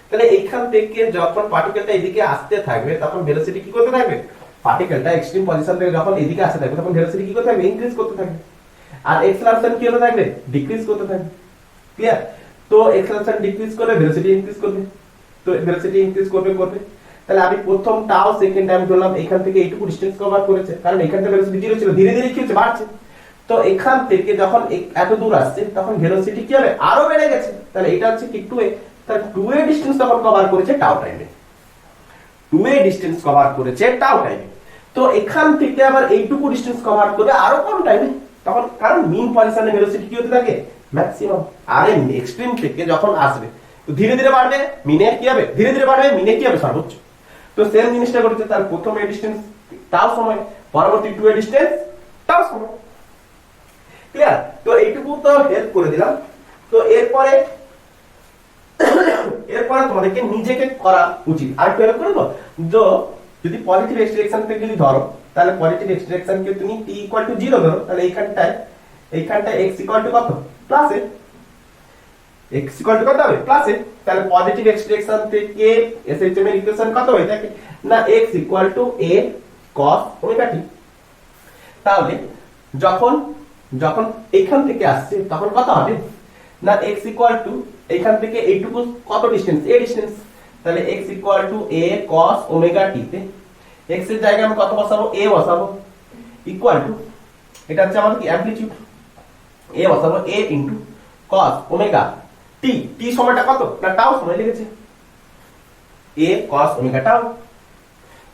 তাহলে এইখান থেকে যখন পার্টিকেলটা এদিকে আসতে থাকবে তখন ভেলোসিটি কি করতে থাকবে, পার্টিকেলটা এক্সট্রিম পজিশন থেকে যখন এদিকে আসতে থাকবে তখন ভেলোসিটি কি করতে থাকবে, ইনক্রিজ করতে থাকবে। আর এক্সেলারেশন কি হতে থাকবে, ডিক্রিজ করতে থাকবে। ক্লিয়ার? তো এক্সেলারেশন ডিক্রিজ করবে, ভেলোসিটি ইনক্রিজ করবে, তো ভেলোসিটি ইনক্রিজ করবে। তাহলে আমি প্রথম টাউ সেকেন্ড টাইম ধরলাম এখান থেকে এইটুকু ডিসটেন্স কভার করেছে, কারণ এখান থেকে ভেলোসিটি 0 ছিল, ধীরে ধীরে কি হচ্ছে বাড়ছে। তো এখান থেকে যখন এত দূর আসছে তখন ভেলোসিটি কি হবে, আরো বেড়ে গেছে। তাহলে এটা হচ্ছে কি 2a, তাহলে 2a ডিসটেন্স তখন কভার করেছে টাউ টাইমে, 2a ডিসটেন্স কভার করেছে টাউ টাইমে। তো এখান থেকে আবার এইটুকু ডিসটেন্স কভার করবে আরো কম টাইমে, তখন কারণ মিন পজিশনে ভেলোসিটি কি হতে থাকে, ম্যাক্সিমাম। আর এই এক্সট্রিম থেকে যখন আসবে তো ধীরে ধীরে বাড়বে, মিনে কি হবে, ধীরে ধীরে বাড়বে, মিনে কি হবে, সর্বোচ্চ। তো সেম জিনিসটা করছে, তার প্রথম এ ডিসটেন্স টাউ সময়, পরবর্তী 2a ডিসটেন্স টাউ সময়। ক্লিয়ার? তো এইটুকু তো হেল্প করে দিলাম। তো এরপরে তোমাদেরকে নিজেকে করা উচিত। আর একটু হেল্প করে দেবো, যদি পজিটিভ এক্স ডিরেকশন থেকে যদি ধরো, তাহলে পজিটিভ এক্স ডিরেকশন কে তুমি t ইকুয়াল টু 0 ধরো, তাহলে এইখানটায় x ইকুয়াল টু কত, plus a, x equal to কত হবে, প্লাস a। তাহলে পজিটিভ এক্স ডিরেকশন থেকে SHM এর ইকুয়েশন কত হয়ে থাকে না, x equal to a cos omega t। তাহলে যখন এইখান থেকে আসছে তখন কত হবে না, x ইকুয়াল টু এইখান থেকে এইটুকু কত ডিসটেন্স, a ডিসটেন্স। তাহলে x equal to a cos omega t তে x এর জায়গায় আমি কত বসাবো, a বসাবো, ইকুয়াল টু এটা হচ্ছে আমাদের কি অ্যামপ্লিটিউড, a বসাবো a into cos omega t, t সময়টা কত না টাউ সময় লেগেছে, a cos ওমেগা টাউ।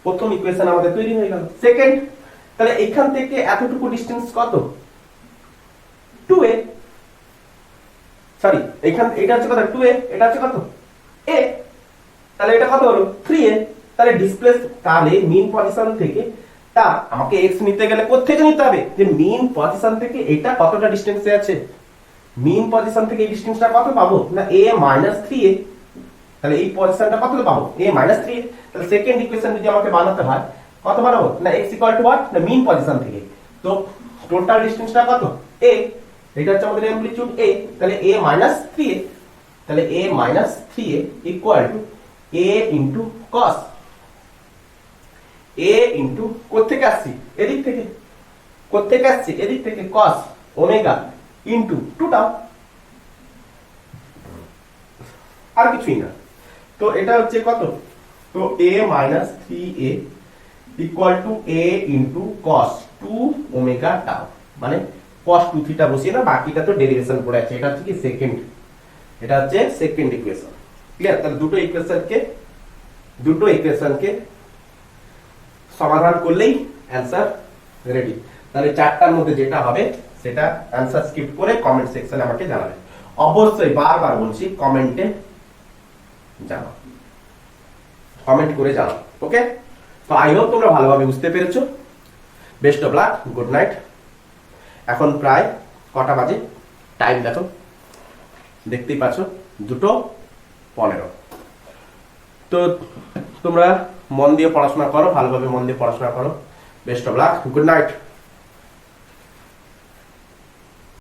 প্রথম ইকুয়েশন আমাদের তৈরি হয়ে গেল। সেকেন্ড, তাহলে এখান থেকে এতটুকু ডিসটেন্স কত, 2a, সরি এটা হচ্ছে কত 2a, এটা হচ্ছে কত a, তাহলে এটা কত হলো 3a। তাহলে ডিসপ্লেস, তাহলে মিন পজিশন থেকে তা আমাকে x নিতে গেলে কোত্থেকে নিতে হবে, যে মিন পজিশন থেকে এটা কতটা ডিসটেন্সে আছে, মিন পজিশন থেকে এই ডিসটেন্সটা কত পাবো না a মাইনাস 3a। তাহলে এই পজিশনটা কত পাবো, a মাইনাস 3a। তাহলে সেকেন্ড ইকুয়েশন যদি আমাকে বানাতে হয় কত বানাবো না, x ইকুয়াল টু হোয়াট না মিন পজিশন থেকে, তো টোটাল ডিসটেন্সটা কত a, এটা হচ্ছে আমাদের অ্যামপ্লিটিউড a, তাহলে a মাইনাস 3a, তাহলে a minus 3a equal to a into cos, a into কোত্থেকে আসছি, এদিক থেকে, কোত্থেকে আসছি এদিক থেকে, cos ওমেগা ইনটু 2 টাউ, আর কিছুই না। তো এটা হচ্ছে কত, তো a minus 3a equal to a into cos 2 omega tau, মানে cos 2 থিটা বসিয়ে না, বাকিটা তো ডেরিভেশন করে আছে। এটা হচ্ছে কি সেকেন্ড, এটা হচ্ছে সেকেন্ড ইকুয়েশন। ক্লিয়ার? তাহলে দুটো ইকুয়েশনকে সমাধান করলেই অ্যানসার রেডি। তাহলে চারটার মধ্যে যেটা হবে সেটা অ্যানসার স্ক্রিপ্ট করে কমেন্ট সেকশনে আমাকে জানাবে। অবশ্যই বারবার বলছি, কমেন্টে জানাও, কমেন্ট করে জানাও। ওকে? তো আই হোপ তোমরা ভালোভাবে বুঝতে পেরেছো। Best of luck, good night. এখন প্রায় কটা বাজে টাইম দেখো, দেখতেই পাচ্ছ 2:15। তো তোমরা মন দিয়ে পড়াশোনা করো, ভালোভাবে মন দিয়ে পড়াশোনা করো। Best of luck, good night.